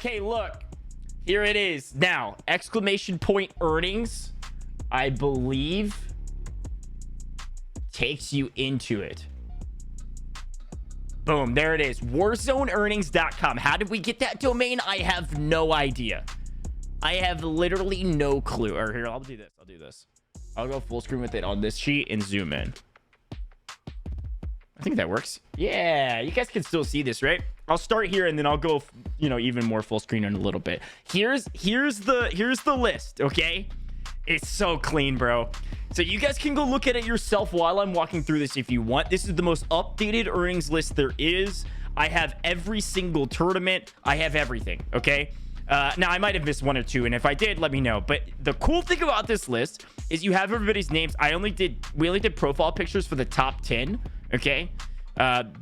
Okay, look, here it is now. Exclamation point earnings, I believe, takes you into it. Boom, there it is. warzoneearnings.com. How did we get that domain? I have no idea. I have literally no clue. Or here, I'll do this. I'll go full screen with it on this sheet and zoom in. I think that works. Yeah, you guys can still see this, right? I'll start here and then I'll go, even more full screen in a little bit. Here's the list, okay? It's so clean, bro. So you guys can go look at it yourself while I'm walking through this if you want. This is the most updated earnings list there is. I have every single tournament. I have everything, okay? Now, I might have missed one or two, and if I did, let me know. But the cool thing about this list is you have everybody's names. We only did profile pictures for the top 10, okay?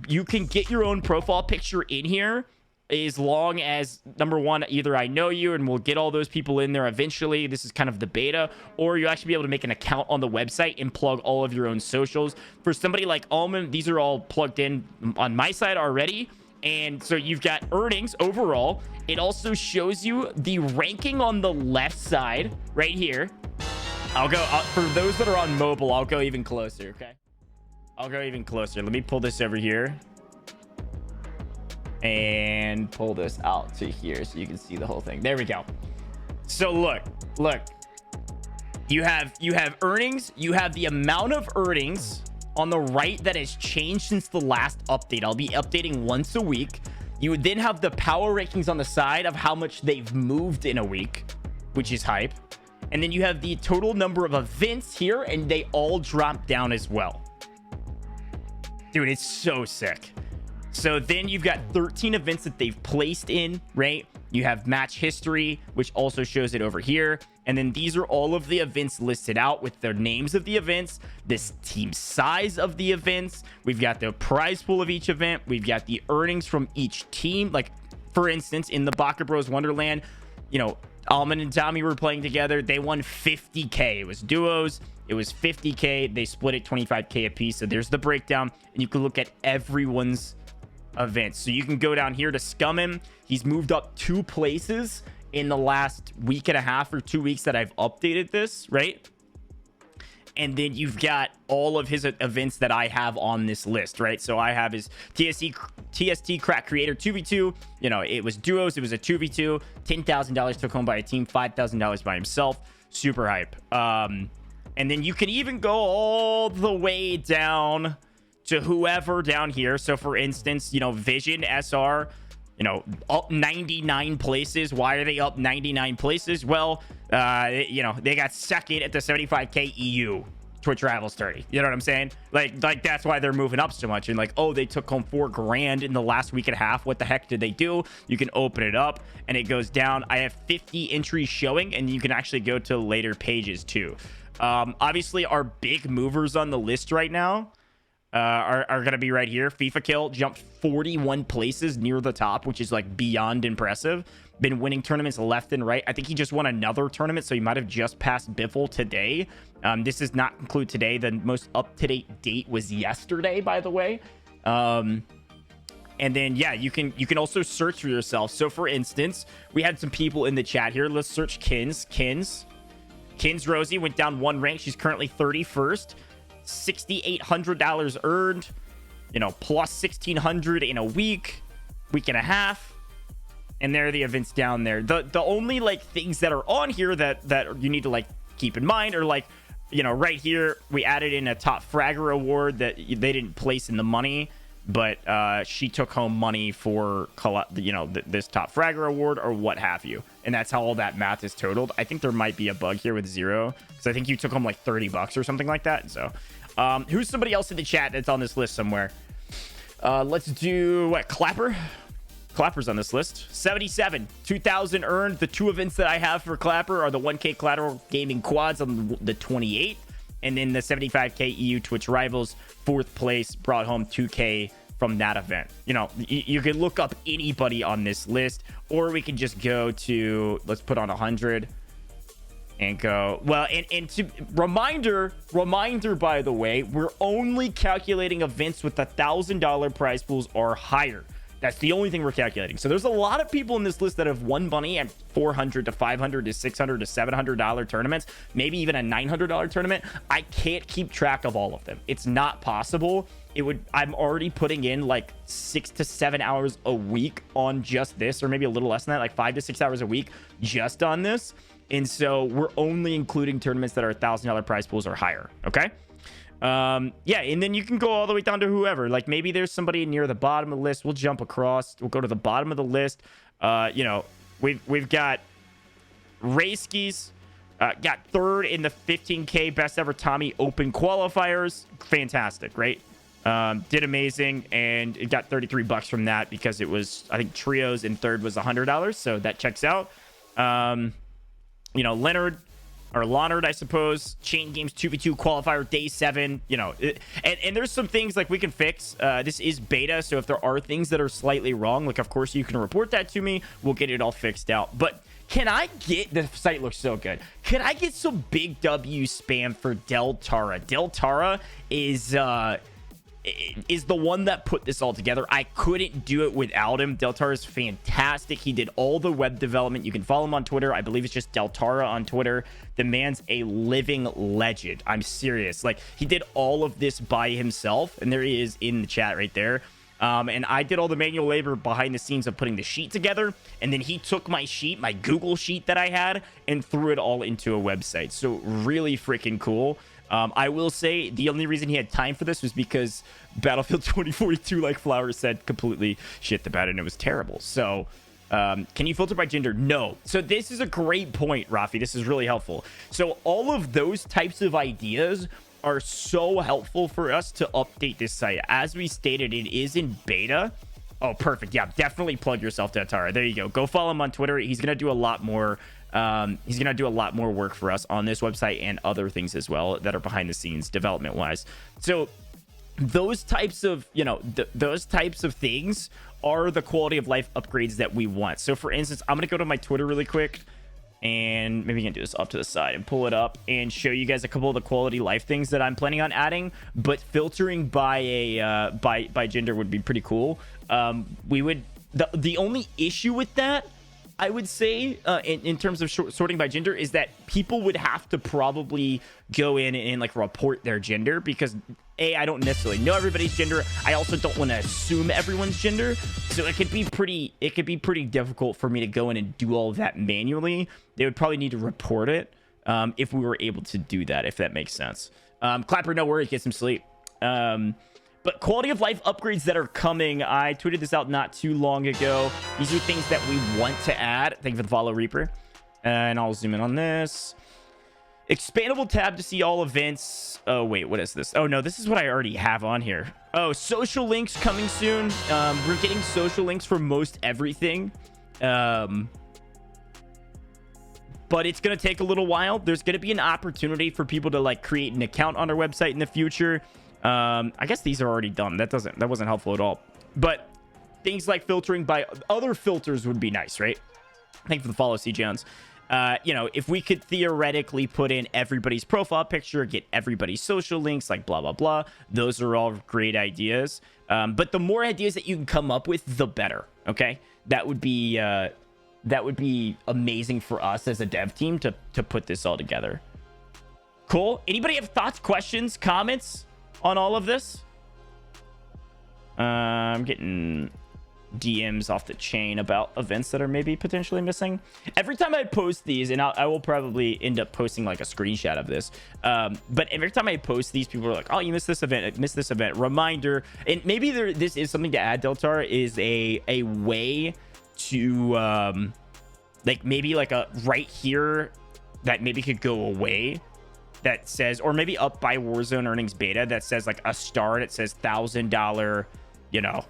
You can get your own profile picture in here as long as, number one, either I know you and we'll get all those people in there eventually. This is kind of the beta, or you actually be able to make an account on the website and plug all of your own socials. For somebody like Almond, these are all plugged in on my side already. And so you've got earnings overall. It also shows you the ranking on the left side right here. I'll go for those that are on mobile. I'll go even closer. Okay, I'll go even closer. Let me pull this over here and pull this out to here so you can see the whole thing. There we go. So look, you have earnings. You have the amount of earnings on the right that has changed since the last update. I'll be updating once a week. You would then have the power rankings on the side of how much they've moved in a week, which is hype. And then you have the total number of events here, and they all drop down as well. Dude, it's so sick. So then you've got 13 events that they've placed in, right? You have match history, which also shows it over here. And then these are all of the events listed out with the names of the events, this team size of the events. We've got the prize pool of each event. We've got the earnings from each team. Like, for instance, in the Baka Bros Wonderland, Almond and Tommy were playing together. They won 50K. It was duos. It was 50K. They split it 25K a piece. So there's the breakdown. And you can look at everyone's events. So you can go down here to Scummin. He's moved up 2 places in the last week and a half or 2 weeks that I've updated this, right? And then you've got all of his events that I have on this list, right? So I have his TST Crack Creator 2v2. It was duos. It was a 2v2. $10,000 took home by a team. $5,000 by himself. Super hype. And then you can even go all the way down to whoever down here. So for instance, Vision SR, up 99 places. Why are they up 99 places? Well, they got second at the 75K EU Twitch Rivals 30. You know what I'm saying? Like that's why they're moving up so much. And they took home $4,000 in the last week and a half. What the heck did they do? You can open it up and it goes down. I have 50 entries showing, and you can actually go to later pages too. Obviously, our big movers on the list right now are going to be right here. FIFA Kill jumped 41 places near the top, which is beyond impressive. Been winning tournaments left and right. I think he just won another tournament, so he might have just passed Biffle today. This does not include today. The most up-to-date date was yesterday, by the way. And then, yeah, you can also search for yourself. So, for instance, we had some people in the chat here. Let's search Kins Rosie went down 1 rank. She's currently 31st. $6,800 earned, plus 1,600 in a week and a half. And there are the events down there. The only things that are on here that you need to keep in mind are right here we added in a top fragger award that they didn't place in the money, but she took home money for this top fragger award or what have you, and that's how all that math is totaled. I think there might be a bug here with 0, because I think you took home $30 or something like that. So who's somebody else in the chat that's on this list somewhere? Let's do Clapper. Clapper's on this list. 77, 2,000 earned. The 2 events that I have for Clapper are the 1K Collateral Gaming Quads on the 28th, and then the 75K EU Twitch Rivals 4th place brought home 2K from that event. You can look up anybody on this list, or we can just go to, let's put on 100 and go, well, and to reminder, by the way, we're only calculating events with $1,000 prize pools or higher. That's the only thing we're calculating. So there's a lot of people in this list that have won money at $400 to $500 to $600 to $700 tournaments, maybe even a $900 tournament. I can't keep track of all of them. It's not possible. I'm already putting in like 6 to 7 hours a week on just this, or maybe a little less than that, like 5 to 6 hours a week just on this. And so we're only including tournaments that are $1,000 prize pools or higher. Okay. Yeah, and then you can go all the way down to whoever. Like maybe there's somebody near the bottom of the list. We'll jump across. We'll go to the bottom of the list. You know, we've got Rayskis, got third in the 15K best ever Tommy Open qualifiers. Fantastic, right? Did amazing, and it got $33 from that because it was, I think, trios, and third was $100, so that checks out. You know, Leonard, I suppose, Chain Games 2v2 qualifier day 7, you know, and there's some things like we can fix. This is beta, so if there are things that are slightly wrong, like of course you can report that to me. We'll get it all fixed out. But can I get, the site looks so good, can I get some big W spam for Del Tara? Del Tara is the one that put this all together. I couldn't do it without him. Del Tara is fantastic. He did all the web development. You can follow him on Twitter. I believe it's just Del Tara on Twitter. The man's a living legend. I'm serious. Like, he did all of this by himself, and there he is in the chat right there. And I did all the manual labor behind the scenes of putting the sheet together, and then he took my sheet, my Google sheet that I had, and threw it all into a website. So really freaking cool. I will say the only reason he had time for this was because Battlefield 2042, like Flower said, completely shit the bed, and it was terrible. So can you filter by gender? No. So this is a great point, Rafi. This is really helpful. So all of those types of ideas are so helpful for us to update this site. As we stated, it is in beta. Oh, perfect. Yeah, definitely plug yourself to Atara. There you go. Go follow him on Twitter. He's going to do a lot more. He's gonna do a lot more work for us on this website and other things as well that are behind the scenes development wise. So those types of, you know, those types of things are the quality of life upgrades that we want. So for instance, I'm gonna go to my Twitter really quick, and maybe we can do this off to the side and pull it up and show you guys a couple of the quality life things that I'm planning on adding, but filtering by a by gender would be pretty cool. We would, the only issue with that, I would say, in terms of sorting by gender, is that people would have to probably go in and like report their gender, because I don't necessarily know everybody's gender. I also don't want to assume everyone's gender, so it could be pretty difficult for me to go in and do all of that manually. They would probably need to report it if we were able to do that, if that makes sense. Clapper, no worries, get some sleep. But quality of life upgrades that are coming, I tweeted this out not too long ago. These are things that we want to add. Thank you for the follow, Reaper. And I'll zoom in on this. Expandable tab to see all events. Oh, wait, what is this? Oh, no, this is what I already have on here. Oh, social links coming soon. We're getting social links for most everything. But it's going to take a little while. There's going to be an opportunity for people to like create an account on our website in the future. I guess these are already done. That wasn't helpful at all. But things like filtering by other filters would be nice, right? Thank you for the follow, C. Jones. You know, if we could theoretically put in everybody's profile picture, get everybody's social links, like blah, blah, blah. Those are all great ideas. But the more ideas that you can come up with, the better. Okay. That would be amazing for us as a dev team to put this all together. Cool. Anybody have thoughts, questions, comments on all of this? I'm getting DMs off the chain about events that are maybe potentially missing. Every time I post these, and I will probably end up posting like a screenshot of this, but every time I post these, people are like, oh, you missed this event, I missed this event. Reminder, and maybe this is something to add, Deltar, is a way to like maybe like a right here that maybe could go away, that says, or maybe up by Warzone earnings beta, that says like a star, and it says $1,000, you know,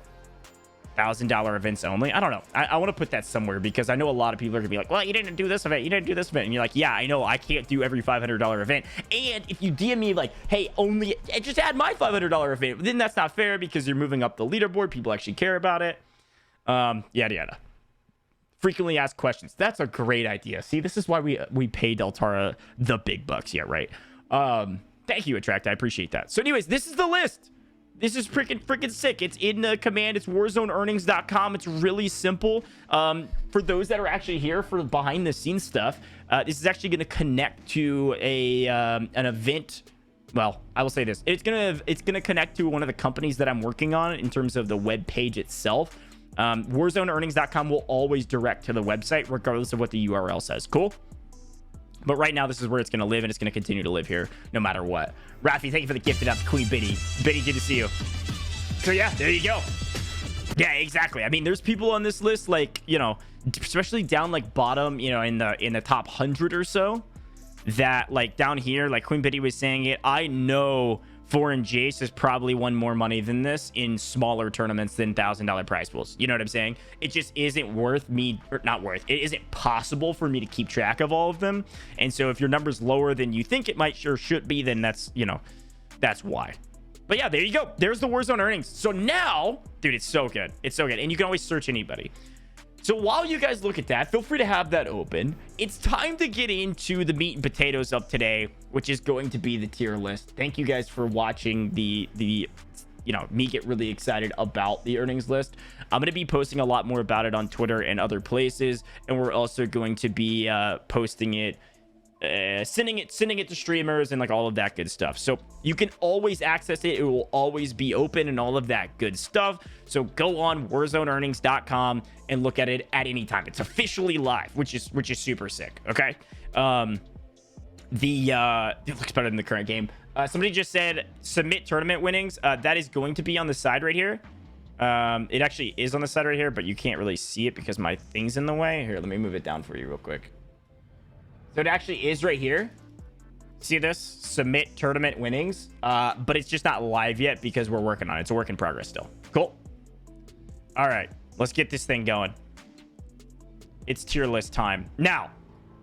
$1,000 events only. I don't know. I want to put that somewhere, because I know a lot of people are gonna be like, well, you didn't do this event, you didn't do this event, and you're like, yeah, I know, I can't do every $500 event. And if you DM me like, hey, only just add my $500 event, then that's not fair, because you're moving up the leaderboard. People actually care about it. Yada yada. Frequently asked questions. That's a great idea. See, this is why we pay Deltara the big bucks. Yeah, right. Thank you, Attract. I appreciate that. So anyways, this is the list. This is freaking sick. It's in the command. It's warzoneearnings.com. It's really simple. For those that are actually here for behind the scenes stuff, this is actually going to connect to an event. Well, I will say this. It's gonna connect to one of the companies that I'm working on in terms of the web page itself. Warzoneearnings.com will always direct to the website regardless of what the URL says. Cool. But right now, this is where it's going to live, and it's going to continue to live here no matter what. Rafi, thank you for the gift of Queen Biddy. Biddy, good to see you. So, yeah, there you go. Yeah, exactly. I mean, there's people on this list, like, you know, especially down, like, bottom, you know, in the top 100 or so, that, like, down here, like Queen Biddy was saying it, I know Foreign Jace has probably won more money than this in smaller tournaments than $1,000 prize pools. You know what I'm saying? It just isn't worth me, or not worth, it isn't possible for me to keep track of all of them. And so if your number's lower than you think it might or should be, then that's, you know, that's why. But yeah, there you go. There's the Warzone earnings. So now, dude, it's so good. It's so good. And you can always search anybody. So while you guys look at that, feel free to have that open. It's time to get into the meat and potatoes of today, which is going to be the tier list. Thank you guys for watching the you know, me get really excited about the earnings list. I'm going to be posting a lot more about it on Twitter and other places, and we're also going to be posting it, sending it to streamers and like all of that good stuff. So you can always access it. It will always be open and all of that good stuff. So go on warzoneearnings.com and look at it at any time. It's officially live, which is super sick. Okay. It looks better than the current game. Somebody just said submit tournament winnings. That is going to be on the side right here. It actually is on the side right here, but you can't really see it because my thing's in the way. Here, let me move it down for you real quick. So it actually is right here. See this? Submit tournament winnings. But it's just not live yet because we're working on it. It's a work in progress still. Cool. All right. Let's get this thing going. It's tier list time. Now,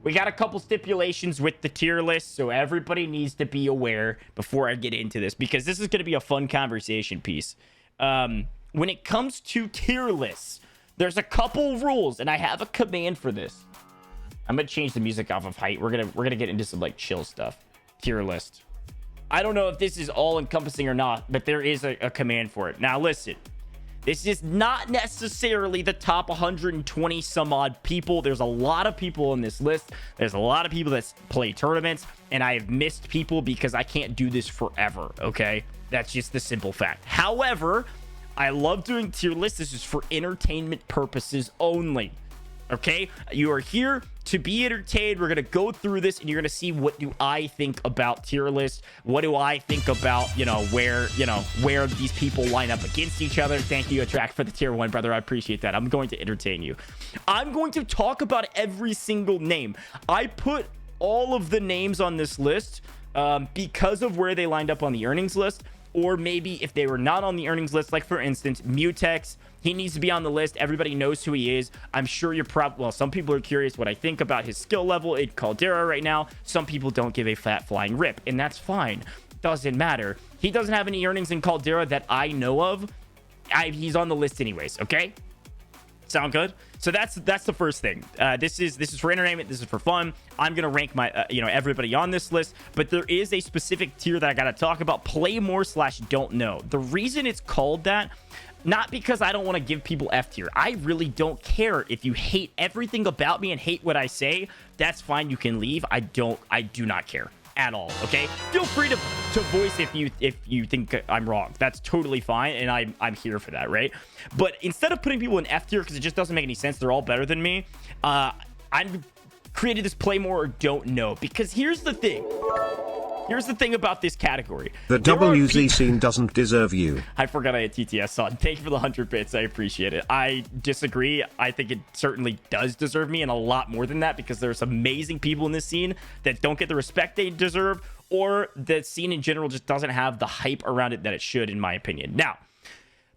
we got a couple stipulations with the tier list, so everybody needs to be aware before I get into this, because this is going to be a fun conversation piece. When it comes to tier lists, there's a couple rules, and I have a command for this. I'm gonna change the music off of height. We're gonna get into some like chill stuff. Tier list. I don't know if this is all encompassing or not, but there is a command for it. Now listen, this is not necessarily the top 120 some odd people. There's a lot of people on this list. There's a lot of people that play tournaments, and I have missed people because I can't do this forever. Okay, that's just the simple fact. However, I love doing tier lists. This is for entertainment purposes only. Okay, you are here to be entertained. We're gonna go through this, and you're gonna see what do I think about tier lists. What do I think about where these people line up against each other. Thank you, Attract, for the tier 1, brother. I appreciate that. I'm going to entertain you. I'm going to talk about every single name. I put all of the names on this list because of where they lined up on the earnings list, or maybe if they were not on the earnings list, like for instance, Mutex. He needs to be on the list. Everybody knows who he is. I'm sure you're well, some people are curious what I think about his skill level in Caldera right now. Some people don't give a fat flying rip, and that's fine. Doesn't matter. He doesn't have any earnings in Caldera that I know of. He's on the list anyways, okay? Sound good? So that's the first thing. This is for entertainment. This is for fun. I'm gonna rank my everybody on this list, but there is a specific tier that I gotta talk about. Play more / don't know. The reason it's called that, not because I don't want to give people F tier. I really don't care. If you hate everything about me and hate what I say, that's fine. You can leave. I do not care at all. Okay, feel free to voice if you think I'm wrong. That's totally fine, and I'm here for that, right? But instead of putting people in F tier because it just doesn't make any sense, they're all better than me. I'm created this play more or don't know, because here's the thing. Here's the thing about this category. The WZ scene doesn't deserve you. I forgot I had TTS on. Thank you for the 100 bits. I appreciate it. I disagree. I think it certainly does deserve me, and a lot more than that, because there's amazing people in this scene that don't get the respect they deserve, or the scene in general just doesn't have the hype around it that it should, in my opinion. Now,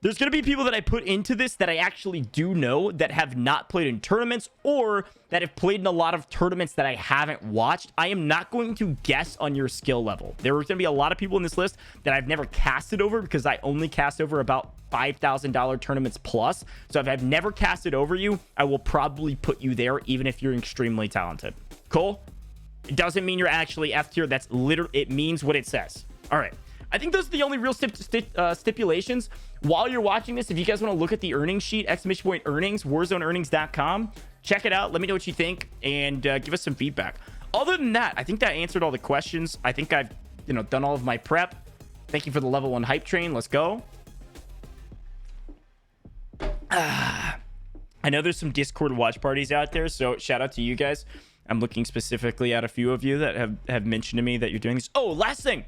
there's going to be people that I put into this that I actually do know that have not played in tournaments, or that have played in a lot of tournaments that I haven't watched. I am not going to guess on your skill level. There are going to be a lot of people in this list that I've never casted over, because I only cast over about $5,000 tournaments plus. So if I've never casted over you, I will probably put you there, even if you're extremely talented. Cool? It doesn't mean you're actually F tier. That's literally, it means what it says. All right. I think those are the only real stipulations. While you're watching this, if you guys want to look at the earnings sheet, exclamation point earnings, warzoneearnings.com, check it out. Let me know what you think and give us some feedback. Other than that, I think that answered all the questions. I think I've done all of my prep. Thank you for the level 1 hype train. Let's go. I know there's some Discord watch parties out there, so shout out to you guys. I'm looking specifically at a few of you that have mentioned to me that you're doing this. Oh, last thing.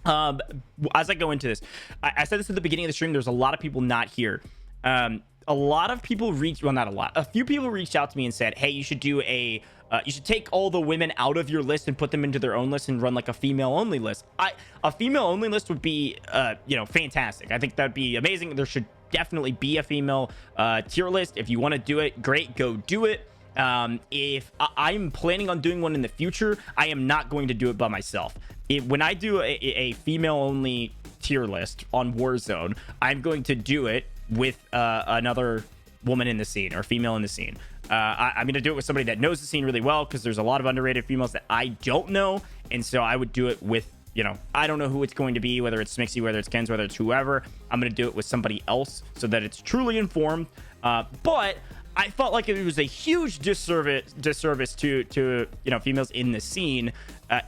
As I go into this, I said this at the beginning of the stream. There's a lot of people not here. A lot of people not a lot. A few people reached out to me and said, hey, you should do you should take all the women out of your list and put them into their own list and run like a female only list. A female only list would be, fantastic. I think that'd be amazing. There should definitely be a female tier list. If you want to do it, great, go do it. If I'm planning on doing one in the future, I am not going to do it by myself. When I do a female only tier list on Warzone, I'm going to do it with another woman in the scene or female in the scene. I'm going to do it with somebody that knows the scene really well, because there's a lot of underrated females that I don't know. And so I would do it with, I don't know who it's going to be, whether it's Smixy, whether it's Ken's, whether it's whoever. I'm going to do it with somebody else so that it's truly informed. But I felt like it was a huge disservice to females in the scene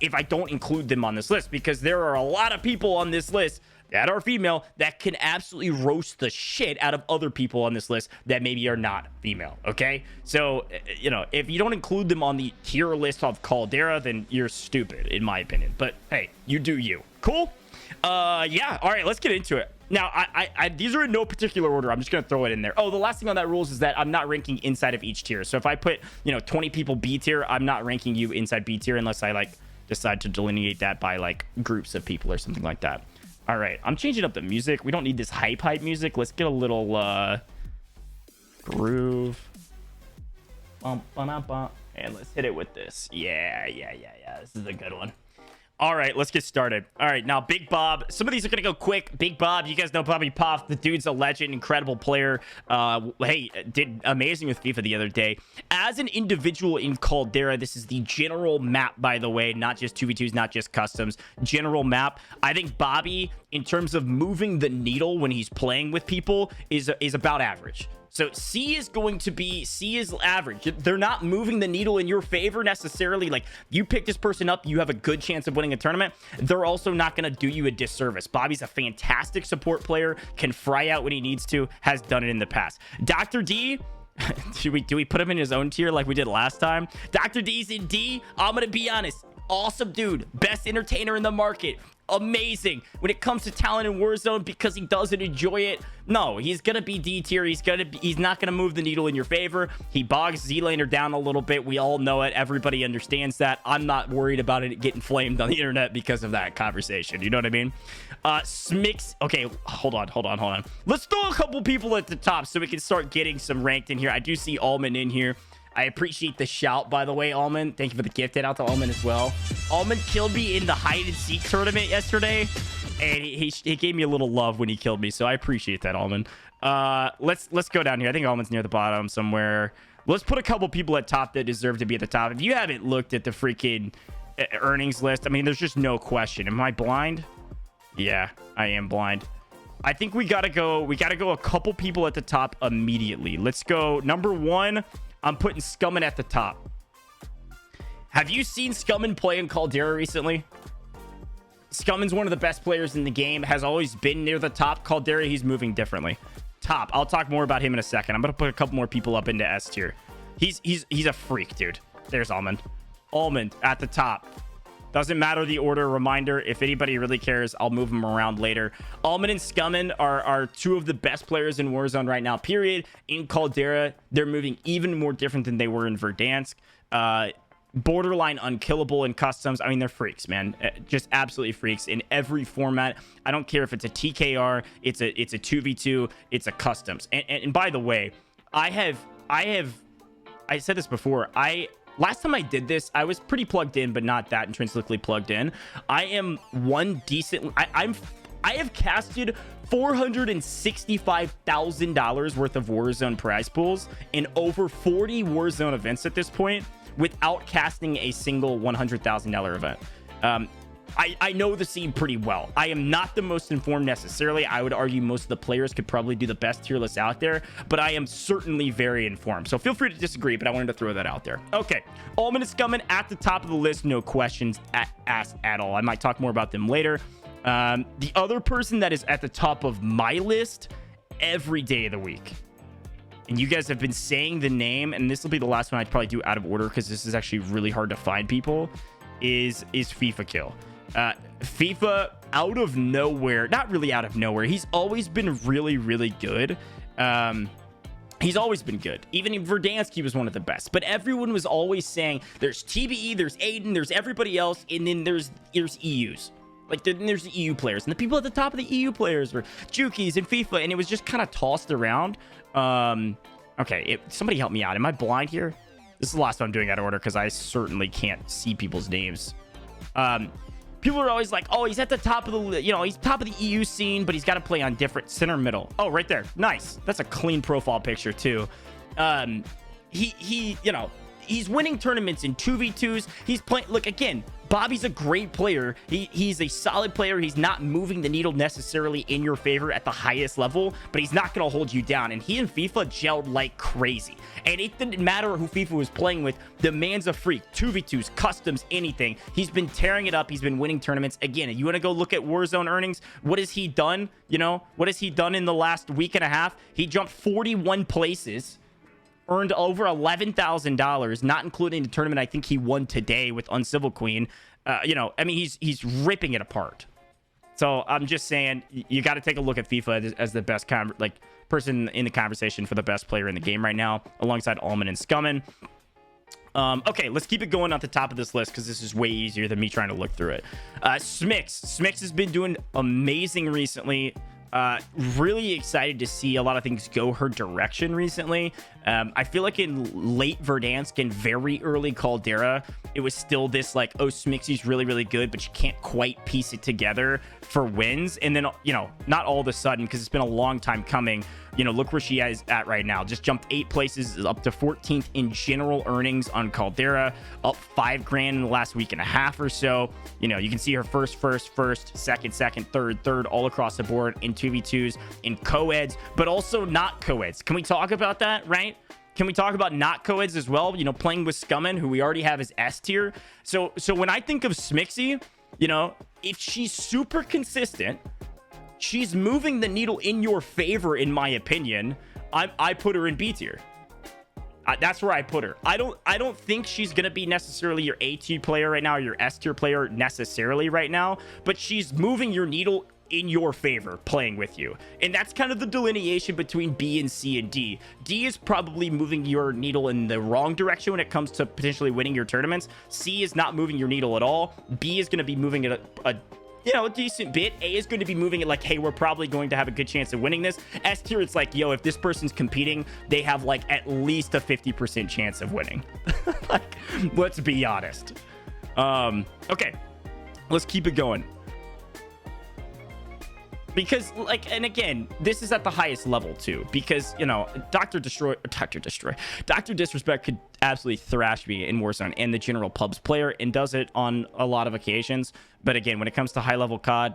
if I don't include them on this list, because there are a lot of people on this list that are female that can absolutely roast the shit out of other people on this list that maybe are not female. Okay, so if you don't include them on the tier list of Caldera, then you're stupid in my opinion. But hey, you do you. Cool. Yeah, all right, let's get into it. Now, I these are in no particular order. I'm just going to throw it in there. Oh, the last thing on that rules is that I'm not ranking inside of each tier. So if I put, 20 people B tier, I'm not ranking you inside B tier unless I decide to delineate that by groups of people or something like that. All right, I'm changing up the music. We don't need this hype music. Let's get a little groove. And let's hit it with this. Yeah. This is a good one. All right, let's get started. All right, now Big Bob. Some of these are gonna go quick. Big Bob, you guys know Bobby Poff. The dude's a legend, incredible player. Hey, did amazing with FIFA the other day. As an individual in Caldera, this is the general map, by the way, not just 2v2s, not just customs. General map. I think Bobby, in terms of moving the needle when he's playing with people, is about average. So C is average. They're not moving the needle in your favor necessarily. Like, you pick this person up, you have a good chance of winning a tournament. They're also not going to do you a disservice. Bobby's a fantastic support player, can fry out when he needs to, has done it in the past. Dr. D, do we put him in his own tier like we did last time? Dr. D's in D. I'm going to be honest. Awesome dude. Best entertainer in the market. Amazing when it comes to talent in Warzone because he doesn't enjoy it. No, he's gonna be D tier. He's not gonna move the needle in your favor. He bogs Z-Laner down a little bit. We all know it. Everybody understands that. I'm not worried about it getting flamed on the internet because of that conversation. You know what I mean? Smix. Okay, hold on. Let's throw a couple people at the top so we can start getting some ranked in here. I do see Allman in here. I appreciate the shout, by the way, Allman. Thank you for the gifted out to Allman as well. Allman killed me in the hide and seek tournament yesterday, and he gave me a little love when he killed me, so I appreciate that, Allman. Let's go down here. I think Allman's near the bottom somewhere. Let's put a couple people at top that deserve to be at the top. If you haven't looked at the freaking earnings list, I mean, there's just no question. Am I blind? Yeah, I am blind. I think we gotta go a couple people at the top immediately. Let's go. Number 1. I'm putting Scummin at the top. Have you seen Scummin play in Caldera recently? Scummin's one of the best players in the game, has always been near the top. Caldera, he's moving differently. Top. I'll talk more about him in a second. I'm going to put a couple more people up into S tier. He's a freak, dude. There's Almond. Almond at the top. Doesn't matter the order. Reminder, if anybody really cares, I'll move them around later. Almond and Scummin are two of the best players in Warzone right now, period. In Caldera, they're moving even more different than they were in Verdansk. Borderline unkillable in customs. I mean, they're freaks, man. Just absolutely freaks in every format. I don't care if it's a TKR, it's a 2v2, it's a customs. And by the way, I said this before. Last time I did this, I was pretty plugged in, but not that intrinsically plugged in. I am one decent. I have casted $465,000 worth of Warzone prize pools in over 40 Warzone events at this point, without casting a single $100,000 event. I know the scene pretty well. I am not the most informed necessarily. I would argue most of the players could probably do the best tier list out there, but I am certainly very informed. So feel free to disagree, but I wanted to throw that out there. Okay, Allman is coming at the top of the list. No questions asked at all. I might talk more about them later. The other person that is at the top of my list every day of the week, and you guys have been saying the name, and this will be the last one I'd probably do out of order because this is actually really hard to find people, is FIFA Kill. FIFA out of nowhere, not really out of nowhere. He's always been really, really good. He's always been good. Even in Verdansk, was one of the best. But everyone was always saying there's TBE, there's Aiden, there's everybody else, and then there's EUs. Like, then there's the EU players. And the people at the top of the EU players were Jukies and FIFA, and it was just kind of tossed around. Okay, somebody help me out. Am I blind here? This is the last one I'm doing out of order because I certainly can't see people's names. People are always like, oh, he's at the top of the, he's top of the EU scene, but he's got to play on different center middle. Oh, right there. Nice. That's a clean profile picture too. He's winning tournaments in 2v2s. He's playing, look, again, Bobby's a great player. He's a solid player. He's not moving the needle necessarily in your favor at the highest level, but he's not going to hold you down. And he and FIFA gelled like crazy. And it didn't matter who FIFA was playing with. The man's a freak. 2v2s, customs, anything. He's been tearing it up. He's been winning tournaments. Again, you want to go look at Warzone earnings? What has he done? What has he done in the last week and a half? He jumped 41 places. Earned over $11,000, not including the tournament I think he won today with Uncivil Queen. He's ripping it apart. So I'm just saying, you got to take a look at FIFA as the best person in the conversation for the best player in the game right now, alongside Allman and Scummin. Okay, let's keep it going at the top of this list because this is way easier than me trying to look through it. Smix has been doing amazing recently. Really excited to see a lot of things go her direction recently. I feel like in late Verdansk and very early Caldera, it was still this like, oh, Smixy's really, really good, but you can't quite piece it together for wins. And then, not all of a sudden, because it's been a long time coming, look where she is at right now. Just jumped 8 places, up to 14th in general earnings on Caldera, up $5,000 in the last week and a half or so. You can see her first, second, third, all across the board in 2v2s, in co-eds, but also not co-eds. Can we talk about that, right? Can we talk about not co-eds as well? Playing with Scummin, who we already have as S tier. So when I think of Smixy, if she's super consistent, she's moving the needle in your favor, in my opinion. I put her in B tier. That's where I put her. I don't think she's gonna be necessarily your A tier player right now, or your S tier player necessarily right now, but she's moving your needle in your favor playing with you. And that's kind of the delineation between B and C and D. D is probably moving your needle in the wrong direction when it comes to potentially winning your tournaments. C is not moving your needle at all. B is going to be moving it a decent bit. A is going to be moving it like, hey, we're probably going to have a good chance of winning this. S tier, it's like, yo, if this person's competing, they have like at least a 50% chance of winning. Like, let's be honest. Okay, let's keep it going. Because, and again, this is at the highest level, too. Because, Dr. Disrespect could absolutely thrash me in Warzone and the general pubs player, and does it on a lot of occasions. But again, when it comes to high-level COD,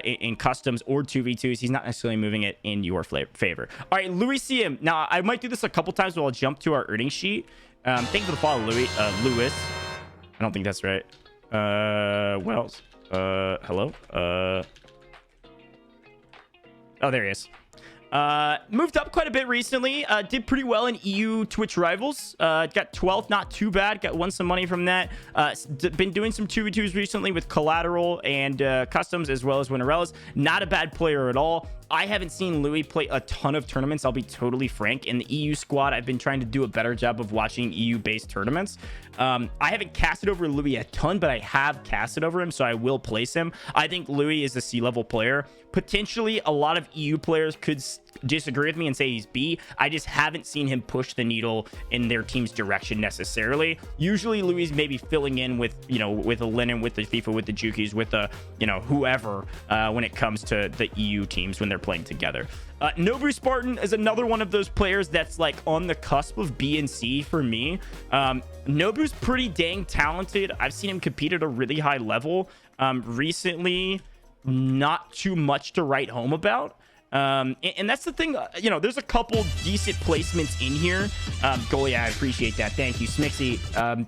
in customs or 2v2s, he's not necessarily moving it in your favor. All right, Louis CM. Now, I might do this a couple times, but I'll jump to our earnings sheet. Thank you for the follow, Louis. I don't think that's right. Hello? Oh, there he is. Moved up quite a bit recently. Did pretty well in EU Twitch Rivals. Got 12th, not too bad. Won some money from that. Been doing some 2v2s recently with Collateral and Customs, as well as Winterellas. Not a bad player at all. I haven't seen Louis play a ton of tournaments, I'll be totally frank. In the EU squad, I've been trying to do a better job of watching EU-based tournaments. I haven't casted over Louis a ton, but I have casted over him, so I will place him. I think Louis is a C-level player. Potentially, a lot of EU players could disagree with me and say he's B. I just haven't seen him push the needle in their team's direction necessarily. Usually Louis maybe filling in with, you know, with a Lennon, with the FIFA, with the Jukis, with the, you know, whoever when it comes to the EU teams when they're playing together. Nobu Spartan is another one of those players that's like on the cusp of B and C for me. Nobu's pretty dang talented. I've seen him compete at a really high level recently. Not too much to write home about. And that's the thing, you know, there's a couple decent placements in here. Goalie, I appreciate that. Thank you, Smixy.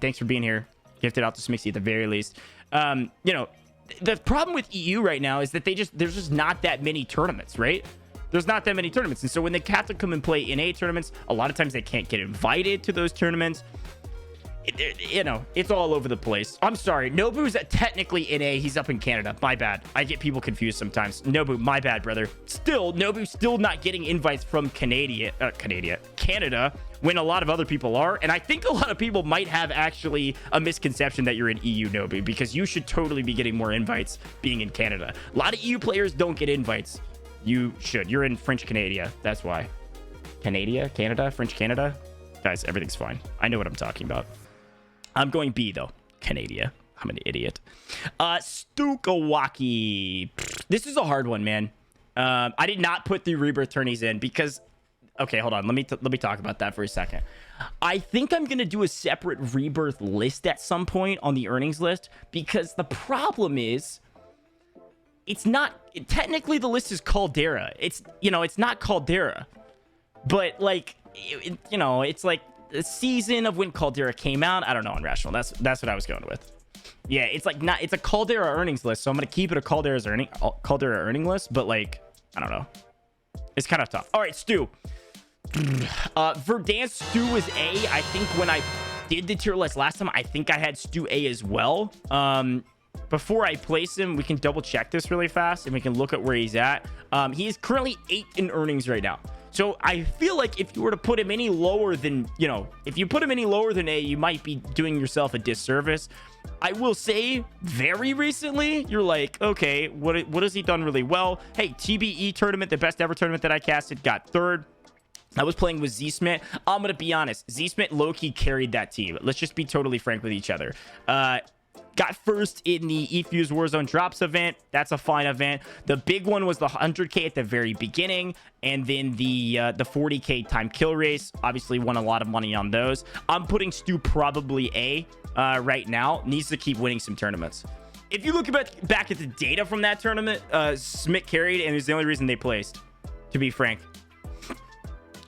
Thanks for being here. Gifted out to Smixy at the very least. You know, the problem with EU right now is that there's just not that many tournaments, right? There's not that many tournaments. And so when they have to come and play NA tournaments, a lot of times they can't get invited to those tournaments. You know, it's all over the place. I'm sorry. Nobu's technically NA. He's up in Canada. My bad. I get people confused sometimes. Nobu, my bad, brother. Still, Nobu's still not getting invites from Canada, when a lot of other people are. And I think a lot of people might have actually a misconception that you're in EU, Nobu, because you should totally be getting more invites being in Canada. A lot of EU players don't get invites. You should. You're in French Canada. That's why. Canada, French Canada. Guys, everything's fine. I know what I'm talking about. I'm going B, though. Canada. I'm an idiot. Stukawaki. This is a hard one, man. I did not put the rebirth tourneys in because... Okay, hold on. Let me talk about that for a second. I think I'm going to do a separate rebirth list at some point on the earnings list because the problem is... It's not... Technically, the list is Caldera. It's, you know, it's not Caldera. But, like, you know, it's like... the season of when Caldera came out. I don't know on Rational. That's what I was going with. Yeah, it's like not. It's a Caldera earnings list, so I'm gonna keep it a Caldera earning list. But like, I don't know. It's kind of tough. All right, Stu. Verdansk Stu was A. I think when I did the tier list last time, I think I had Stu A as well. Before I place him, we can double check this really fast and we can look at where he's at. He is currently 8 in earnings right now. So I feel like if you were to put him any lower than, you know, if you put him any lower than A, you might be doing yourself a disservice. I will say very recently, you're like, okay, what has he done really well? Hey, TBE tournament, the best ever tournament that I casted, got 3rd. I was playing with Z-Smith. I'm going to be honest. Z-Smith low-key carried that team. Let's just be totally frank with each other. Got 1st in the eFuse Warzone Drops event. That's a fine event. The big one was the 100K at the very beginning. And then the 40K time kill race. Obviously won a lot of money on those. I'm putting Stu probably A right now. Needs to keep winning some tournaments. If you look back at the data from that tournament, Smith carried, and it was the only reason they placed, to be frank.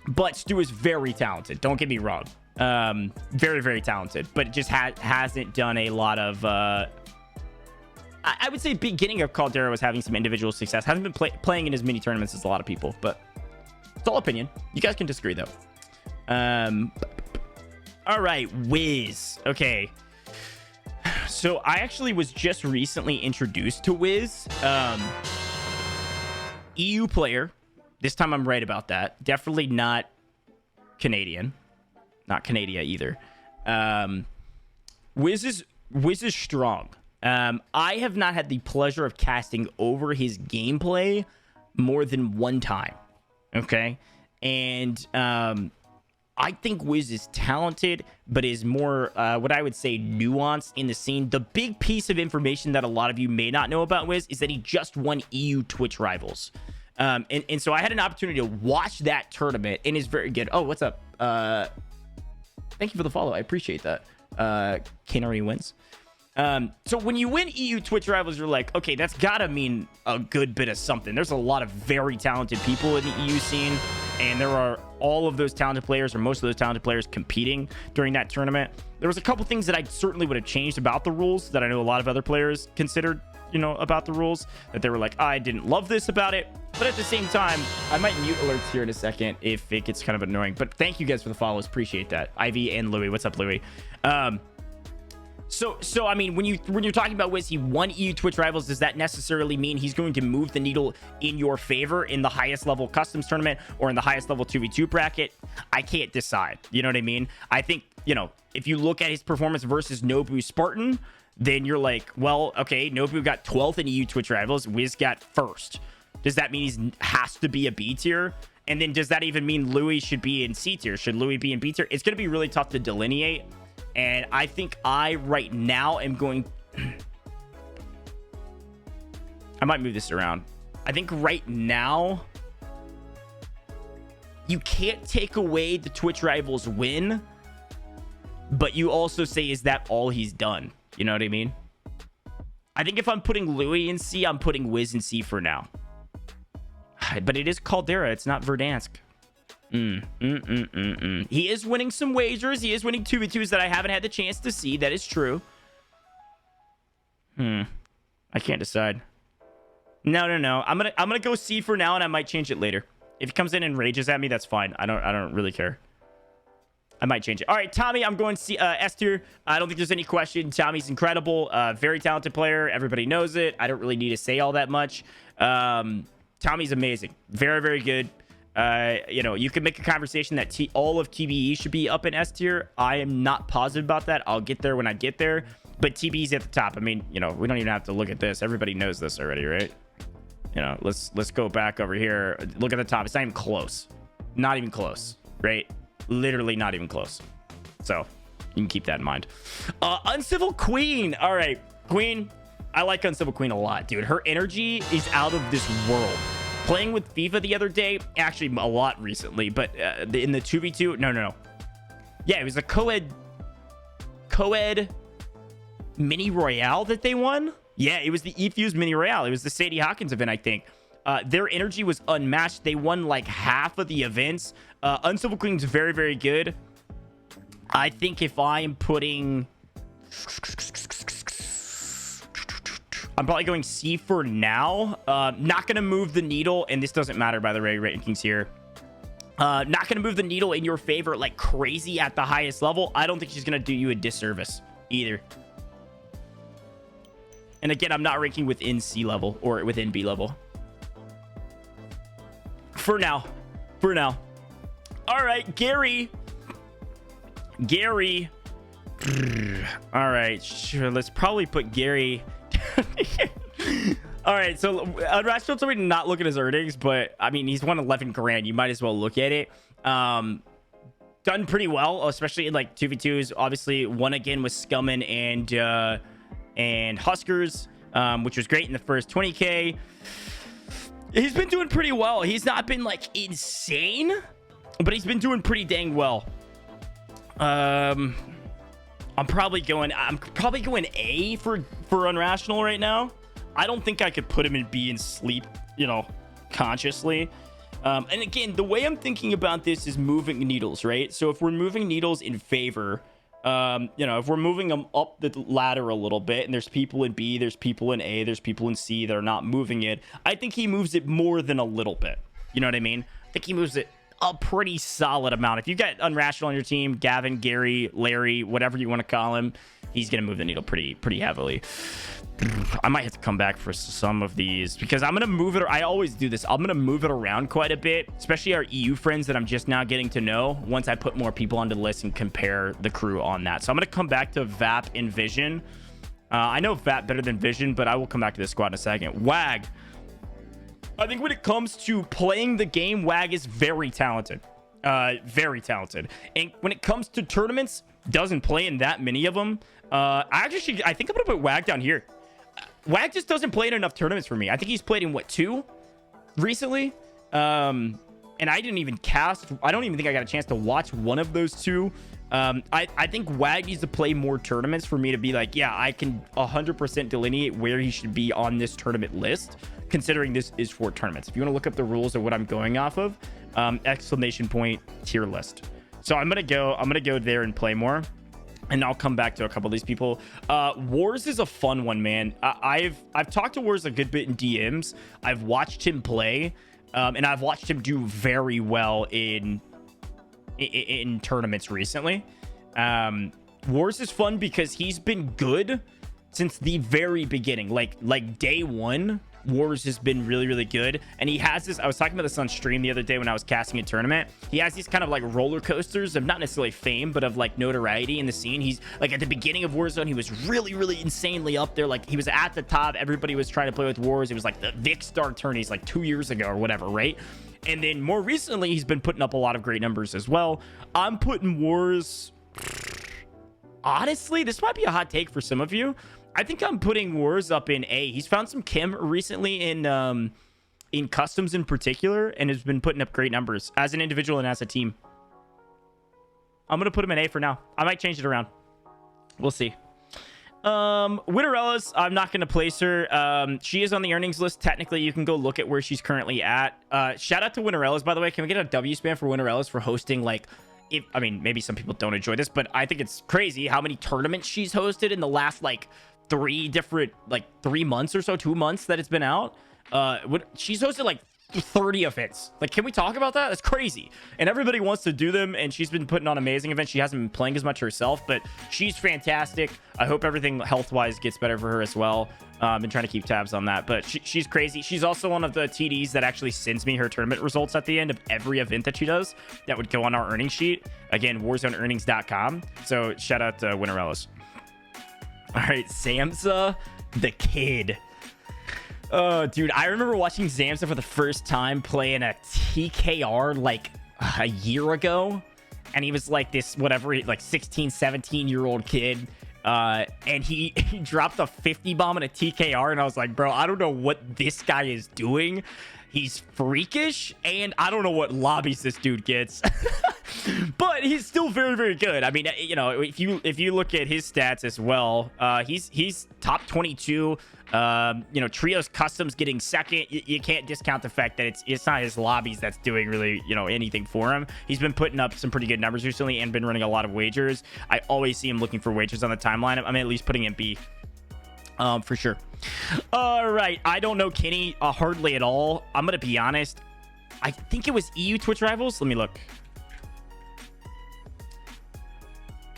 But Stu is very talented. Don't get me wrong. Very, very talented, but it just hasn't done a lot of I would say beginning of Caldera was having some individual success. Hasn't been playing in as many tournaments as a lot of people, but it's all opinion. You guys can disagree though. All right, Wiz. Okay, so I actually was just recently introduced to Wiz. EU player. This time I'm right about that. Definitely not Canadian. Not Canada either. Wiz is strong. I have not had the pleasure of casting over his gameplay more than one time. Okay? And I think Wiz is talented, but is more, what I would say, nuanced in the scene. The big piece of information that a lot of you may not know about Wiz is that he just won EU Twitch Rivals. And so I had an opportunity to watch that tournament and is very good. Oh, what's up? Thank you for the follow. I appreciate that. Canary wins. So when you win EU Twitch Rivals, you're like, okay, that's gotta mean a good bit of something. There's a lot of very talented people in the EU scene, and there are all of those talented players, or most of those talented players, competing during that tournament. There was a couple things that I certainly would have changed about the rules that I know a lot of other players considered, you know, about the rules, that they were like, I didn't love this about it. But at the same time, I might mute alerts here in a second if it gets kind of annoying. But thank you guys for the follows. Appreciate that. Ivy and Louis. What's up, Louis? So I mean, when you're talking about Wiz, he won EU Twitch Rivals, does that necessarily mean he's going to move the needle in your favor in the highest level customs tournament or in the highest level 2v2 bracket? I can't decide. You know what I mean? I think, you know, if you look at his performance versus Nobu Spartan, then you're like, well, okay, Nobu got 12th in EU Twitch Rivals. Wiz got 1st. Does that mean he has to be a B tier? And then does that even mean Louis should be in C tier? Should Louis be in B tier? It's going to be really tough to delineate. And I think right now am going... I might move this around. I think right now, you can't take away the Twitch Rivals win, but you also say, is that all he's done? You know what I mean? I think if I'm putting Louis in C, I'm putting Wiz in C for now. But it is Caldera. It's not Verdansk. He is winning some wagers. He is winning 2v2s that I haven't had the chance to see. That is true. I can't decide. No. I'm gonna go C for now, and I might change it later. If he comes in and rages at me, that's fine. I don't really care. I might change it. All right, Tommy, I'm going C, S tier. I don't think there's any question. Tommy's incredible. Very talented player. Everybody knows it. I don't really need to say all that much. Tommy's amazing. Very, very good. You know, you can make a conversation that all of TBE should be up in S tier. I am not positive about that. I'll get there when I get there. But TBE's at the top. I mean, you know, we don't even have to look at this. Everybody knows this already, right? You know, let's go back over here. Look at the top. It's not even close. Not even close, right? Literally not even close. So you can keep that in mind. Uncivil Queen. All right, Queen. I like Uncivil Queen a lot, dude. Her energy is out of this world. Playing with FIFA the other day, actually a lot recently, but in the 2v2, no. Yeah, it was a co-ed mini royale that they won. Yeah, it was the eFuse mini royale. It was the Sadie Hawkins event, I think. Their energy was unmatched. They won like half of the events. Uncivil Queen's very, very good. I think if I'm putting... I'm probably going C for now. Not going to move the needle, and this doesn't matter, by the way, rankings here. Not going to move the needle in your favor like crazy at the highest level. I don't think she's going to do you a disservice either. And again, I'm not ranking within C level or within B level. For now. All right, Gary. All right, sure. Let's probably put Gary... All right, so Unrational told me to not look at his earnings, but I mean, he's won 11 grand. You might as well look at it. Done pretty well, especially in like 2v2s. Obviously, won again with Scummin and Huskers, which was great in the first 20k. He's been doing pretty well. He's not been like insane, but he's been doing pretty dang well. I'm probably going A for Unrational right now. I don't think I could put him in B and sleep, you know, consciously. And again, the way I'm thinking about this is moving needles, right? So if we're moving needles in favor, you know, if we're moving them up the ladder a little bit, and there's people in B, there's people in A, there's people in C that are not moving it, I think he moves it more than a little bit. You know what I mean? I think he moves it a pretty solid amount. If you got Unrational on your team, Gavin, Gary, Larry, whatever you want to call him, he's gonna move the needle pretty heavily. I might have to come back for some of these because I'm gonna move it. I always do this. I'm gonna move it around quite a bit, especially our EU friends that I'm just now getting to know once I put more people onto the list and compare the crew on that. So I'm gonna come back to Vap and Vision. I know Vap better than Vision, but I will come back to this squad in a second. Wag. I think when it comes to playing the game, Wag is very talented. Very talented. And when it comes to tournaments, doesn't play in that many of them. I think I'm gonna put Wag down here. Wag just doesn't play in enough tournaments for me. I think he's played in what, 2 recently? And I didn't even cast. I don't even think I got a chance to watch one of those 2. I think Wag needs to play more tournaments for me to be like, yeah, I can 100% delineate where he should be on this tournament list, considering this is for tournaments. If you want to look up the rules of what I'm going off of, exclamation point tier list. So I'm gonna go there and play more, and I'll come back to a couple of these people. Wars is a fun one, man. I've talked to Wars a good bit in DMs. I've watched him play, and I've watched him do very well in tournaments recently. Wars is fun because he's been good since the very beginning, like day one. Wars has been really good, and he has this. I was talking about this on stream the other day when I was casting a tournament. He has these kind of like roller coasters of not necessarily fame, but of like notoriety in the scene. He's like at the beginning of Warzone, he was really insanely up there. Like he was at the top. Everybody was trying to play with Wars. It was like the Vic Star tourneys like 2 years ago or whatever, right? And then more recently, he's been putting up a lot of great numbers as well. I'm putting Wars. Honestly, this might be a hot take for some of you. I think I'm putting Wars up in A. He's found some chem recently in customs in particular, and has been putting up great numbers as an individual and as a team. I'm gonna put him in A for now. I might change it around. We'll see. Winterella's, I'm not going to place her. She is on the earnings list. Technically, you can go look at where she's currently at. Shout out to Winterella's, by the way. Can we get a W spam for Winterella's for hosting, like, I mean, maybe some people don't enjoy this, but I think it's crazy how many tournaments she's hosted in the last, like, 3 months or so, 2 months that it's been out. She's hosted, like, 30 events. Like, can we talk about that? That's crazy. And everybody wants to do them, and she's been putting on amazing events. She hasn't been playing as much herself, but she's fantastic. I hope everything health-wise gets better for her as well. Been trying to keep tabs on that, but she's crazy. She's also one of the TDs that actually sends me her tournament results at the end of every event that she does. That would go on our earnings sheet. Again, warzoneearnings.com. So shout out to Winterella's. All right, Samsa the Kid. Oh, dude, I remember watching Zamsa for the first time playing a TKR like a year ago. And he was like this, whatever, like 16, 17-year-old kid. And he dropped a 50 bomb in a TKR. And I was like, bro, I don't know what this guy is doing. He's freakish. And I don't know what lobbies this dude gets. But he's still very, very good. I mean, you know, if you look at his stats as well, he's top 22. You know, Trios Customs getting second. You can't discount the fact that it's not his lobbies that's doing really, you know, anything for him. He's been putting up some pretty good numbers recently and been running a lot of wagers. I always see him looking for wagers on the timeline. I'm at least putting in B. For sure. All right. I don't know Kenny hardly at all. I'm going to be honest. I think it was EU Twitch Rivals. Let me look.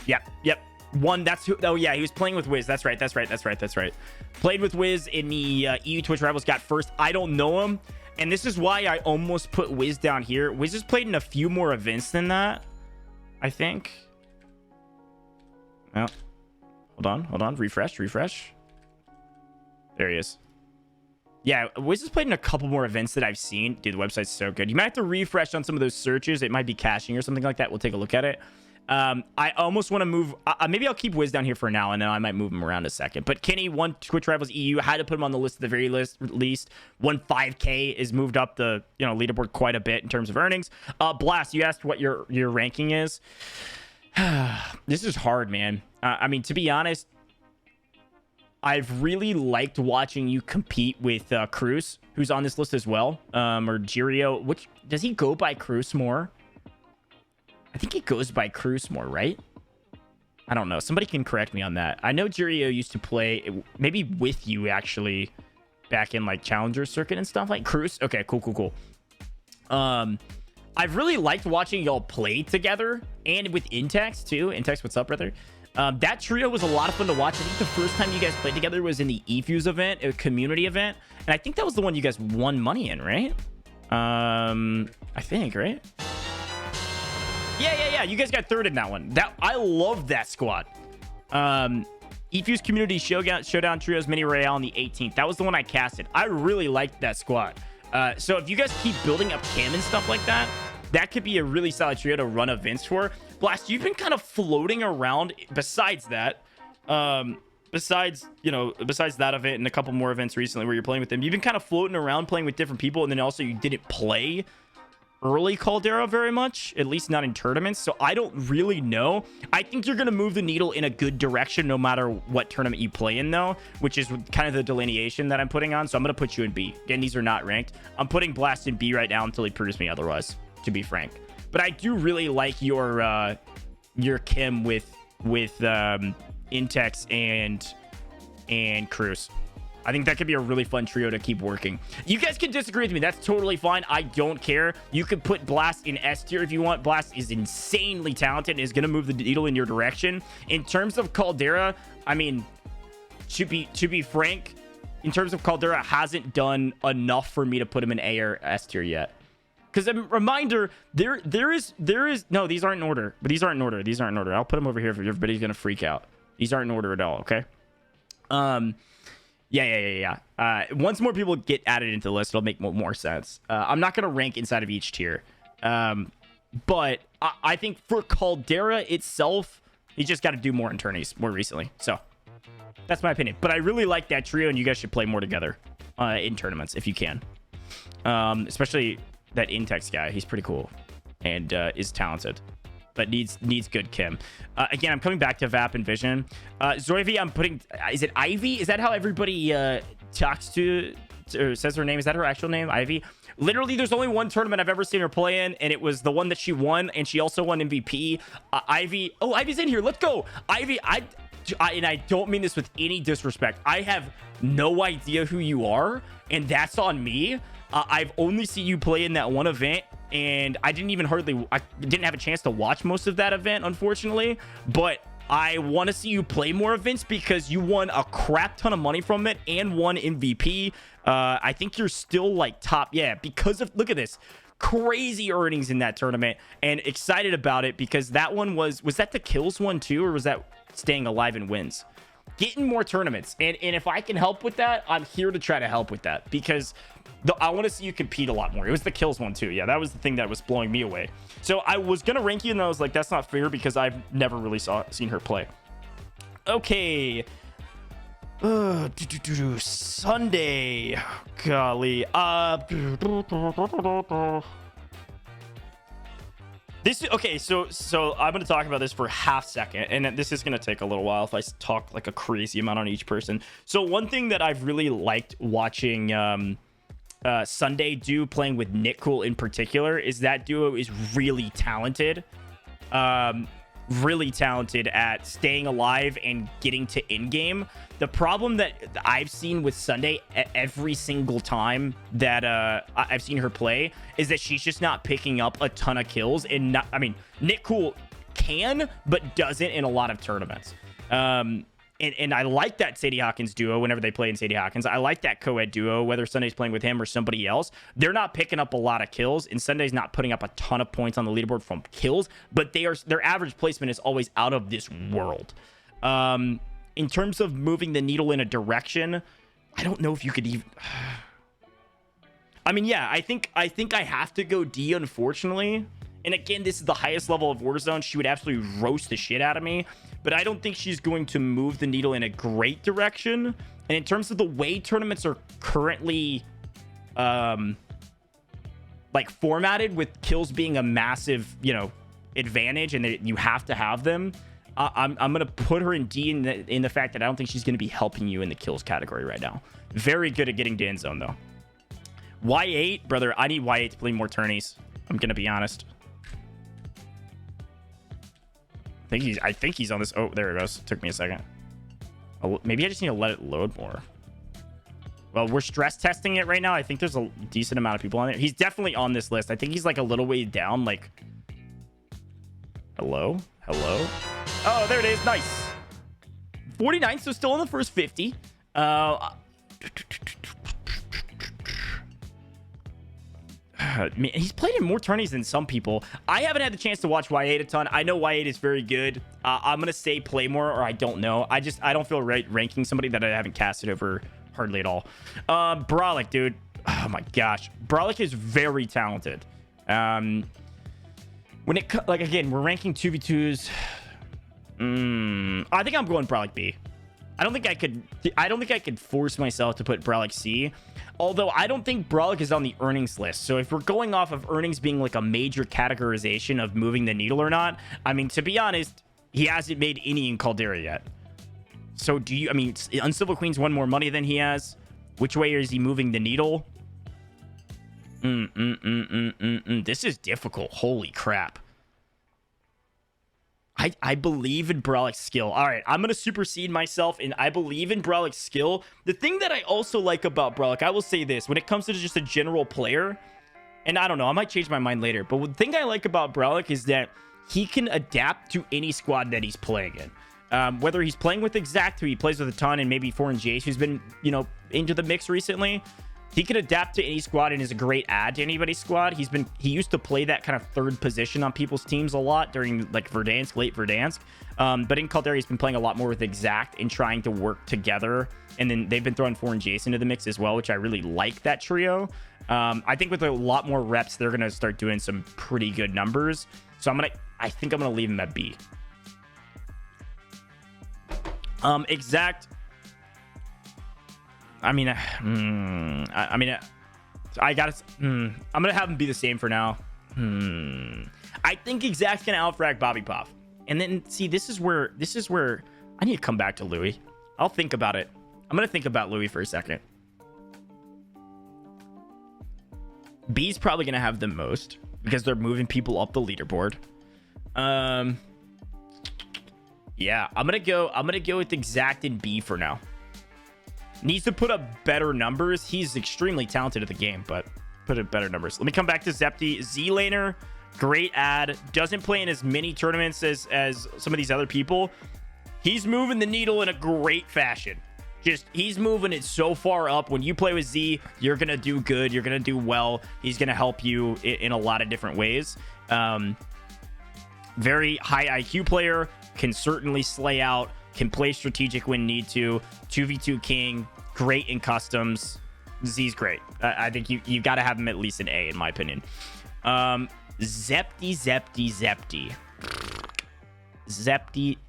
Yep. One, that's who. Oh, yeah, he was playing with Wiz. That's right. Played with Wiz in the EU Twitch Rivals, got first. I don't know him. And this is why I almost put Wiz down here. Wiz has played in a few more events than that, I think. Oh, hold on. Refresh. There he is. Yeah, Wiz has played in a couple more events that I've seen. Dude, the website's so good. You might have to refresh on some of those searches. It might be caching or something like that. We'll take a look at it. I almost want to move. Maybe I'll keep Wiz down here for now, and then I might move him around a second. But Kenny won Twitch Rivals EU. Had to put him on the list at the very least. Won 5K. Is moved up the leaderboard quite a bit in terms of earnings. Blast, you asked what your ranking is. This is hard, man. I mean, to be honest, I've really liked watching you compete with Cruz, who's on this list as well, or Jirio. Which does he go by Cruz more? I think he goes by Cruz more, right? I don't know. Somebody can correct me on that. I know Jirio used to play maybe with you actually back in like Challenger Circuit and stuff like Cruz. Okay, cool. I've really liked watching y'all play together and with Intex too. Intex, what's up, brother? That trio was a lot of fun to watch. I think the first time you guys played together was in the eFuse event, a community event. And I think that was the one you guys won money in, right? I think, right? Yeah. You guys got third in that one. I love that squad. eFuse Community Showdown Trios Mini Royale on the 18th. That was the one I casted. I really liked that squad. So if you guys keep building up cam and stuff like that, that could be a really solid trio to run events for. Blast, you've been kind of floating around besides that. Besides that event and a couple more events recently where you're playing with them. You've been kind of floating around playing with different people, and then also you didn't play early Caldera very much, at least not in tournaments. So I don't really know. I think you're going to move the needle in a good direction no matter what tournament you play in, though, which is kind of the delineation that I'm putting on. So I'm going to put you in B. Again, these are not ranked. I'm putting Blast in B right now until he proves me otherwise, to be frank. But I do really like your Kim with Intex and Cruz. I think that could be a really fun trio to keep working. You guys can disagree with me. That's totally fine. I don't care. You could put Blast in S tier if you want. Blast is insanely talented and is going to move the needle in your direction. In terms of Caldera, I mean, to be frank, in terms of Caldera, hasn't done enough for me to put him in A or S tier yet. Because a reminder, there is no, these aren't in order. But these aren't in order. I'll put them over here if everybody's going to freak out. These aren't in order at all, okay? Once more people get added into the list, it'll make more sense. I'm not going to rank inside of each tier. But I think for Caldera itself, he just got to do more in tourneys more recently. So that's my opinion. But I really like that trio, and you guys should play more together in tournaments if you can. Especially that Intex guy. He's pretty cool and is talented, but needs good Kim. Again, I'm coming back to Vap and Vision. Zoivy, I'm putting... Is it Ivy? Is that how everybody talks to or says her name? Is that her actual name? Ivy? Literally, there's only one tournament I've ever seen her play in, and it was the one that she won, and she also won MVP. Ivy... Oh, Ivy's in here. Let's go. Ivy, and I don't mean this with any disrespect. I have no idea who you are, and that's on me. I've only seen you play in that one event, and I didn't have a chance to watch most of that event, unfortunately. But I want to see you play more events because you won a crap ton of money from it and won MVP. I think you're still like top, because of, look at this, crazy earnings in that tournament, and excited about it because that one was that the kills one too, or was that staying alive and wins? Getting more tournaments, and if I can help with that, I'm here to try to help with that because I want to see you compete a lot more. It was the kills one too. Yeah, that was the thing that was blowing me away. So I was gonna rank you, and I was like, that's not fair because I've never really seen her play. Okay. Sunday. Golly. This is okay. So I'm going to talk about this for a half second, and this is going to take a little while if I talk like a crazy amount on each person. So one thing that I've really liked watching Sunday do, playing with Nick Cool in particular, is that duo is really talented. Really talented at staying alive and getting to in-game. The problem that I've seen with Sunday every single time that I've seen her play is that she's just not picking up a ton of kills. And Nick Cool can, but doesn't in a lot of tournaments. And I like that Sadie Hawkins duo whenever they play in Sadie Hawkins. I like that co-ed duo, whether Sunday's playing with him or somebody else. They're not picking up a lot of kills, and Sunday's not putting up a ton of points on the leaderboard from kills, but their average placement is always out of this world. In terms of moving the needle in a direction, I don't know if you could even... I think I have to go D, unfortunately. And again, this is the highest level of Warzone. She would absolutely roast the shit out of me. But I don't think she's going to move the needle in a great direction. And in terms of the way tournaments are currently formatted, with kills being a massive, advantage, and you have to have them, I'm going to put her in D in the fact that I don't think she's going to be helping you in the kills category right now. Very good at getting to end zone, though. Y8, brother, I need Y8 to play more tourneys. I'm going to be honest. I think he's on this. Oh, there it goes. Took me a second. Oh, maybe I just need to let it load more. Well, we're stress testing it right now. I think there's a decent amount of people on there. He's definitely on this list. I think he's like a little way down. Like, hello? Oh, there it is. Nice. 49, so still in the first 50. He's played in more tourneys than some people. I haven't had the chance to watch Y8 a ton. I know Y8 is very good. I'm gonna say play more, or I don't know. I don't feel right ranking somebody that I haven't casted over hardly at all. Brolic, dude. Oh my gosh, Brolic is very talented. When it again, we're ranking 2v2s. I think I'm going Brolic B. I don't think I could force myself to put Brolic C. Although I don't think Brolic is on the earnings list. So if we're going off of earnings being like a major categorization of moving the needle or not, to be honest, he hasn't made any in Caldera yet. So Uncivil Queen's won more money than he has. Which way is he moving the needle? This is difficult. Holy crap. I believe in Brolic's skill. All right, I'm going to supersede myself, and I believe in Brolic's skill. The thing that I also like about Brolic, I will say this, when it comes to just a general player, and I don't know, I might change my mind later, but the thing I like about Brolic is that he can adapt to any squad that he's playing in. Whether he's playing with Exact, who he plays with a ton, and maybe Foreign Jace, who's been, into the mix recently, He could adapt to any squad and is a great add to anybody's squad. He used to play that kind of third position on people's teams a lot during like Verdansk, late Verdansk. But in Caldera, he's been playing a lot more with Exact and trying to work together. And then they've been throwing Foreign Jason into the mix as well, which I really like that trio. I think with a lot more reps, they're going to start doing some pretty good numbers. So I think I'm going to leave him at B. Exact. I mean, I'm gonna have him be the same for now. I think Exact's gonna outfrag Bobby Pop, and then see, this is where I need to come back to Louis. I'll think about it. I'm gonna think about Louis for a second. B's probably gonna have the most because they're moving people up the leaderboard. Yeah, I'm gonna go with Exact and B for now. Needs to put up better numbers. He's extremely talented at the game, but put up better numbers. Let me come back to Zepti. Z-laner, great ad. Doesn't play in as many tournaments as some of these other people. He's moving the needle in a great fashion. Just, he's moving it so far up. When you play with Z, you're going to do good. You're going to do well. He's going to help you in a lot of different ways. Very high IQ player. Can certainly slay out. Can play strategic when need to. 2v2 king, great in customs. Z's great. I think you got to have him at least an A in my opinion. Zepti.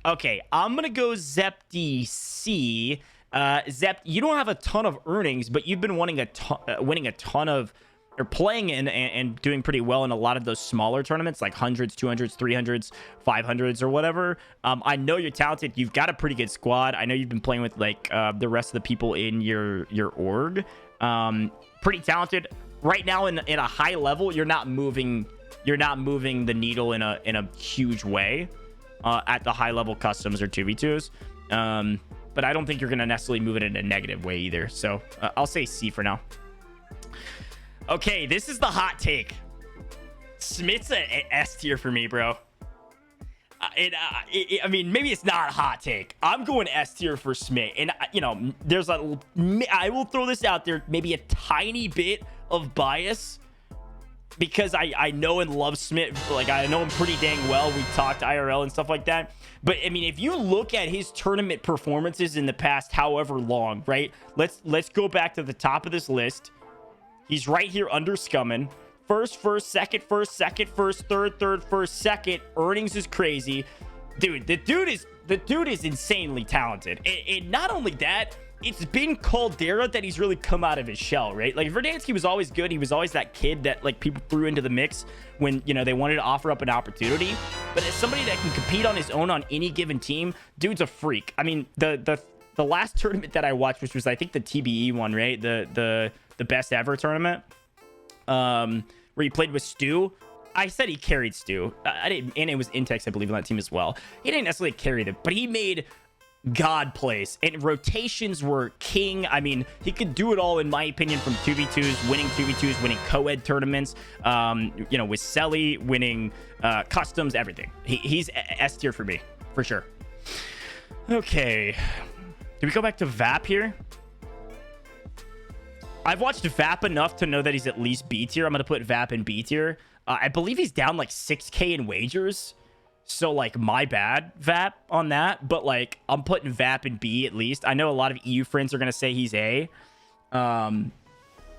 Okay, I'm gonna go Zepti C. Zept, you don't have a ton of earnings, but you've been winning a ton of, or playing in and doing pretty well in a lot of those smaller tournaments, like 100s, 200s, 300s, 500s, or whatever. I know you're talented. You've got a pretty good squad. I know you've been playing with like the rest of the people in your org. Pretty talented right now in a high level. You're not moving the needle in a huge way at the high level customs or 2v2s. But I don't think you're gonna necessarily move it in a negative way either. So I'll say C for now. Okay, this is the hot take. Smith's an S tier for me, bro. I mean, maybe it's not a hot take. I'm going S tier for Smith. And, you know, I will throw this out there, maybe a tiny bit of bias because I know and love Smith. Like, I know him pretty dang well. We talked IRL and stuff like that. But, I mean, if you look at his tournament performances in the past however long, right? Let's go back to the top of this list. He's right here under Scummin. First, second, third, first, second. Earnings is crazy. Dude, the dude is insanely talented. And not only that, it's been Caldera that he's really come out of his shell, right? Like, Verdansk was always good. He was always that kid that, like, people threw into the mix when, you know, they wanted to offer up an opportunity. But as somebody that can compete on his own on any given team, dude's a freak. I mean, the last tournament that I watched, which was, I think, the TBE one, right? The best ever tournament, where he played with Stu. I said he carried Stu. I didn't, and it was Intex, I believe, on that team as well. He didn't necessarily carry them, but he made God plays, and rotations were king. I mean, he could do it all, in my opinion, from 2v2s, winning co-ed tournaments, you know, with Selly, winning customs, everything. He's S tier for me, for sure. Okay. Do we go back to VAP here? I've watched VAP enough to know that he's at least B tier. I'm going to put VAP in B tier. I believe he's down like 6K in wagers. So, like, my bad, VAP, on that. But, like, I'm putting VAP in B at least. I know a lot of EU friends are going to say he's A. I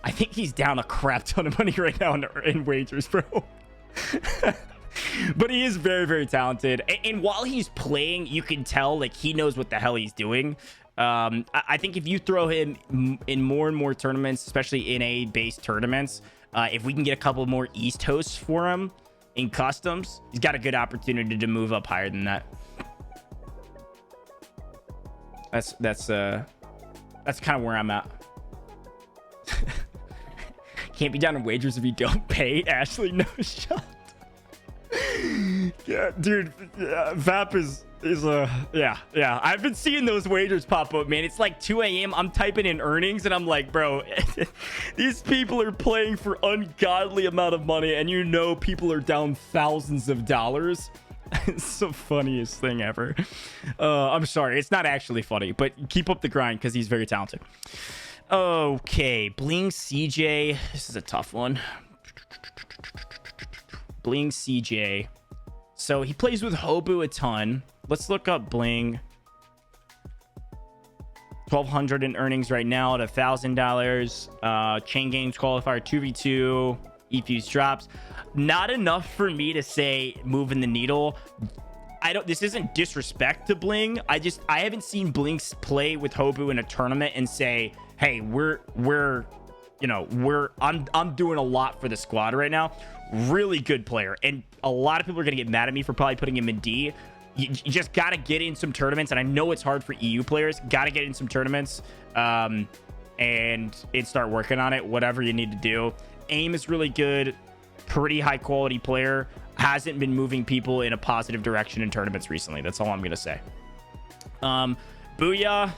think he's down a crap ton of money right now in wagers, bro. But he is very, very talented. And while he's playing, you can tell, like, he knows what the hell he's doing. I think if you throw him in more and more tournaments, especially NA-based tournaments, if we can get a couple more East hosts for him in customs, he's got a good opportunity to move up higher than that. That's kind of where I'm at. Can't be down in wagers if you don't pay. Ashley, no shot. Yeah, dude, VAP is yeah. I've been seeing those wagers pop up, man. It's like 2 a.m. I'm typing in earnings and I'm like, bro, these people are playing for ungodly amount of money, and you know people are down thousands of dollars. It's the funniest thing ever. I'm sorry, it's not actually funny, but keep up the grind because he's very talented. Okay, Bling CJ. This is a tough one. Bling CJ. So he plays with Hobu a ton. Let's look up Bling. 1,200 in earnings right now at $1,000. Chain games qualifier 2v2. E-fuse drops. Not enough for me to say moving the needle. This isn't disrespect to Bling. I haven't seen Bling play with Hobu in a tournament and say, hey, I'm doing a lot for the squad right now. Really good player. And a lot of people are going to get mad at me for probably putting him in D. You just got to get in some tournaments. And I know it's hard for EU players. Got to get in some tournaments and start working on it, whatever you need to do. Aim is really good. Pretty high quality player. Hasn't been moving people in a positive direction in tournaments recently. That's all I'm going to say. Booyah.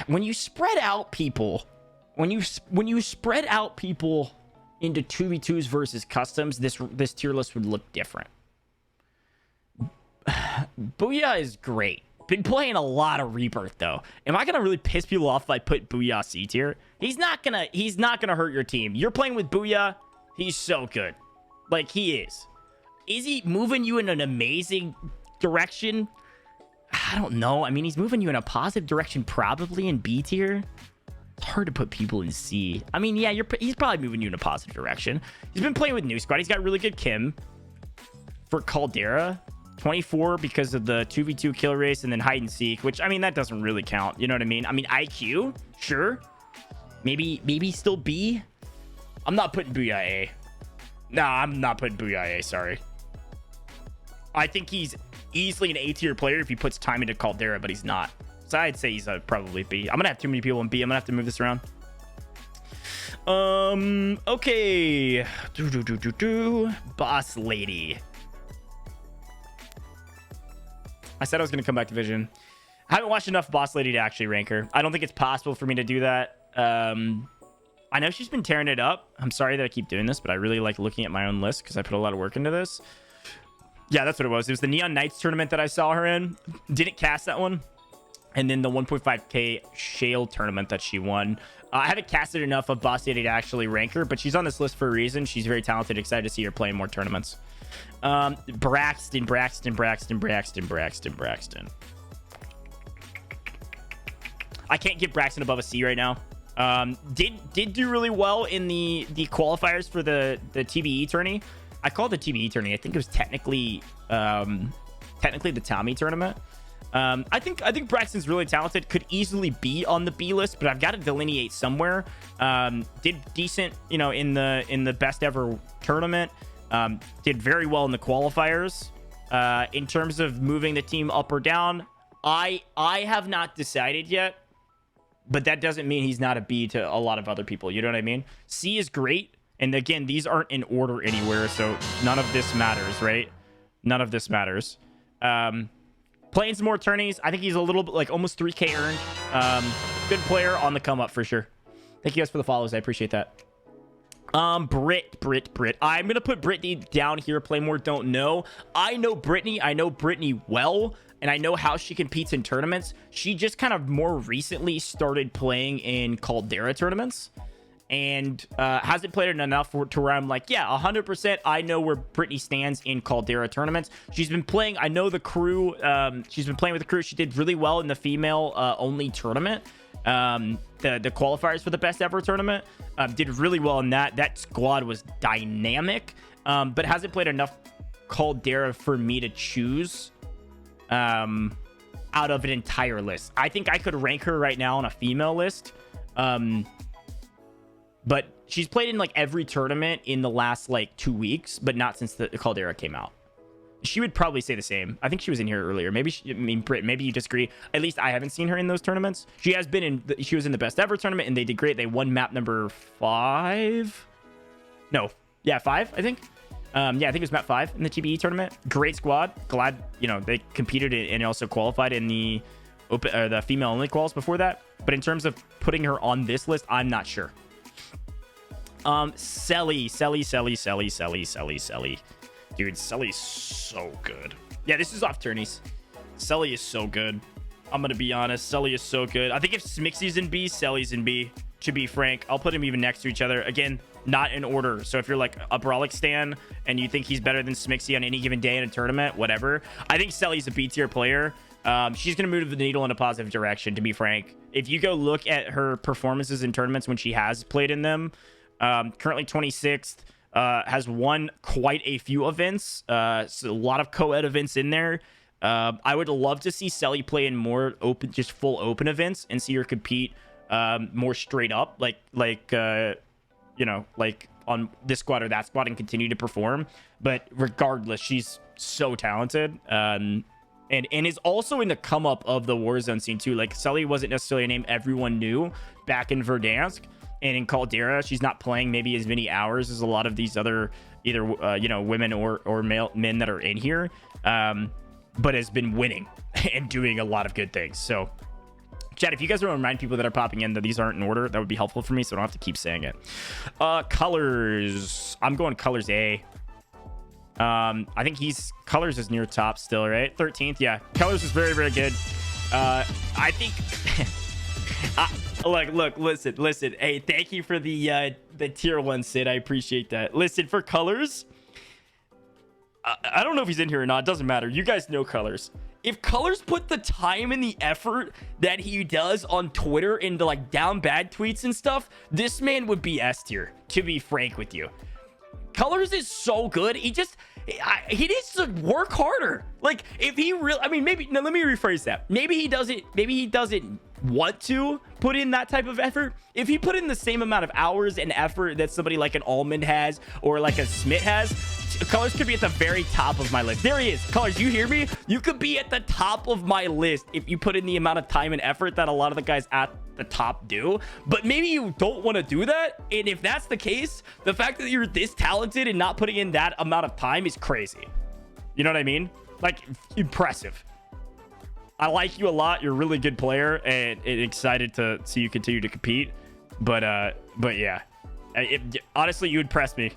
When you spread out people, when you spread out people into 2v2s versus customs, this tier list would look different. Booyah is great. Been playing a lot of Rebirth though. Am I gonna really piss people off if I put Booyah C tier? He's not gonna hurt your team. You're playing with Booyah. He's so good. Like, he is. Is he moving you in an amazing direction? I don't know. I mean, he's moving you in a positive direction, probably in B tier. It's hard to put people in C. I mean, yeah, he's probably moving you in a positive direction. He's been playing with New Squad. He's got really good Kim for Caldera. 24 because of the 2v2 kill race and then hide and seek, which, I mean, that doesn't really count. You know what I mean? I mean, IQ, sure. Maybe still B. I'm not putting Booyah A. Nah, I'm not putting Booyah A, sorry. I think he's easily an A tier player if he puts time into Caldera, but he's not. So I'd say he's probably B. I'm gonna have too many people in B. I'm gonna have to move this around. Okay. Boss Lady. I said I was going to come back to Vision. I haven't watched enough Boss Lady to actually rank her. I don't think it's possible for me to do that. I know she's been tearing it up. I'm sorry that I keep doing this, but I really like looking at my own list because I put a lot of work into this. Yeah, that's what it was. It was the Neon Knights tournament that I saw her in. Didn't cast that one. And then the 1.5k Shale tournament that she won. I haven't casted enough of Boss Lady to actually rank her, but she's on this list for a reason. She's very talented. Excited to see her play in more tournaments. Braxton. I can't get Braxton above a C right now. Did do really well in the qualifiers for the TBE tourney. I call it the TBE tourney. I think it was technically the Tommy tournament. I think Braxton's really talented. Could easily be on the B list, but I've got to delineate somewhere. Did decent, in the best ever tournament. Did very well in the qualifiers. In terms of moving the team up or down, I have not decided yet, but that doesn't mean he's not a B to a lot of other people. You know what I mean? C is great. And again, these aren't in order anywhere, so none of this matters, right? None of this matters. Playing some more tourneys. I think he's a little bit, like, almost 3K earned. Good player on the come up for sure. Thank you guys for the follows. I appreciate that. Brit. I'm gonna put Brittany down here. Play more, don't know. I know Brittany well, and I know how she competes in tournaments. She just kind of more recently started playing in Caldera tournaments, and hasn't played it enough to where I'm like, yeah, 100%. I know where Brittany stands in Caldera tournaments. She's been playing. I know the crew. She's been playing with the crew. She did really well in the female only tournament. The qualifiers for the best ever tournament. Did really well in that. That squad was dynamic, but hasn't played enough Caldera for me to choose out of an entire list. I think I could rank her right now on a female list. But she's played in like every tournament in the last like 2 weeks, but not since the Caldera came out. She would probably say the same. I think she was in here earlier. Maybe Britt, maybe you disagree. At least I haven't seen her in those tournaments. She has been in. She was in the best ever tournament, and they did great. They won map number 5. No, yeah, 5. I think. Yeah, I think it was map 5 in the TBE tournament. Great squad. Glad they competed and also qualified in the the female only quals before that. But in terms of putting her on this list, I'm not sure. Selly. Dude, Selly's so good. Yeah, this is off tourneys. Selly is so good. I'm gonna be honest. Sully is so good. I think if Smixy's in B, Sully's in B. To be frank, I'll put him even next to each other. Again, not in order. So if you're like a Brawlix stan and you think he's better than Smixy on any given day in a tournament, whatever. I think Sully's a B tier player. She's gonna move the needle in a positive direction. To be frank, if you go look at her performances in tournaments when she has played in them, currently 26th. Has won quite a few events. So a lot of co-ed events in there. I would love to see Sully play in more open, just full open events, and see her compete more straight up, like you know, like on this squad or that squad, and continue to perform. But regardless, she's so talented, and is also in the come up of the Warzone scene too. Like Sully wasn't necessarily a name everyone knew back in Verdansk. And in Caldera, she's not playing maybe as many hours as a lot of these other either you know, women or men that are in here, but has been winning and doing a lot of good things. So chat, if you guys want to remind people that are popping in that these aren't in order, that would be helpful for me, so I don't have to keep saying it. Colors, I'm going colors A. I think colors is near top still, right? 13th. Yeah, colors is very, very good. I think look, listen. Hey, thank you for the tier 1, Sid. I appreciate that. Listen, for colors, I don't know if he's in here or not. It doesn't matter. You guys know colors. If colors put the time and the effort that he does on Twitter into like down bad tweets and stuff, this man would be S tier, to be frank with you. Colors is so good. He needs to work harder. Like, if he really, I mean, maybe, no, let me rephrase that. Maybe he doesn't want to put in that type of effort. If he put in the same amount of hours and effort that somebody like an Almond has or like a Smith has, Colors could be at the very top of my list. There he is. Colors, you hear me? You could be at the top of my list if you put in the amount of time and effort that a lot of the guys at the top do. But maybe you don't want to do that, and if that's the case, the fact that you're this talented and not putting in that amount of time is crazy. You know what I mean? Like, impressive. I like you a lot. You're a really good player, and excited to see you continue to compete. But yeah, honestly, you impress me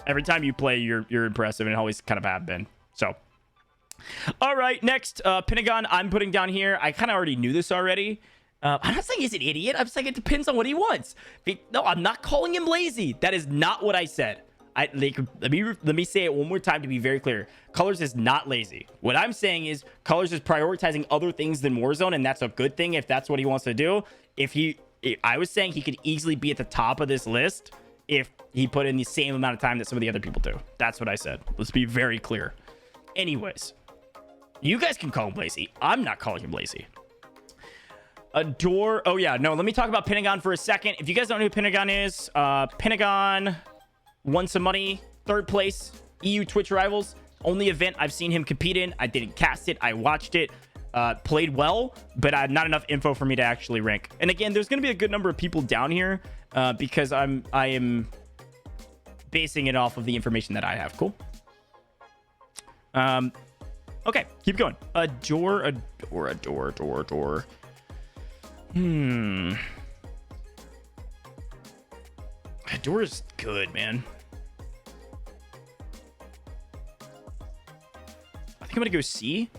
every time you play. You're impressive, and always kind of have been. So, all right, next, Pentagon. I'm putting down here. I kind of already knew this already. I'm not saying he's an idiot. I'm saying it depends on what he wants. No, I'm not calling him lazy. That is not what I said. Let me say it one more time to be very clear. Colors is not lazy. What I'm saying is Colors is prioritizing other things than Warzone, and that's a good thing if that's what he wants to do. I was saying he could easily be at the top of this list if he put in the same amount of time that some of the other people do. That's what I said. Let's be very clear. Anyways, you guys can call him lazy. I'm not calling him lazy. Adore. Oh yeah, no, let me talk about Pentagon for a second. If you guys don't know who Pentagon is, Pentagon won some money, 3rd place, EU Twitch Rivals, only event I've seen him compete in. I didn't cast it, I watched it, played well, but not enough info for me to actually rank. And again, there's going to be a good number of people down here because I am basing it off of the information that I have. Cool. Okay, keep going. Adore. Adore is good, man. I think I'm gonna go C.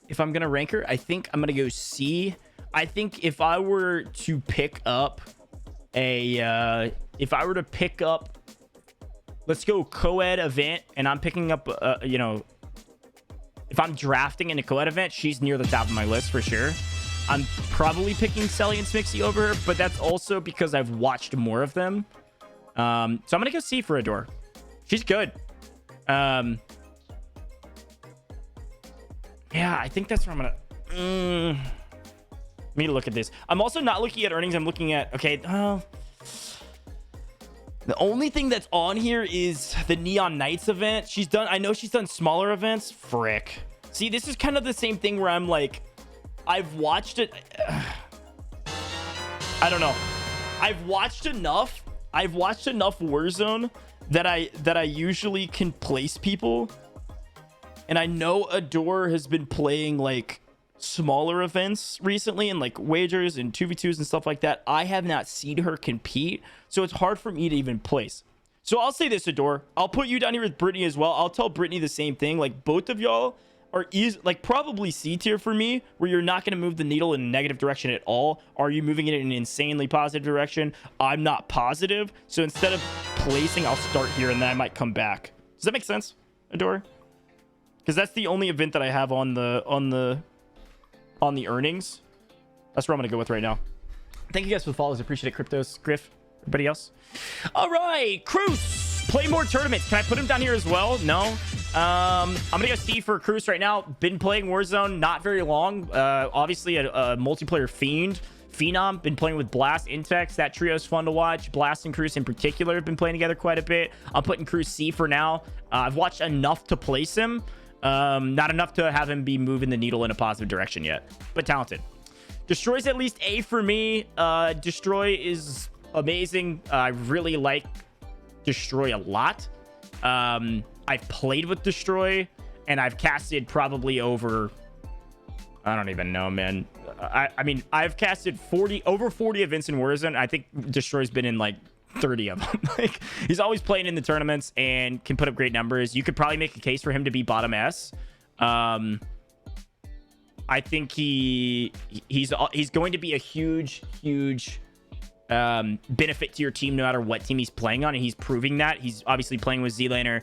If I'm gonna rank her, I think I'm gonna go C. I think if I were to pick up let's go co-ed event, and I'm picking up, you know, if I'm drafting in a co-ed event, she's near the top of my list for sure. I'm probably picking Sully and Smixy over her, but that's also because I've watched more of them. So I'm gonna go C for Adore. She's good. Yeah, I think that's where I'm gonna. Let me look at this. I'm also not looking at earnings. I'm looking at, okay. The only thing that's on here is the Neon Knights event. I know she's done smaller events. Frick. See, this is kind of the same thing where I'm like, I've watched it. I don't know. I've watched enough Warzone that I usually can place people. And I know Adore has been playing like smaller events recently and like wagers and 2v2s and stuff like that. I have not seen her compete, so it's hard for me to even place. So I'll say this, Adore. I'll put you down here with Brittany as well. I'll tell Brittany the same thing. Like, both of y'all are like probably C tier for me, where you're not going to move the needle in a negative direction at all. Are you moving it in an insanely positive direction? I'm not positive. So instead of placing, I'll start here and then I might come back. Does that make sense, Adora? Because that's the only event that I have on the earnings. That's where I'm going to go with right now. Thank you guys for the follows. I appreciate it. Cryptos, Griff, everybody else. All right, Cruz, play more tournaments. Can I put him down here as well? No. I'm gonna go C for Cruz right now. Been playing Warzone not very long. Obviously a multiplayer phenom. Been playing with Blast, Intex. That trio is fun to watch. Blast and Cruz in particular have been playing together quite a bit. I'm putting Cruz C for now. I've watched enough to place him. Not enough to have him be moving the needle in a positive direction yet, but talented. Destroy's at least A for me. Destroy is amazing. I really like Destroy a lot. I've played with Destroy and I've casted probably over, I don't even know, man. I mean, I've casted over 40 events in Warzone. I think Destroy's been in like 30 of them. Like, he's always playing in the tournaments and can put up great numbers. You could probably make a case for him to be bottom S. I think he's going to be a huge benefit to your team no matter what team he's playing on, and he's proving that. He's obviously playing with Z-Laner,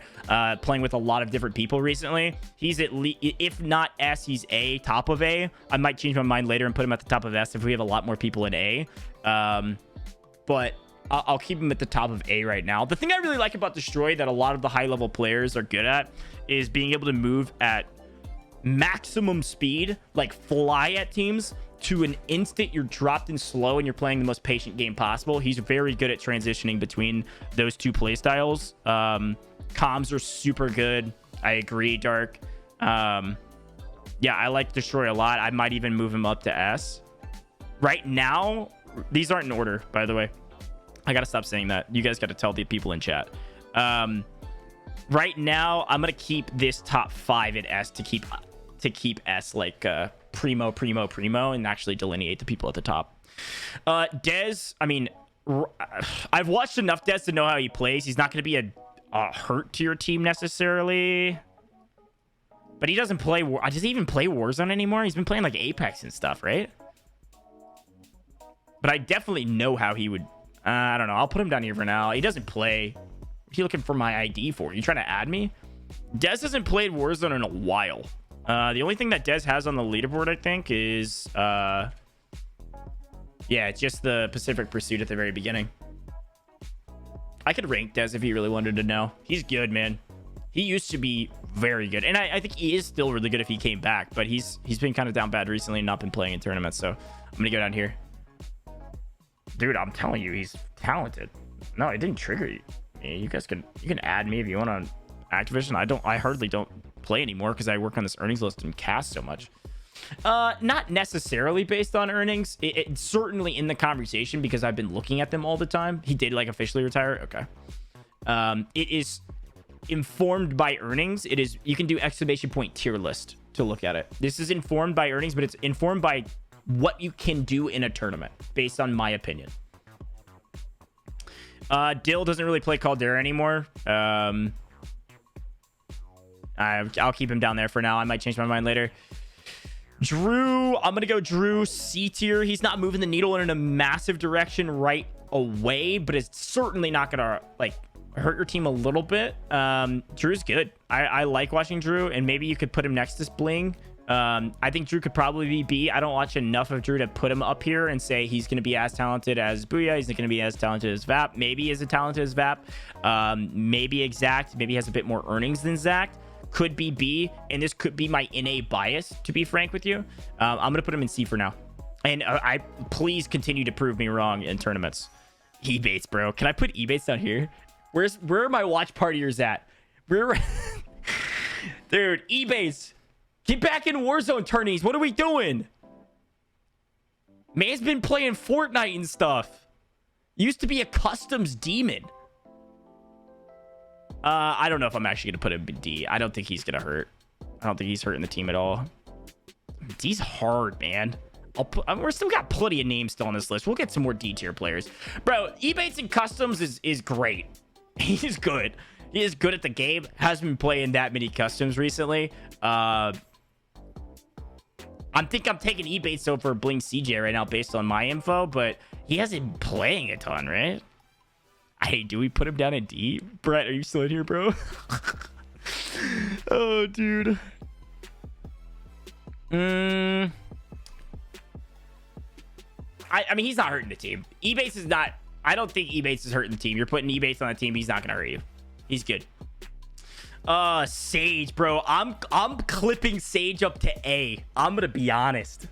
playing with a lot of different people recently. He's at least, if not S, he's A, top of A. I might change my mind later and put him at the top of S if we have a lot more people in A. But I'll keep him at the top of A right now. The thing I really like about Destroy that a lot of the high level players are good at is being able to move at maximum speed, like fly at teams to an instant you're dropped in slow and you're playing the most patient game possible. He's very good at transitioning between those two play styles. Comms are super good. I agree, Dark. Yeah, I like Destroy a lot. I might even move him up to S. Right now, these aren't in order, by the way. I gotta stop saying that. You guys gotta tell the people in chat. Right now, I'm gonna keep this top 5 at S to keep S like primo, and actually delineate the people at the top. Dez, I mean, I've watched enough Dez to know how he plays. He's not going to be a hurt to your team necessarily, but he doesn't play. Does he even play Warzone anymore? He's been playing like Apex and stuff, right? But I definitely know how he would. I don't know. I'll put him down here for now. He doesn't play. What are you looking for my ID for? You trying to add me? Dez hasn't played Warzone in a while. The only thing that Dez has on the leaderboard, I think, is yeah, it's just the Pacific Pursuit at the very beginning. I could rank Dez if he really wanted to know. He's good, man. He used to be very good, and I think he is still really good if he came back, but he's been kind of down bad recently and not been playing in tournaments. So I'm gonna go down here. Dude, I'm telling you, he's talented. No, it didn't trigger you. You guys can add me if you want on Activision. I hardly don't play anymore because I work on this earnings list and cast so much. Not necessarily based on earnings. It's certainly in the conversation because I've been looking at them all the time. He did like officially retire. Okay. It is informed by earnings. It is, you can do exclamation point tier list to look at it. This is informed by earnings, but it's informed by what you can do in a tournament based on my opinion. Dill doesn't really play Caldera anymore. I'll keep him down there for now. I might change my mind later. Drew, I'm gonna go Drew C tier. He's not moving the needle in a massive direction right away, but it's certainly not gonna like hurt your team a little bit. Drew's good. I like watching Drew, and maybe you could put him next to Bling. I think Drew could probably be B. I don't watch enough of Drew to put him up here and say he's going to be as talented as Booyah. He's not going to be as talented as Vap. Maybe he is as talented as Vap. Maybe Exact. Maybe he has a bit more earnings than Zact. Could be B, and this could be my NA bias, to be frank with you. I'm going to put him in C for now. And I please continue to prove me wrong in tournaments. Ebates, bro. Can I put Ebates down here? Where are my watch partiers at? Dude, Ebates. Get back in Warzone tourneys. What are we doing? Man's been playing Fortnite and stuff. Used to be a customs demon. I don't know if I'm actually going to put him in D. I don't think he's going to hurt. I don't think he's hurting the team at all. D's hard, man. We're still got plenty of names still on this list. We'll get some more D tier players. Bro, Ebates and customs is great. He's good. He is good at the game. Hasn't been playing that many customs recently. I'm taking Ebates over Bling CJ right now based on my info, but he hasn't been playing a ton, right? Hey, do we put him down in D? Brett, are you still in here, bro? Oh, dude. I mean, he's not hurting the team. Ebates is not... I don't think Ebates is hurting the team. You're putting Ebates on the team. He's not going to hurt you. He's good. Sage, bro. I'm clipping Sage up to A. I'm going to be honest.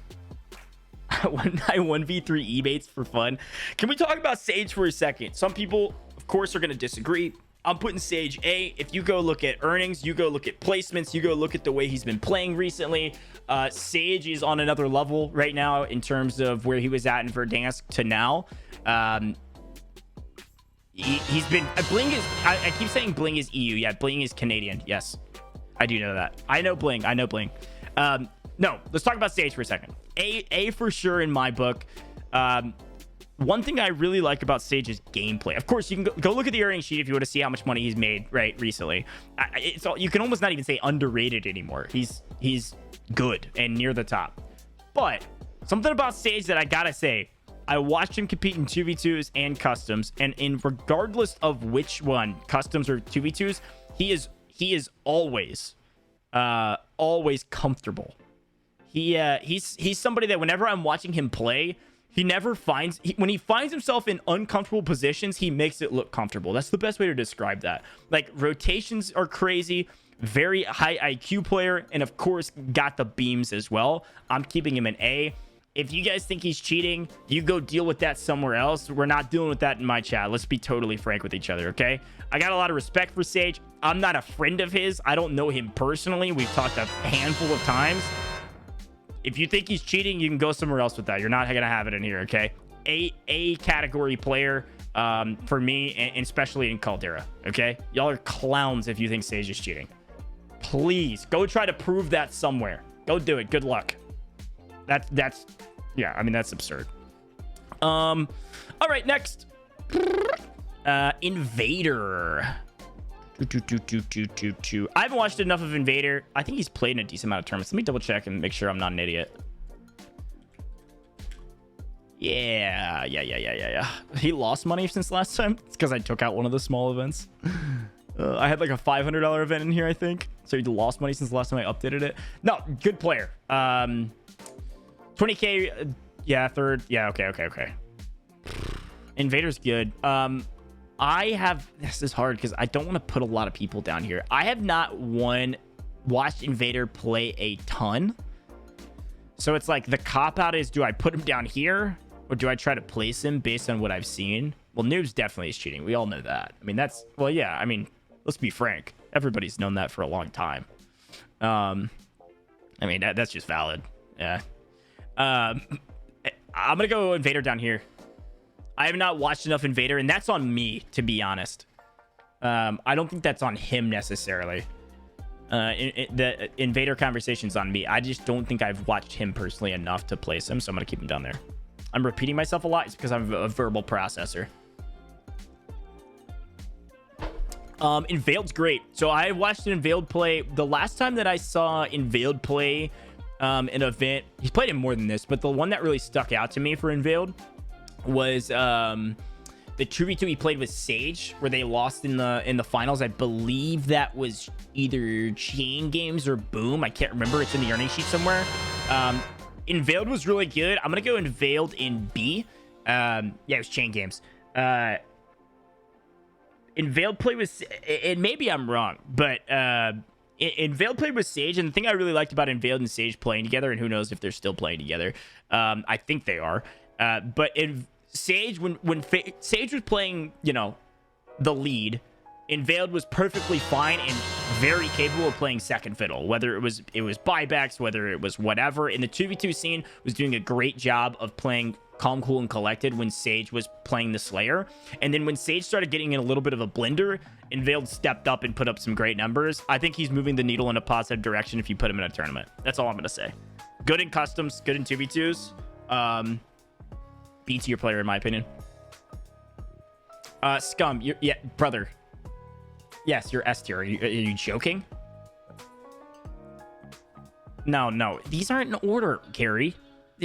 I 1v3 Ebates for fun. Can we talk about Sage for a second? Some people, of course, are going to disagree. I'm putting Sage A. If you go look at earnings, you go look at placements, you go look at the way he's been playing recently, Sage is on another level right now in terms of where he was at in Verdansk to now. He's been... Bling is... I keep saying Bling is EU. Yeah, Bling is Canadian. Yes, I do know that. I know Bling. No, let's talk about Sage for a second. A for sure in my book. One thing I really like about Sage is gameplay. Of course, you can go look at the earnings sheet if you want to see how much money he's made recently. It's all, you can almost not even say underrated anymore. He's good and near the top. But something about Sage that I gotta say, I watched him compete in 2v2s and customs, and in regardless of which one, customs or 2v2s, he is always comfortable. He's somebody that whenever I'm watching him play, he never finds... when he finds himself in uncomfortable positions, he makes it look comfortable. That's the best way to describe that. Like, rotations are crazy. Very high IQ player. And, of course, got the beams as well. I'm keeping him an A. If you guys think he's cheating, you go deal with that somewhere else. We're not dealing with that in my chat. Let's be totally frank with each other, okay? I got a lot of respect for Sage. I'm not a friend of his. I don't know him personally. We've talked a handful of times. If you think he's cheating, you can go somewhere else with that. You're not going to have it in here, okay? A category player for me, and especially in Caldera, okay? Y'all are clowns if you think Sage is cheating. Please, go try to prove that somewhere. Go do it. Good luck. That's yeah, I mean, that's absurd. All right, next. Invader. I haven't watched enough of Invader. I think he's played in a decent amount of tournaments. Let me double check and make sure I'm not an idiot. Yeah. He lost money since last time. It's because I took out one of the small events. I had like a $500 event in here, I think. So he lost money since the last time I updated it. No, good player. 20k. Yeah, third. Yeah, okay. Invader's good. This is hard because I don't want to put a lot of people down here. I have not watched Invader play a ton. So it's like the cop out is, do I put him down here or do I try to place him based on what I've seen? Well, Noobs definitely is cheating. We all know that. I mean, yeah, I mean, let's be frank. Everybody's known that for a long time. I mean, that's just valid. Yeah. I'm going to go Invader down here. I have not watched enough Invader, and that's on me, to be honest. I don't think that's on him necessarily. The Invader conversation's on me. I just don't think I've watched him personally enough to place him, so I'm going to keep him down there. I'm repeating myself a lot. It's because I'm a verbal processor. Invaled's great. So I watched an Invaled play. The last time that I saw Invaled play an event, he's played it more than this, but the one that really stuck out to me for Invaled was the 2v2 he played with Sage, where they lost in the finals. I believe that was either Chain Games or Boom. I can't remember. It's in the earnings sheet somewhere. Invaled was really good. I'm gonna go Invaled in B. Yeah, it was Chain Games. Invaled play with, and maybe I'm wrong, but Invaled played with Sage, and the thing I really liked about Invaled and Sage playing together, and who knows if they're still playing together. I think they are. But in Sage, when Sage was playing, you know, the lead, Invaled was perfectly fine and very capable of playing second fiddle, whether it was buybacks, whether it was whatever. In the 2v2 scene, was doing a great job of playing calm, cool, and collected when Sage was playing the Slayer. And then when Sage started getting in a little bit of a blender, Invaled stepped up and put up some great numbers. I think he's moving the needle in a positive direction if you put him in a tournament. That's all I'm going to say. Good in customs, good in 2v2s. B tier player, in my opinion. Scum, yeah, brother. Yes, you're S tier. Are you joking? No. These aren't in order, Gary.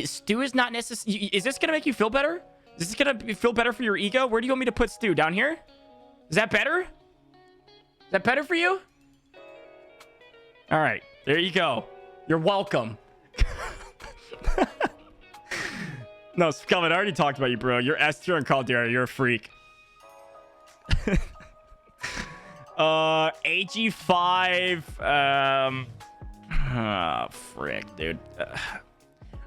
Stu is not necessary. Is this going to make you feel better? Is this going to feel better for your ego? Where do you want me to put Stu? Down here? Is that better? Is that better for you? All right. There you go. You're welcome. No, Scummit, I already talked about you, bro. You're S tier and Caldera. You're a freak. AG5. Frick, dude.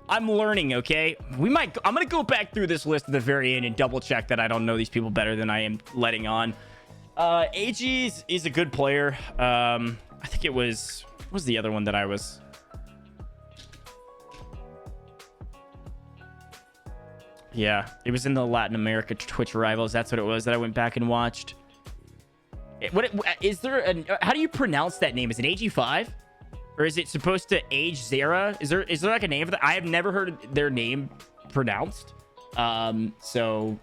I'm learning, okay? I'm gonna go back through this list at the very end and double check that I don't know these people better than I am letting on. AG is a good player. I think it was... What was the other one that I was... Yeah, it was in the Latin America Twitch Rivals. That's what it was that I went back and watched. How do you pronounce that name? Is it AG5? Or is it supposed to Age Zera? Is there like a name for that? I have never heard their name pronounced. So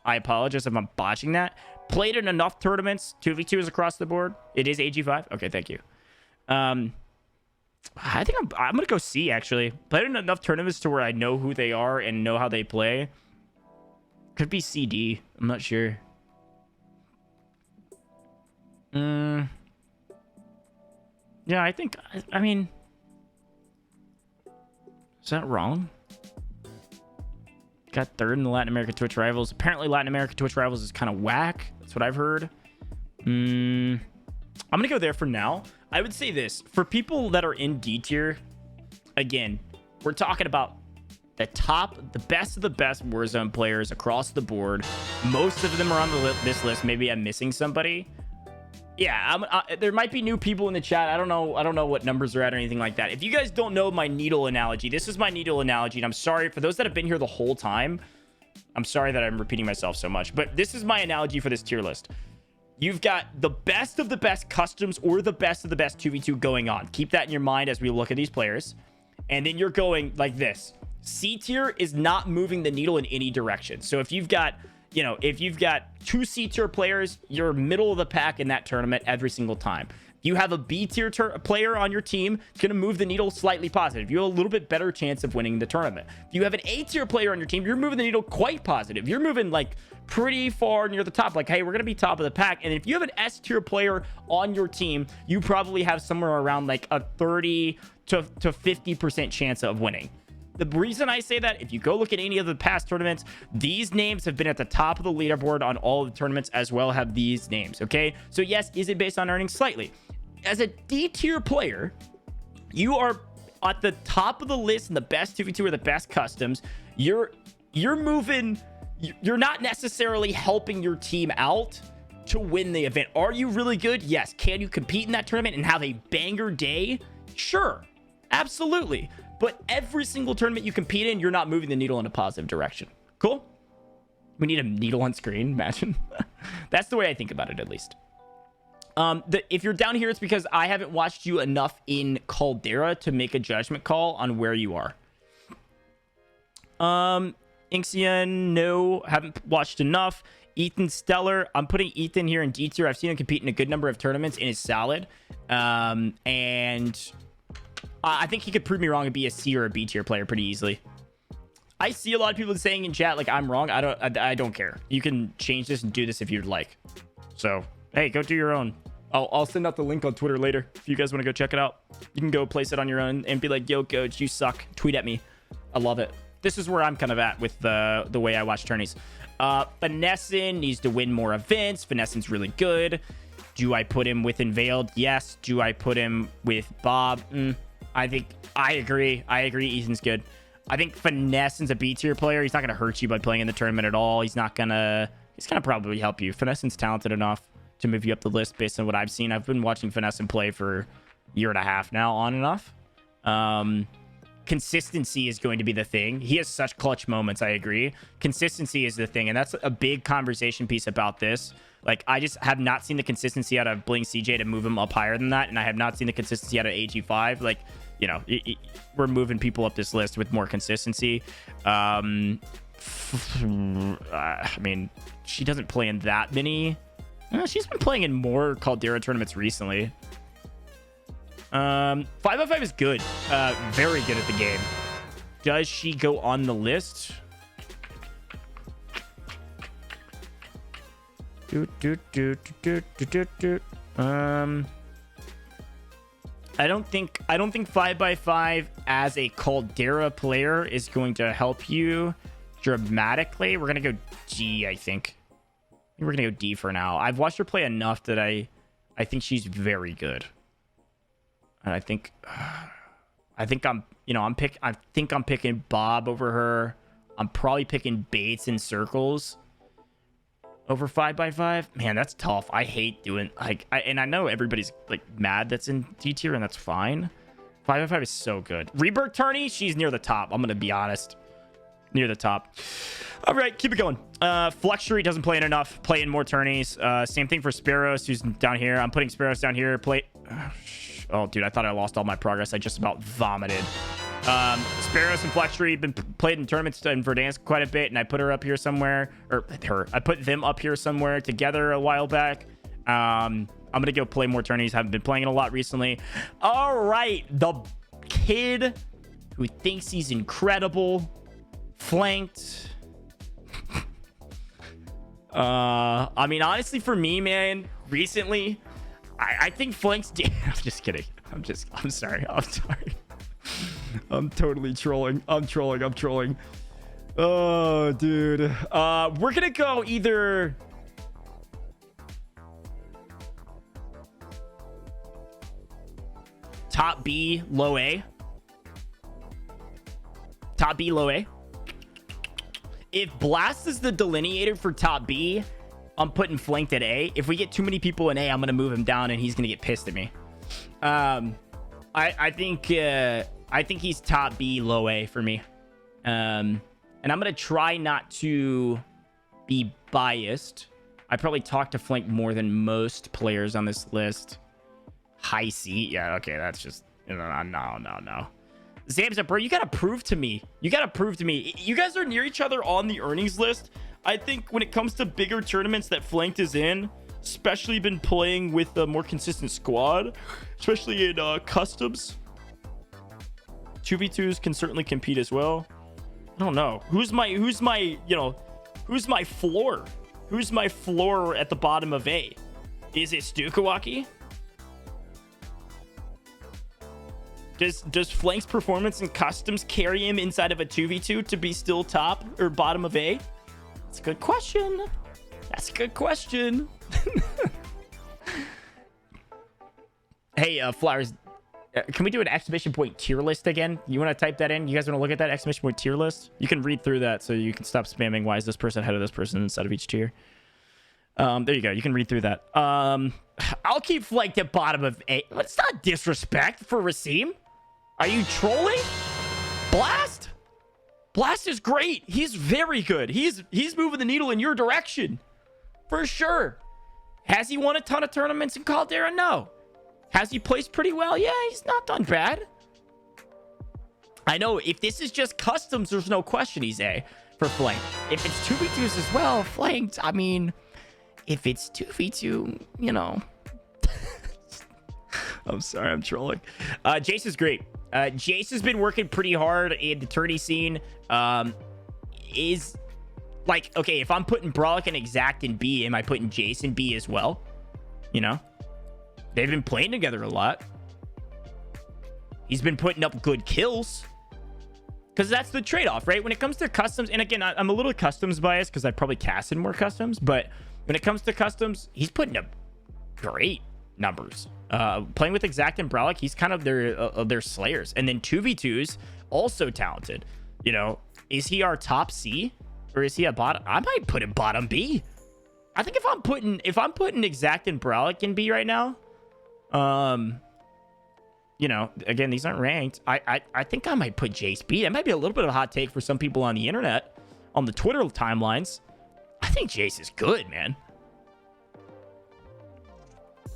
I apologize if I'm botching that. Played in enough tournaments. 2v2s across the board. It is AG5. Okay, thank you. I think I'm gonna go C, actually. Played in enough tournaments to where I know who they are and know how they play. Could be CD. I'm not sure. Yeah, I mean, is that wrong? Got third in the Latin America Twitch Rivals. Apparently Latin America Twitch Rivals is kind of whack. That's what I've heard. I'm gonna go there for now. I would say this for people that are in D tier. Again, we're talking about the best of the best Warzone players across the board. Most of them are on this list. Maybe I'm missing somebody. Yeah, there might be new people in the chat. I don't know what numbers are at or anything like that. If you guys don't know my needle analogy, this is my needle analogy, and I'm sorry for those that have been here the whole time. I'm sorry that I'm repeating myself so much, but this is my analogy for this tier list. You've got the best of the best customs or the best of the best 2v2 going on. Keep that in your mind as we look at these players. And then you're going like this. C tier is not moving the needle in any direction. So if you've got, if you've got 2 C tier players, you're middle of the pack in that tournament every single time. If you have a B tier player on your team, it's going to move the needle slightly positive. You have a little bit better chance of winning the tournament. If you have an A tier player on your team, you're moving the needle quite positive. You're moving like pretty far near the top. Like, hey, we're going to be top of the pack. And if you have an S tier player on your team, you probably have somewhere around like a 30 to 50% chance of winning. The reason I say that, if you go look at any of the past tournaments, these names have been at the top of the leaderboard on all of the tournaments as well, have these names, okay? So yes, is it based on earnings? Slightly. As a D tier player, you are at the top of the list in the best 2v2 or the best customs. You're moving, you're not necessarily helping your team out to win the event. Are you really good? Yes. Can you compete in that tournament and have a banger day? Sure. Absolutely. But every single tournament you compete in, you're not moving the needle in a positive direction. Cool? We need a needle on screen, imagine. That's the way I think about it, at least. If you're down here, it's because I haven't watched you enough in Caldera to make a judgment call on where you are. Inxian, no, haven't watched enough. Ethan Stellar, I'm putting Ethan here in D tier. I've seen him compete in a good number of tournaments and is solid. And I think he could prove me wrong and be a C or a B tier player pretty easily. I see a lot of people saying in chat like I'm wrong. I don't care. You can change this and do this if you'd like. So hey, go do your own. I'll send out the link on Twitter later if you guys want to go check it out. You can go place it on your own and be like, yo, coach, you suck. Tweet at me. I love it. This is where I'm kind of at with the way I watch tourneys. Finessin needs to win more events. Finessin's really good. Do I put him with Unveiled? Yes. Do I put him with Bob? I agree. Ethan's good. I think Finessin's a B tier player. He's not going to hurt you by playing in the tournament at all. He's going to probably help you. Finessin's talented enough to move you up the list based on what I've seen. I've been watching Finessin play for a year and a half now, on and off. Consistency is going to be the thing. He has such clutch moments. I agree. Consistency is the thing. And that's a big conversation piece about this. Like, I just have not seen the consistency out of Bling CJ to move him up higher than that. And I have not seen the consistency out of AG5. Like, we're moving people up this list with more consistency. I mean, she doesn't play in that many. She's been playing in more Caldera tournaments recently. 5x5 is good. Very good at the game. Does she go on the list? I don't think 5x5 as a Caldera player is going to help you dramatically. We're gonna go G, I think. We're gonna go D for now. I've watched her play enough that I think she's very good. And I think I'm picking Bob over her. I'm probably picking Bates in circles over 5x5. Man, that's tough. I hate doing and I know everybody's like mad that's in D tier, and that's fine. 5x5 is so good. Rebirth Tourney, she's near the top. I'm gonna be honest. Near the top. All right, keep it going. Fluxury doesn't play in enough. Play in more tourneys. Same thing for Sparrows, who's down here. I'm putting Sparrows down here. Oh, dude, I thought I lost all my progress. I just about vomited. Sparrows and Fluxury been played in tournaments in Verdansk quite a bit, and I put her up here somewhere, or I put them up here somewhere together a while back. I'm gonna go play more tourneys. Haven't been playing it a lot recently. All right, the kid who thinks he's incredible, flanked. I mean, honestly, for me, man, recently, I think flanks. I'm just kidding. I'm sorry. I'm totally trolling. I'm trolling. Oh, dude. We're gonna go either top B, low A. Top B, low A. If Blast is the delineator for top B, I'm putting flanked at A. If we get too many people in A, I'm gonna move him down, and he's gonna get pissed at me. I think he's top B, low A for me. And I'm gonna try not to be biased. I probably talk to flank more than most players on this list. High C, yeah, okay, that's just no. Zamza, bro, you gotta prove to me. You guys are near each other on the earnings list. I think when it comes to bigger tournaments that flanked is in, especially been playing with a more consistent squad, especially in customs. 2v2s can certainly compete as well. I don't know. Who's my floor? Who's my floor at the bottom of A? Is it Stukawaki? Does Flank's performance in customs carry him inside of a 2v2 to be still top or bottom of A? That's a good question. Hey, Flowers, can we do an exclamation point tier list again? You want to type that in? You guys want to look at that exclamation point tier list? You can read through that so you can stop spamming why is this person ahead of this person inside of each tier. There you go. You can read through that. I'll keep flanked at bottom of A. It's not disrespect for Rasim. Are you trolling? Blast is great. He's very good. He's moving the needle in your direction for sure. Has he won a ton of tournaments in Caldera? No. Has he placed pretty well? Yeah, he's not done bad. I know if this is just customs, there's no question he's A for flank. If it's 2v2s as well, flanked, I mean, if it's 2v2, you know. I'm sorry, I'm trolling. Jace is great. Jace has been working pretty hard in the tourney scene. Is like, okay, if I'm putting Brawlic and Exact in B, am I putting Jace in B as well? You know? They've been playing together a lot. He's been putting up good kills. Because that's the trade-off, right? When it comes to customs, and again, I'm a little customs biased because I probably casted more customs, but when it comes to customs, he's putting up great numbers. Playing with Exact and Brawlic, he's kind of their slayers. And then 2v2s, also talented. You know, is he our top C? Or is he a bottom? I might put him bottom B. I think if I'm putting Exact and Brawlic in B right now, you know, again, these aren't ranked. I think I might put Jace B. That might be a little bit of a hot take for some people on the internet, on the Twitter timelines. I think Jace is good, man.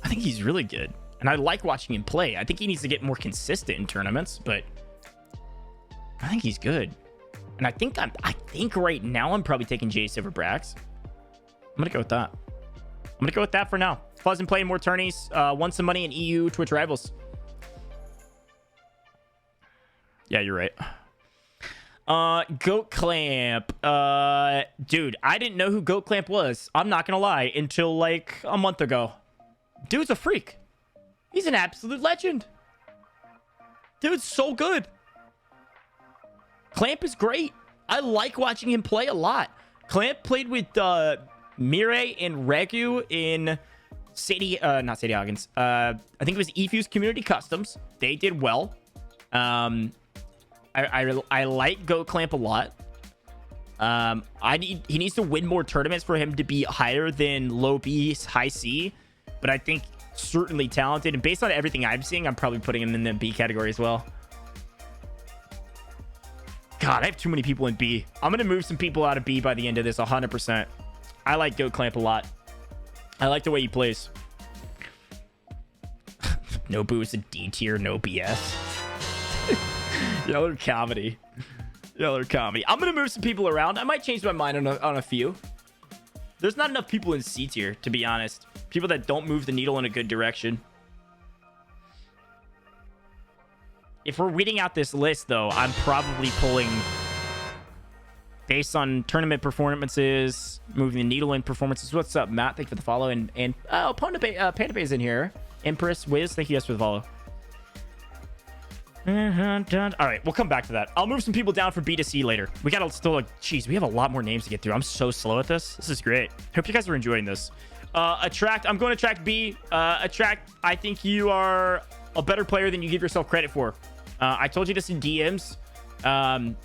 I think he's really good. And I like watching him play. I think he needs to get more consistent in tournaments, but I think he's good. And I think right now I'm probably taking Jace over Brax. I'm going to go with that. I'm going to go with that for now. Fuzz and playing more tourneys. Won some money in EU Twitch Rivals. Yeah, you're right. Goat Clamp. Dude, I didn't know who Goat Clamp was. I'm not gonna lie, until like a month ago. Dude's a freak. He's an absolute legend. Dude's so good. Clamp is great. I like watching him play a lot. Clamp played with Mirai and Regu in not Sadie Hoggins. I think it was eFuse Community Customs. They did well. I like Goat Clamp a lot. He needs to win more tournaments for him to be higher than low B, high C. But I think certainly talented. And based on everything I'm seeing, I'm probably putting him in the B category as well. God, I have too many people in B. I'm going to move some people out of B by the end of this, 100%. I like Goat Clamp a lot. I like the way he plays. No boost, a D tier, no BS. Yeller comedy. Yeller comedy. I'm going to move some people around. I might change my mind on a few. There's not enough people in C tier, to be honest. People that don't move the needle in a good direction. If we're reading out this list, though, I'm probably pulling based on tournament performances, moving the needle in performances. What's up, Matt? Thank you for the follow. And Panda Bay's in here. Empress Wiz, thank you guys for the follow. All right, we'll come back to that. I'll move some people down for B to C later. We gotta still like, geez, we have a lot more names to get through. I'm so slow at this. This is great. Hope you guys are enjoying this. Attract, I'm going to Attract B. Attract, I think you are a better player than you give yourself credit for. I told you this in DMs.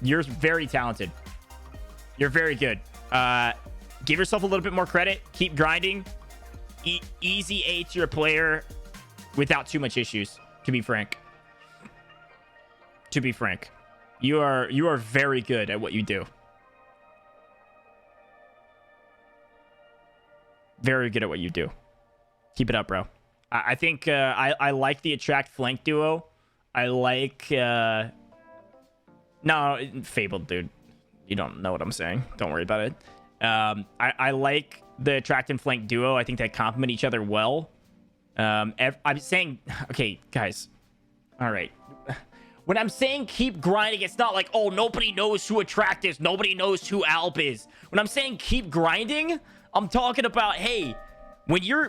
You're very talented. You're very good. Give yourself a little bit more credit. Keep grinding. Easy A tier player without too much issues, to be frank. To be frank. You are very good at what you do. Very good at what you do. Keep it up, bro. I think I like the Attract flank duo. I like... No, Fabled, dude. You don't know what I'm saying. Don't worry about it. I like the Attract and flank duo. I think they complement each other well. I'm saying... Okay, guys. All right. When I'm saying keep grinding, it's not like, oh, nobody knows who Attract is. Nobody knows who Alp is. When I'm saying keep grinding, I'm talking about, hey, when you're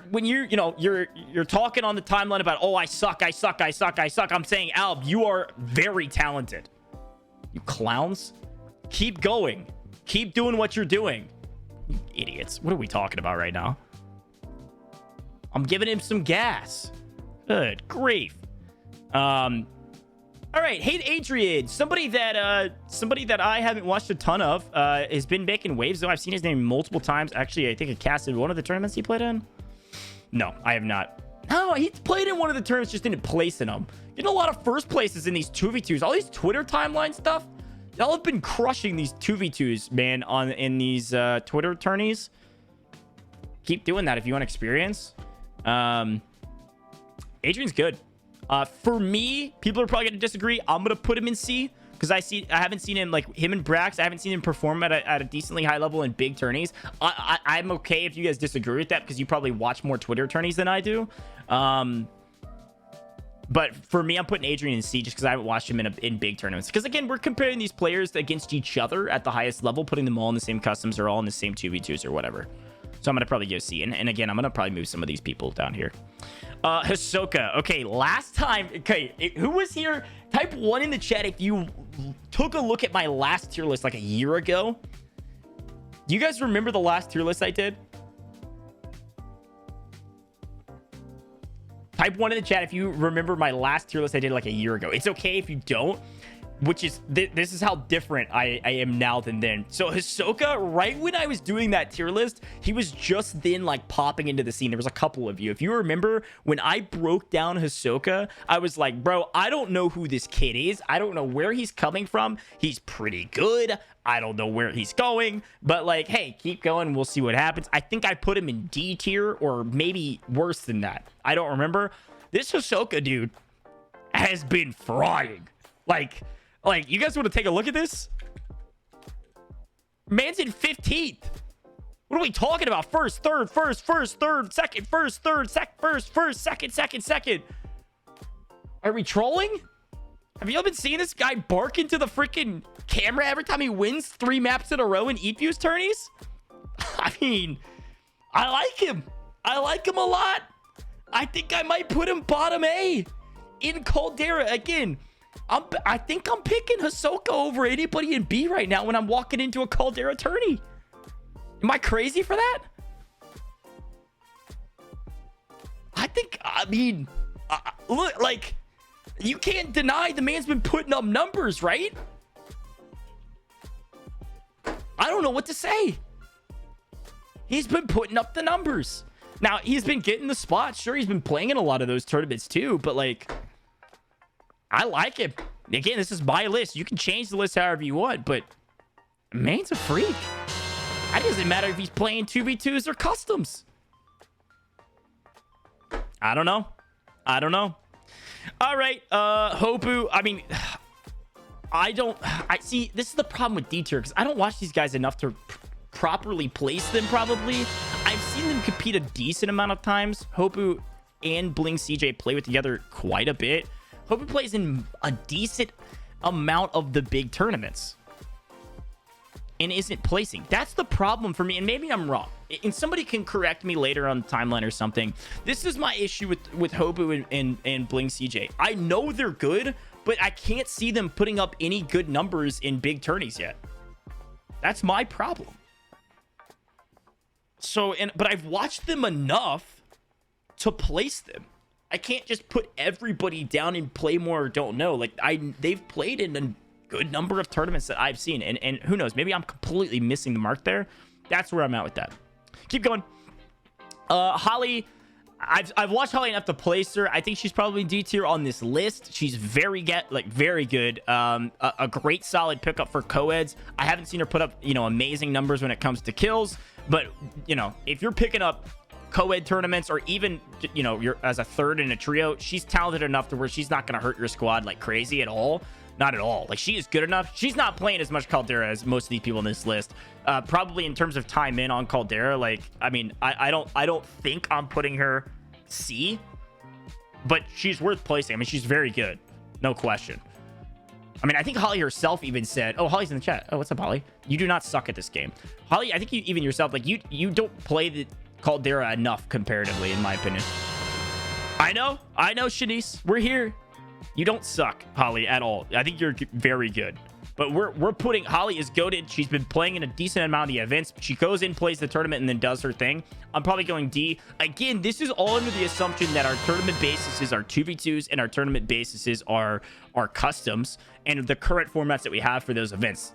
talking on the timeline about, oh, I suck. I'm saying, Alp, you are very talented. You clowns. Keep going. Keep doing what you're doing. You idiots. What are we talking about right now? I'm giving him some gas. Good grief. All right, hey Adrian, somebody that I haven't watched a ton of, has been making waves though. I've seen his name multiple times. Actually, I think I casted one of the tournaments he played in. No, I have not. No, he played in one of the tournaments, just didn't place in them. Getting a lot of first places in these 2v2s. All these Twitter timeline stuff. Y'all have been crushing these 2v2s, man, in these Twitter tourneys. Keep doing that if you want experience. Adrian's good. For me, people are probably going to disagree. I'm going to put him in C because I haven't seen him, like him and Brax. I haven't seen him perform at a decently high level in big tourneys. I'm okay if you guys disagree with that because you probably watch more Twitter tourneys than I do. But for me, I'm putting Adrian in C just because I haven't watched him in big tournaments. Because again, we're comparing these players against each other at the highest level, putting them all in the same customs or all in the same 2v2s or whatever. So I'm going to probably give C. And again, I'm going to probably move some of these people down here. Hisoka. Okay, last time... Okay, who was here? Type 1 in the chat if you took a look at my last tier list like a year ago. Do you guys remember the last tier list I did? Type 1 in the chat if you remember my last tier list I did like a year ago. It's okay if you don't. Which is, this is how different I am now than then. So Hisoka, right when I was doing that tier list, he was just then like popping into the scene. There was a couple of you. If you remember, when I broke down Hisoka, I was like, bro, I don't know who this kid is. I don't know where he's coming from. He's pretty good. I don't know where he's going. But like, hey, keep going. We'll see what happens. I think I put him in D tier or maybe worse than that. I don't remember. This Hisoka dude has been frying. Like, you guys want to take a look at this? Man's in 15th. What are we talking about? First, third, second, second. Are we trolling? Have y'all been seeing this guy bark into the freaking camera every time he wins 3 maps in a row in EPU's tourneys? I mean, I like him. I like him a lot. I think I might put him bottom A in Caldera. Again, I think I'm picking Hisoka over anybody in B right now when I'm walking into a Caldera tourney. Am I crazy for that? I mean, look, like, you can't deny the man's been putting up numbers, right? I don't know what to say. He's been putting up the numbers. Now, he's been getting the spots. Sure, he's been playing in a lot of those tournaments too, but like, I like him. Again, this is my list. You can change the list however you want, but man's a freak. It doesn't matter if he's playing 2v2s or customs. I don't know. All right, Hopu. I mean, I see, this is the problem with D tier, because I don't watch these guys enough to properly place them, probably. I've seen them compete a decent amount of times. Hopu and Bling CJ play with together quite a bit. Hopu plays in a decent amount of the big tournaments and isn't placing. That's the problem for me, and maybe I'm wrong. And somebody can correct me later on the timeline or something. This is my issue with Hopu and Bling CJ. I know they're good, but I can't see them putting up any good numbers in big tourneys yet. That's my problem. So, but I've watched them enough to place them. I can't just put everybody down and play more or don't know. Like, they've played in a good number of tournaments that I've seen, and who knows, maybe I'm completely missing the mark there. That's where I'm at with that. Keep going. Holly, I've watched Holly enough to place her. I think she's probably D tier on this list. She's very good. A great solid pickup for co-eds. I haven't seen her put up, amazing numbers when it comes to kills, but if you're picking up co-ed tournaments, or even you're as a third in a trio, she's talented enough to where she's not going to hurt your squad like crazy at all. Not at all. Like, she is good enough. She's not playing as much Caldera as most of these people on this list. Probably in terms of time in on Caldera. Like, I mean, I don't think I'm putting her C, but she's worth placing. I mean, she's very good, no question. I mean, I think Holly herself even said, oh, Holly's in the chat. Oh, what's up, Holly? You do not suck at this game. Holly, I think you even yourself, like, you don't play the Caldera enough comparatively, in my opinion. I know, Shanice. We're here. You don't suck, Holly, at all. I think you're very good. But we're putting... Holly is goated. She's been playing in a decent amount of the events. She goes in, plays the tournament, and then does her thing. I'm probably going D. Again, this is all under the assumption that our tournament bases are 2v2s and our tournament bases are customs, and the current formats that we have for those events.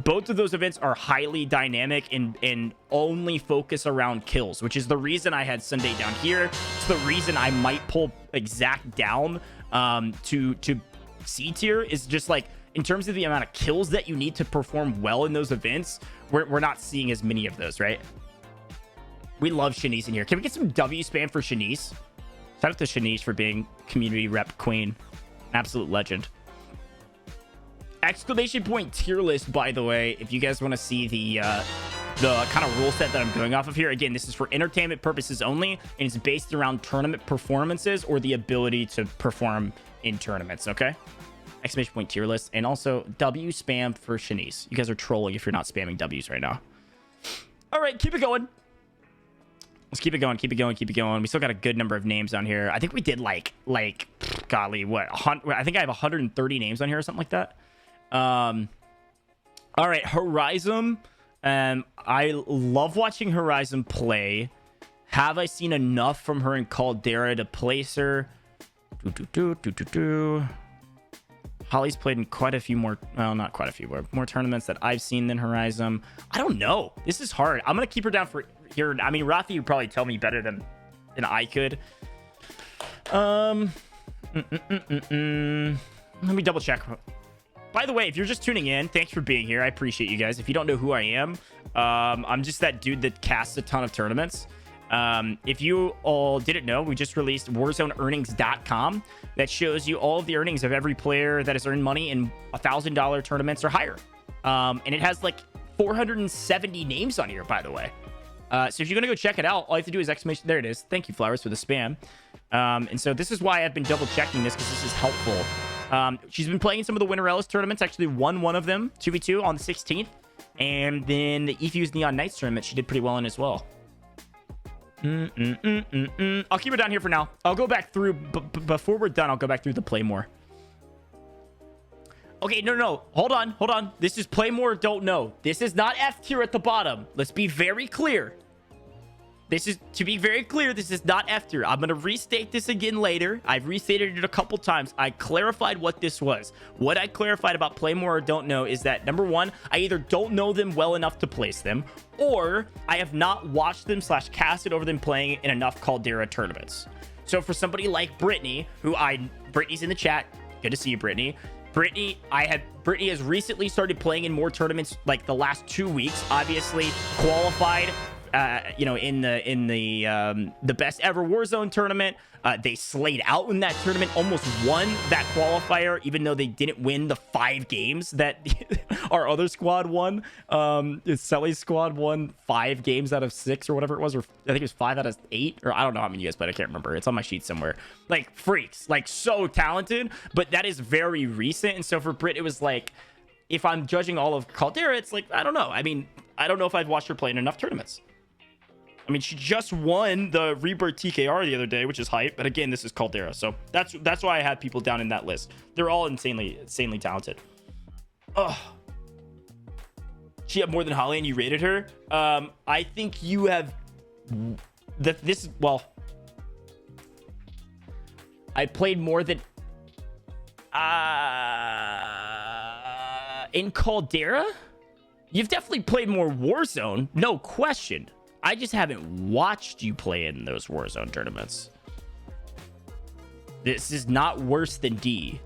Both of those events are highly dynamic and only focus around kills, which is the reason I had Sunday down here. It's the reason I might pull Exact down to C tier, is just like, in terms of the amount of kills that you need to perform well in those events, we're not seeing as many of those, right? We love Shanice in here. Can we get some W spam for Shanice? Shout out to Shanice for being community rep queen. Absolute legend. Exclamation point tier list, by the way, if you guys want to see the kind of rule set that I'm going off of here. Again, this is for entertainment purposes only, and it's based around tournament performances or the ability to perform in tournaments, okay? Exclamation point tier list, and also W spam for Shanice. You guys are trolling if you're not spamming W's right now. All right, keep it going. Let's keep it going. We still got a good number of names on here. I think we did like golly, what? I think I have 130 names on here or something like that. All right, Horizon. I love watching Horizon play. Have I seen enough from her in Caldera to place her? Holly's played in quite a few more, well, not quite a few, but more tournaments that I've seen than Horizon. I don't know. This is hard. I'm going to keep her down for here. I mean, Rafi would probably tell me better than I could. Let me double check. By the way, if you're just tuning in, thanks for being here. I appreciate you guys. If you don't know who I am, I'm just that dude that casts a ton of tournaments. If you all didn't know, we just released warzoneearnings.com that shows you all of the earnings of every player that has earned money in $1,000 tournaments or higher. And it has like 470 names on here, by the way. So if you're going to go check it out, all you have to do is exclamation. There it is. Thank you, Flowers, for the spam. And so this is why I've been double checking this, because this is helpful. She's been playing some of the Winter Ellis tournaments. Actually won one of them, 2v2 on the 16th. And then the eFuse Neon Knights tournament, she did pretty well in as well. I'll keep her down here for now. I'll go back through, before we're done, I'll go back through the play more. Okay, no. Hold on. This is play more, don't know. This is not F tier at the bottom. Let's be very clear. To be very clear, this is not F tier. I'm going to restate this again later. I've restated it a couple times. I clarified what this was. What I clarified about play more or don't know is that, number one, I either don't know them well enough to place them, or I have not watched them / casted over them playing in enough Caldera tournaments. So for somebody like Brittany, Brittany's in the chat. Good to see you, Brittany. Brittany has recently started playing in more tournaments like the last 2 weeks. Obviously qualified in the best ever Warzone tournament. They slayed out in that tournament, almost won that qualifier, even though they didn't win the 5 games that our other squad won. Selly's squad won 5 games out of 6 or whatever it was, or I think it was 5 out of 8, or I don't know how many you guys played. I can't remember. It's on my sheet somewhere. Like freaks, like so talented, but that is very recent. And so for Brit, it was like, if I'm judging all of Caldera, it's like, I don't know. I mean, I don't know if I've watched her play in enough tournaments. I mean, she just won the Rebirth TKR the other day, which is hype. But again, this is Caldera, so that's why I have people down in that list. They're all insanely talented. Oh, she had more than Holly, and you rated her. I think you have well, I played more than in Caldera. You've definitely played more Warzone, no question. I just haven't watched you play in those Warzone tournaments. This is not worse than D.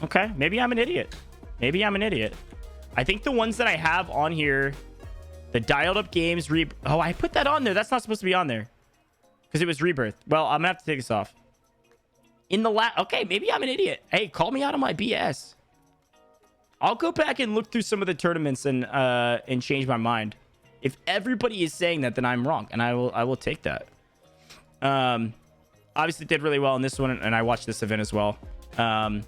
Okay, maybe I'm an idiot. I think the ones that I have on here, the dialed up games, oh, I put that on there. That's not supposed to be on there because it was Rebirth. Well, I'm gonna have to take this off. Okay, maybe I'm an idiot. Hey, call me out on my BS. I'll go back and look through some of the tournaments and change my mind. If everybody is saying that, then I'm wrong, and I will take that. Obviously did really well in this one, and I watched this event as well. And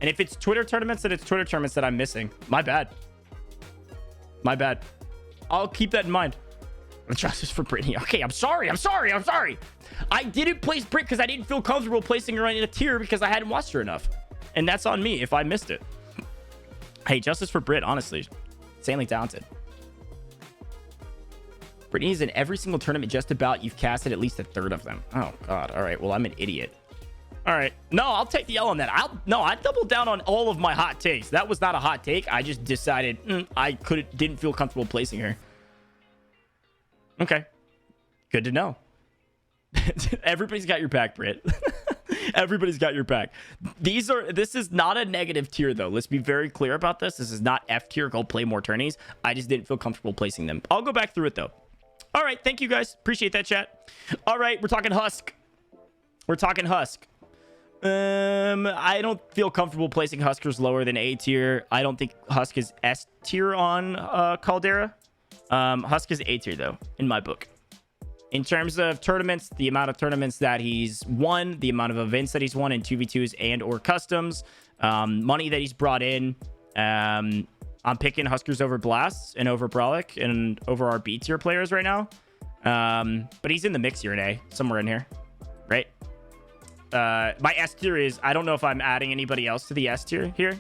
if it's Twitter tournaments, then it's Twitter tournaments that I'm missing. My bad. I'll keep that in mind. Justice for Brittany. Okay, I'm sorry. I didn't place Brit because I didn't feel comfortable placing her in a tier because I hadn't watched her enough. And that's on me if I missed it. Hey, justice for Brit, honestly. Insanely talented. Brittany's in every single tournament just about. You've casted at least a third of them. Oh, God. All right. Well, I'm an idiot. All right. No, I'll take the L on that. I doubled down on all of my hot takes. That was not a hot take. I just decided I didn't feel comfortable placing her. Okay. Good to know. Everybody's got your back, Brit. Everybody's got your back. This is not a negative tier, though. Let's be very clear about this. This is not F tier. Go play more tourneys. I just didn't feel comfortable placing them. I'll go back through it, though. All right. Thank you, guys. Appreciate that, chat. All right. We're talking Husk. I don't feel comfortable placing Huskers lower than A tier. I don't think Husk is S tier on Caldera. Husk is A tier, though, in my book. In terms of tournaments, the amount of tournaments that he's won, the amount of events that he's won in 2v2s and or customs, money that he's brought in, I'm picking Huskers over Blasts and over Brolic and over our B tier players right now. But he's in the mix here in A, somewhere in here, right? My S tier is, I don't know if I'm adding anybody else to the S tier here.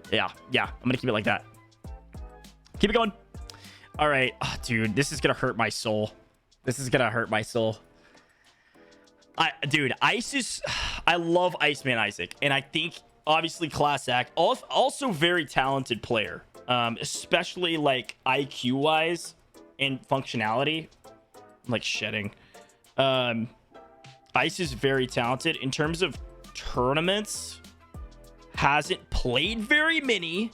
Yeah, I'm gonna keep it like that. Keep it going. All right. Oh, dude, this is gonna hurt my soul. Dude, Isis, I love Iceman Isaac, and I think obviously class act, also very talented player, especially like IQ wise and functionality. I'm like shedding. Ice is very talented in terms of tournaments. Hasn't played very many,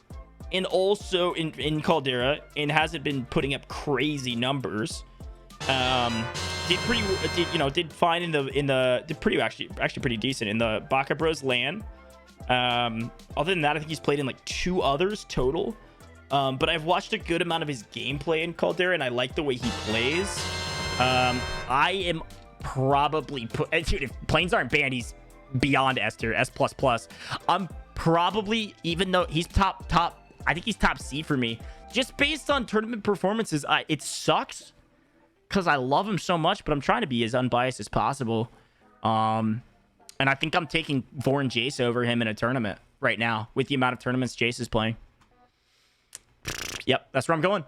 and also in Caldera, and hasn't been putting up crazy numbers. Did fine did pretty actually pretty decent in the Baka Bros LAN. Other than that, I think he's played in like 2 others total. But I've watched a good amount of his gameplay in Caldera, and I like the way he plays. I am probably dude, if planes aren't banned, he's beyond S tier, S++. I'm probably, even though he's top, I think he's top C for me, just based on tournament performances. It sucks because I love him so much, but I'm trying to be as unbiased as possible. And I think I'm taking Vorn Jace over him in a tournament right now with the amount of tournaments Jace is playing. Yep, that's where I'm going.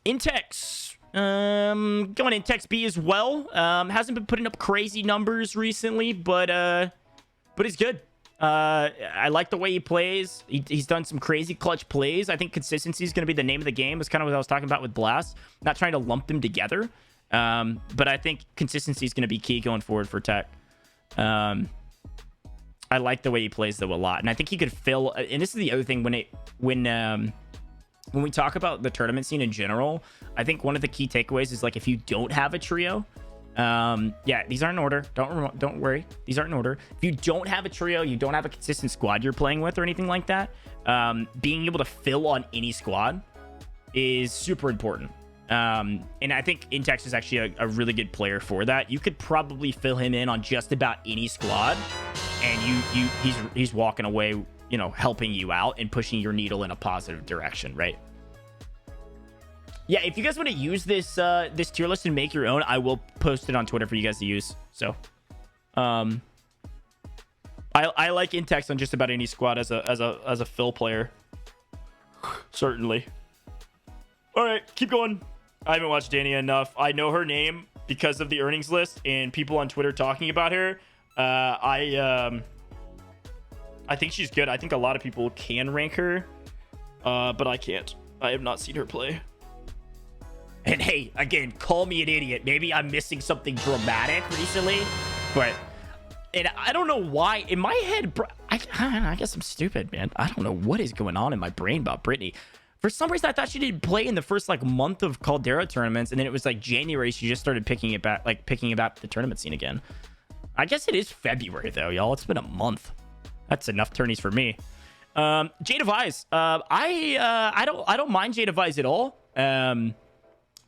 Intex. Going Intex B as well. Hasn't been putting up crazy numbers recently, but he's good. I like the way he plays. He's done some crazy clutch plays. I think consistency is going to be the name of the game. That's kind of what I was talking about with Blast. Not trying to lump them together, but I think consistency is going to be key going forward for Tech. I like the way he plays though a lot, and I think he could fill. And this is the other thing when we talk about the tournament scene in general, I think one of the key takeaways is like if you don't have a trio. Yeah, these aren't in order. Don't worry. These aren't in order. If you don't have a trio, you don't have a consistent squad you're playing with or anything like that, being able to fill on any squad is super important. And I think Intex is actually a really good player for that. You could probably fill him in on just about any squad, and he's walking away, you know, helping you out and pushing your needle in a positive direction, right? Yeah, if you guys want to use this this tier list and make your own, I will post it on Twitter for you guys to use. So, I like Intex on just about any squad as a fill player. Certainly. All right, keep going. I haven't watched Danny enough. I know her name because of the earnings list and people on Twitter talking about her. I think she's good. I think a lot of people can rank her, but I can't. I have not seen her play. And hey, again, call me an idiot. Maybe I'm missing something dramatic recently, but and I don't know why in my head, I guess I'm stupid, man. I don't know what is going on in my brain about Brittany. For some reason, I thought she didn't play in the first like month of Caldera tournaments, and then it was like January she just started picking about the tournament scene again. I guess it is February though, y'all. It's been a month. That's enough tourneys for me. Jade of Eyes. I don't mind Jade of Eyes at all.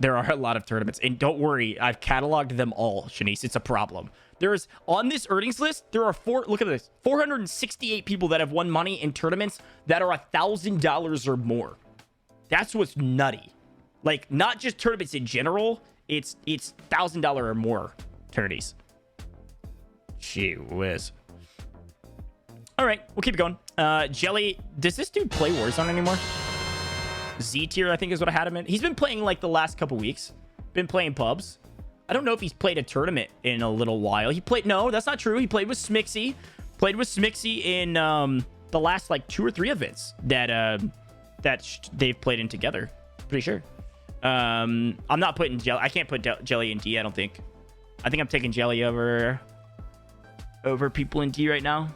There are a lot of tournaments, and don't worry, I've cataloged them all, Shanice. It's a problem. There's on this earnings list, there are look at this, 468 people that have won money in tournaments that are $1,000 or more. That's what's nutty. Like, not just tournaments in general, it's $1,000 or more tourneys. Gee whiz. All right, we'll keep it going. Jelly, does this dude play Warzone anymore? Z tier, I think is what I had him in. He's been playing like the last couple weeks. Been playing pubs. I don't know if he's played a tournament in a little while. No, that's not true. He played with Smixy. Played with Smixy in the last like 2 or 3 events that they've played in together. Pretty sure. I'm not putting Jelly. I can't put Jelly in D, I don't think. I think I'm taking Jelly over people in D right now.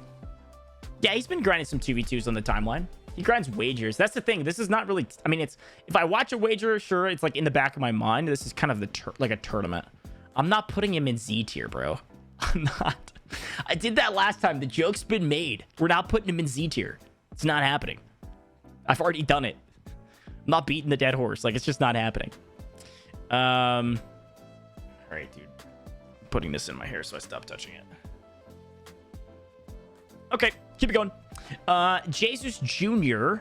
Yeah, he's been grinding some 2v2s on the timeline. He grinds wagers. That's the thing. This is not really... I mean, it's... If I watch a wager, sure, it's like in the back of my mind. This is kind of like a tournament. I'm not putting him in Z tier, bro. I'm not. I did that last time. The joke's been made. We're not putting him in Z tier. It's not happening. I've already done it. I'm not beating the dead horse. Like, it's just not happening. All right, dude. I'm putting this in my hair, so I stopped touching it. Okay, keep it going. Jesus Jr.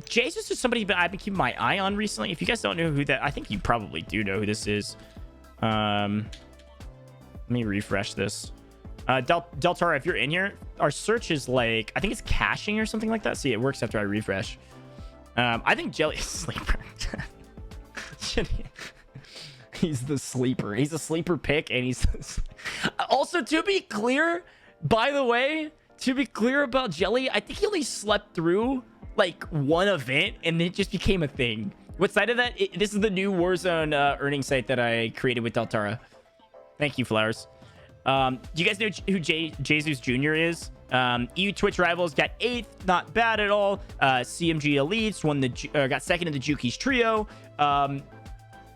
Jesus is somebody that I've been keeping my eye on recently. If you guys don't know who that... I think you probably do know who this is. Let me refresh this. Deltara, if you're in here, our search is like... I think it's caching or something like that. See, it works after I refresh. I think Jelly is sleeper. He's the sleeper. He's a sleeper pick, and he's... Also, to be clear, by the way... To be clear about Jelly, I think he only slept through like 1 event and it just became a thing. What side of that? This is the new Warzone earning site that I created with Deltara. Thank you, Flowers. Do you guys know who Jesus Jr. is? EU Twitch Rivals got 8th, not bad at all. CMG Elites got 2nd in the Juki's trio.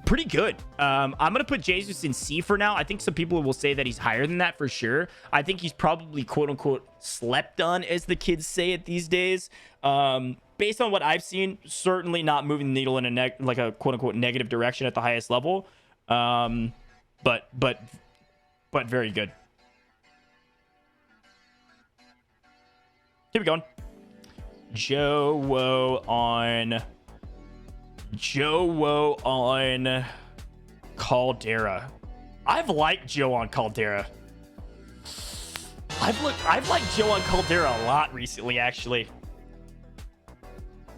pretty good. I'm gonna put Jesus in C for now. I think some people will say that he's higher than that for sure. I think he's probably quote unquote slept on, as the kids say it these days. Based on what I've seen, certainly not moving the needle in a like a quote unquote negative direction at the highest level. But very good. Keep it going. Joe Woe on Caldera. I've liked Joe on Caldera. I've liked Joe on Caldera a lot recently, actually.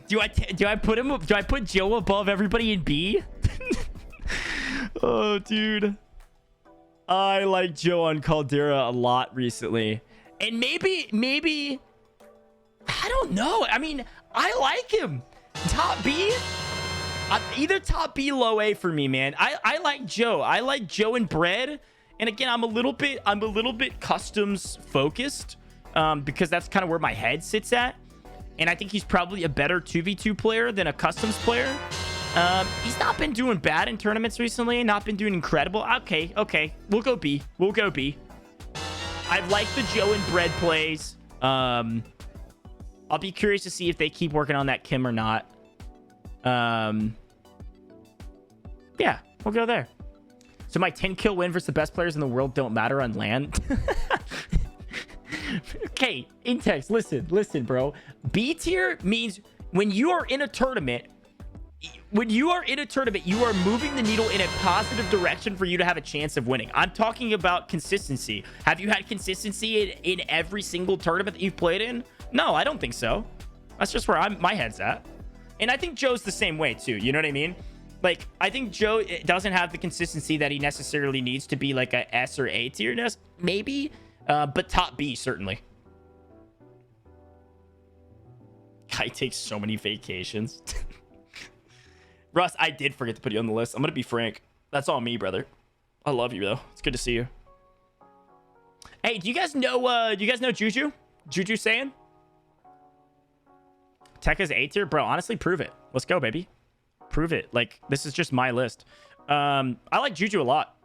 Do I put Joe above everybody in B? Oh, dude. I like Joe on Caldera a lot recently. And maybe I don't know. I mean, I like him. Top B? Either top B, low A for me, man. I like Joe. I like Joe and Bread. And again, I'm a little bit customs focused because that's kind of where my head sits at. And I think he's probably a better 2v2 player than a customs player. He's not been doing bad in tournaments recently. Not been doing incredible. Okay. We'll go B. I like the Joe and Bread plays. I'll be curious to see if they keep working on that Kim or not. Yeah, we'll go there. So my 10 kill win versus the best players in the world don't matter on land. Okay, Intex, listen, bro. B tier means when you are in a tournament, you are moving the needle in a positive direction for you to have a chance of winning. I'm talking about consistency. Have you had consistency in every single tournament that you've played in? No, I don't think so. That's just where my head's at. And I think Joe's the same way too. You know what I mean? Like, I think Joe doesn't have the consistency that he necessarily needs to be like a S or A tier, maybe, but top B certainly. Guy takes so many vacations. Russ, I did forget to put you on the list. I'm gonna be frank. That's all me, brother. I love you though. It's good to see you. Hey, do you guys know Juju? Juju saying? Tekka's A tier? Bro, honestly, prove it. Let's go, baby. Prove it. Like, this is just my list. I like Juju a lot.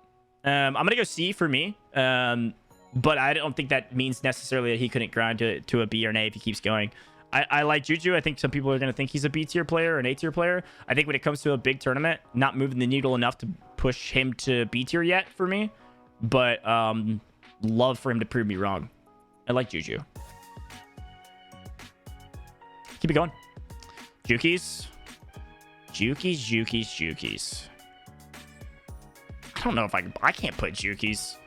I'm gonna go C for me. But I don't think that means necessarily that he couldn't grind to a B or an A if he keeps going. I like Juju. I think some people are going to think he's a B tier player or an A tier player. I think when it comes to a big tournament, not moving the needle enough to push him to B tier yet for me. But love for him to prove me wrong. I like Juju. Keep it going. Jukies. I don't know if I can't put Jukies.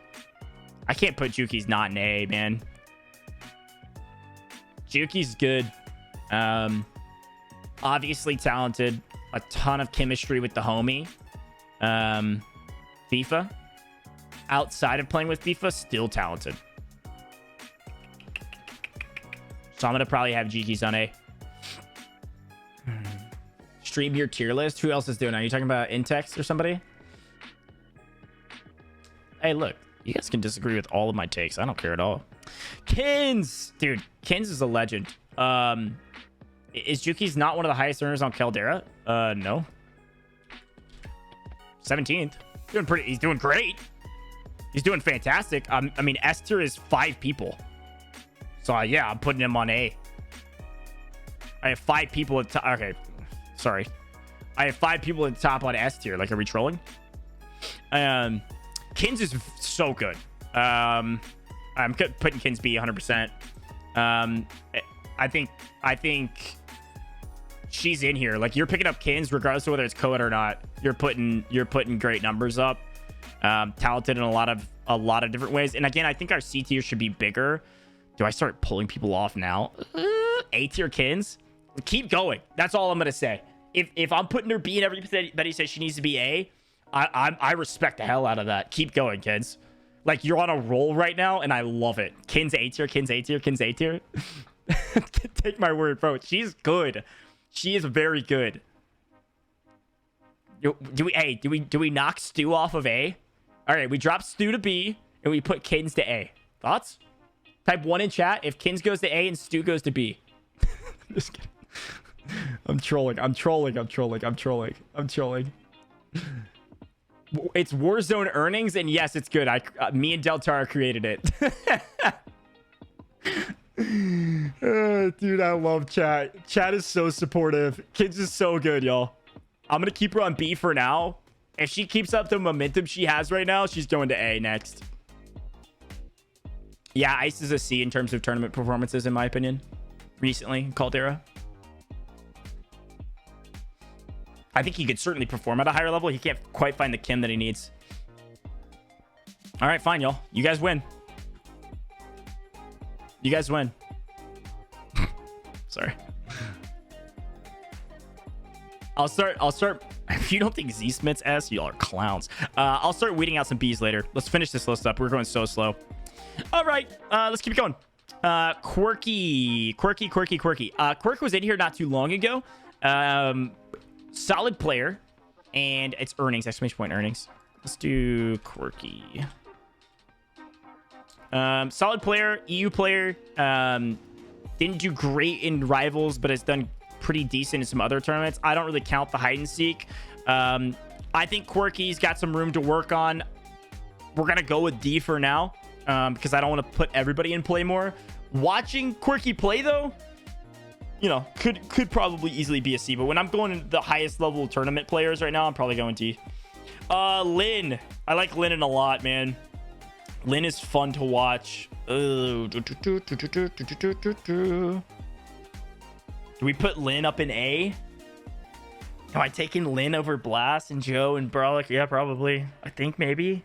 I can't put Jukies not in A, man. Juki's good. Obviously talented. A ton of chemistry with the homie. FIFA. Outside of playing with FIFA, still talented. So I'm going to probably have Juki's on A. Stream your tier list. Who else is doing it? Are you talking about Intex or somebody? Hey, look. You guys can disagree with all of my takes. I don't care at all. Kins! Dude, Kins is a legend. Is Juki's not one of the highest earners on Caldera? No. 17th. He's doing great. He's doing fantastic. I mean, S tier is 5 people. So, yeah, I'm putting him on A. I have 5 people at top. Okay. Sorry. I have 5 people at the top on S tier. Like, are we trolling? Kins is so good. I'm putting Kins B 100%. I think she's in here. Like, you're picking up Kins regardless of whether it's co-ed or not. You're putting great numbers up. Talented in a lot of different ways. And again, I think our C tier should be bigger. Do I start pulling people off now? A tier Kins. Keep going. That's all I'm gonna say. If I'm putting her B in everything that he says she needs to be A, I respect the hell out of that. Keep going, Kins. Like, you're on a roll right now, and I love it. Kins A tier, Kins A tier, Kins A tier. Take my word, bro. She's good. She is very good. Do we knock Stu off of A? All right, we drop Stu to B, and we put Kins to A. Thoughts? Type 1 in chat if Kins goes to A and Stu goes to B. Just kidding. I'm trolling. It's Warzone earnings, and yes, it's good. Me and Deltara created it. Dude, I love chat. Chat is so supportive. Kids is so good, y'all. I'm gonna keep her on B for now. If she keeps up the momentum she has right now, she's going to A next. Yeah, Ice is a C in terms of tournament performances, in my opinion. Recently, Caldera. I think he could certainly perform at a higher level. He can't quite find the Kim that he needs. All right, fine, y'all. You guys win. You guys win. Sorry. I'll start. If you don't think Z Smith's S, y'all are clowns. I'll start weeding out some B's later. Let's finish this list up. We're going so slow. All right, let's keep it going. Quirky. Quirk was in here not too long ago. Solid player, and it's earnings, exclamation point earnings. Let's do Quirky. Solid player, EU player. Didn't do great in rivals, but has done pretty decent in some other tournaments. I don't really count the hide and seek. I think Quirky's got some room to work on. We're gonna go with D for now, because I don't want to put everybody in play more. Watching Quirky play though, you know, could probably easily be a C, but when I'm going to the highest level tournament players right now, I'm probably going D. Lynn. I like Lynn a lot, man. Lynn is fun to watch. Do we put Lynn up in A? Am I taking Lynn over Blast and Joe and Brolic? Yeah, probably. I think maybe.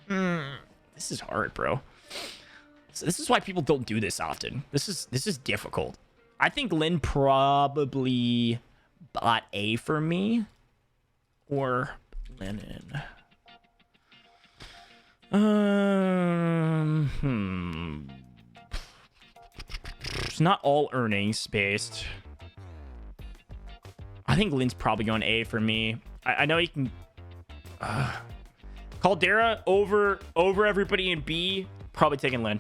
This is hard, bro. So this is why people don't do this often. This is difficult. I think Lynn probably bought A for me. Or Lennon. It's not all earnings based. I think Lynn's probably going A for me. I know he can. Caldera over everybody in B. Probably taking Lynn.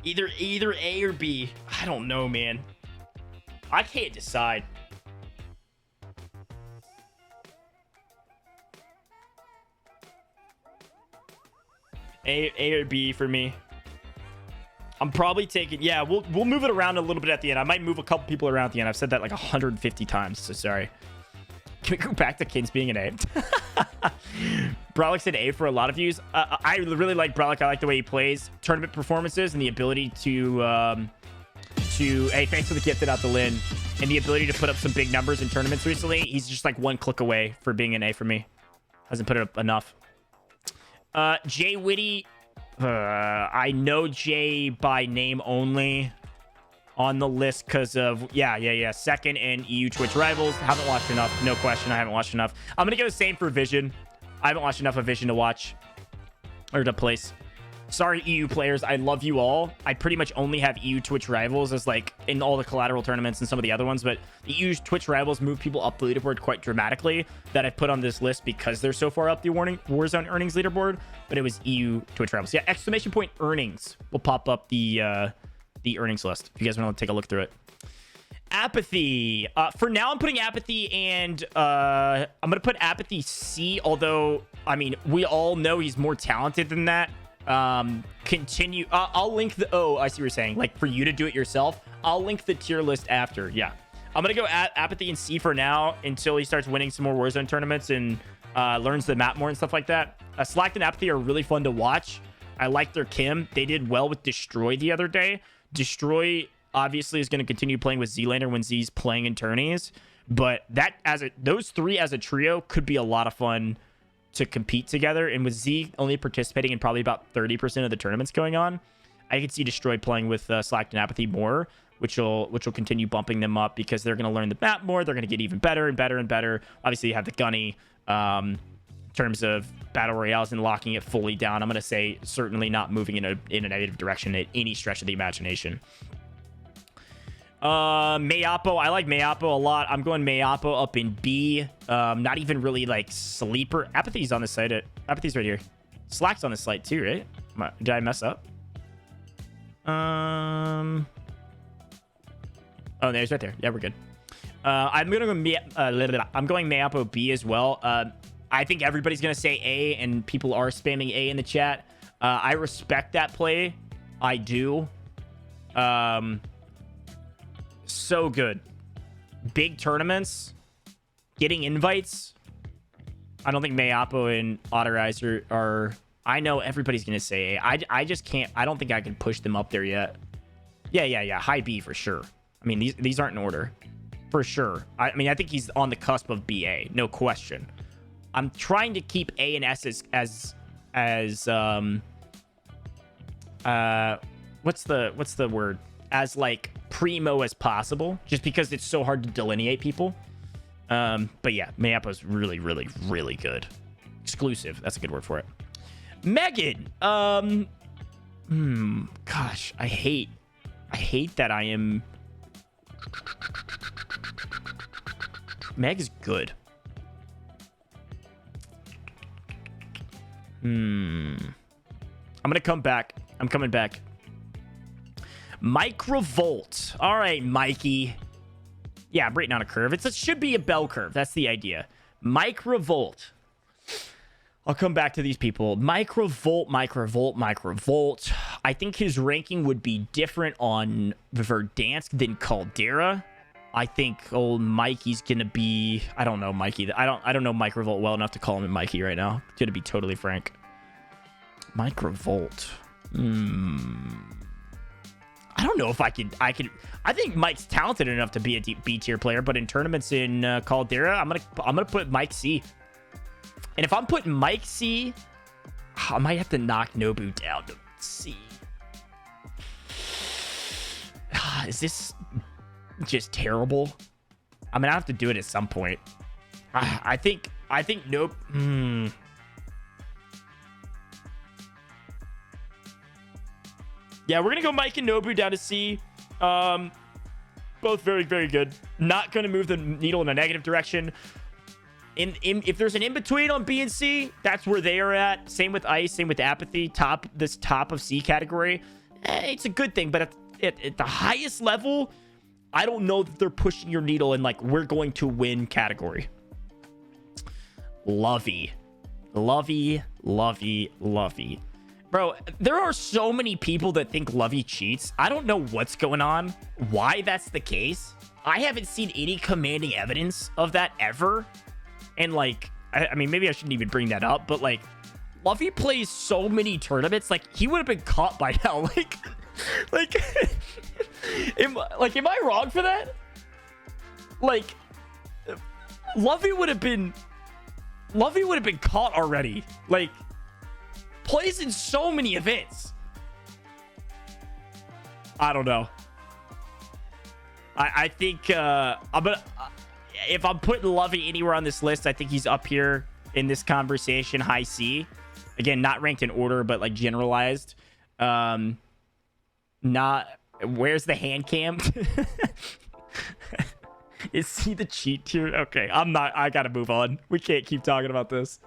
Either A or B. I don't know, man. I can't decide. A or B for me. I'm probably taking, yeah, we'll move it around a little bit at the end. I might move a couple people around at the end. I've said that like 150 times, so sorry. Can we go back to Kins being an A? Brolic's an A for a lot of views. I really like Brolic. I like the way he plays, tournament performances, and the ability to hey, thanks for the gifted out the Lynn, and the ability to put up some big numbers in tournaments recently. He's just like one click away for being an A for me. Hasn't put it up enough. Jay Whitty. I know Jay by name only on the list because of yeah second in EU Twitch rivals. Haven't watched enough, no question. I haven't watched enough. I'm gonna go the same for Vision. I haven't watched enough of Vision to watch or to place. Sorry, EU players, I love you all. I pretty much only have EU Twitch rivals as like in all the collateral tournaments and some of the other ones, but the EU Twitch rivals move people up the leaderboard quite dramatically that I've put on this list because they're so far up the Warzone earnings leaderboard. But it was EU Twitch rivals. Yeah, exclamation point earnings will pop up the earnings list if you guys want to take a look through it. Apathy. For now, I'm putting Apathy and I'm gonna put Apathy C. Although I mean, we all know he's more talented than that. Continue. I'll link the. Oh, I see what you're saying. Like for you to do it yourself. I'll link the tier list after. Yeah, I'm gonna go at Apathy and C for now until he starts winning some more Warzone tournaments and learns the map more and stuff like that. Slacked and Apathy are really fun to watch. I like their Kim. They did well with Destroy the other day. Destroy obviously is going to continue playing with Z-Lander when Z's playing in tourneys, but that those three as a trio could be a lot of fun to compete together. And with Z only participating in probably about 30% of the tournaments going on, I could see Destroy playing with Slacked and Apathy more, which will continue bumping them up because they're going to learn the map more. They're going to get even better and better and better. Obviously, you have the Gunny. In terms of battle royales and locking it fully down, I'm going to say certainly not moving in a negative direction at any stretch of the imagination. Mayapo, I like Mayapo a lot. I'm going Mayapo up in B. Not even really like sleeper. Apathy's on this site. Apathy's right here. Slack's on this site too, right? Did I mess up? Oh, there's right there. Yeah, we're good. I'm gonna go. I'm going Mayapo B as well. I think everybody's gonna say A, and people are spamming A in the chat. I respect that play. I do. So good. Big tournaments, getting invites. I don't think Mayapo and Autorizer are. I know everybody's gonna say A. I just can't. I don't think I can push them up there yet. Yeah. High B for sure. I mean, these aren't in order. For sure. I mean, I think he's on the cusp of BA, no question. I'm trying to keep A and S as what's the word? As like primo as possible, just because it's so hard to delineate people. But yeah, Mayapo's really, really, really good. Exclusive. That's a good word for it. Megan. Gosh, I hate that I am. Meg's good. I'm gonna come back. I'm coming back. Microvolt. All right, Mikey. Yeah, I'm rating on a curve. It should be a bell curve. That's the idea. Microvolt. I'll come back to these people. Microvolt. I think his ranking would be different on Verdansk than Caldera. I think old Mikey's gonna be. I don't know Mikey. I don't know Microvolt well enough to call him Mikey right now. To be totally frank. Microvolt. I don't know if I could. I think Mike's talented enough to be a B tier player, but in tournaments in Caldera, I'm gonna put Mike C. And if I'm putting Mike C, I might have to knock Nobu down to C. Is this just terrible? I mean, I have to do it at some point. I think nope. Yeah, we're gonna go Mike and Nobu down to C. Both very, very good. Not gonna move the needle in a negative direction. If there's an in-between on B and C, that's where they are at. Same with Ice, same with Apathy. Top of C category. It's a good thing, but at the highest level, I don't know that they're pushing your needle in like we're going to win category. Lovey. Bro, there are so many people that think Lovey cheats. I don't know what's going on, why that's the case. I haven't seen any commanding evidence of that ever. And like, I mean, maybe I shouldn't even bring that up, but like, Lovey plays so many tournaments. Like, he would have been caught by now. Am I wrong for that? Like, Lovey would have been caught already. Like, plays in so many events. I don't know. I think if I'm putting Lovey anywhere on this list, I think he's up here in this conversation, high C. Again, not ranked in order, but like generalized. Not where's the hand cam? Is he the cheat tier? Okay, I gotta move on. We can't keep talking about this.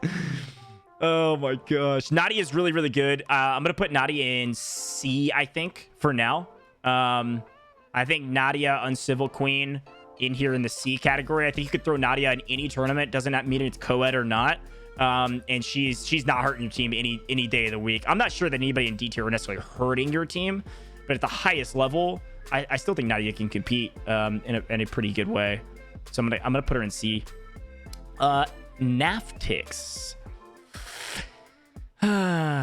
Oh my gosh. Nadia is really, really good. I'm gonna put Nadia in C, I think, for now. I think Nadia, Uncivil Queen, in here in the C category. I think you could throw Nadia in any tournament. Doesn't that mean it's co-ed or not? And she's not hurting your team any day of the week. I'm not sure that anybody in D tier are necessarily hurting your team, but at the highest level, I still think Nadia can compete in a pretty good way. So I'm gonna put her in C. Naftix. Naftix.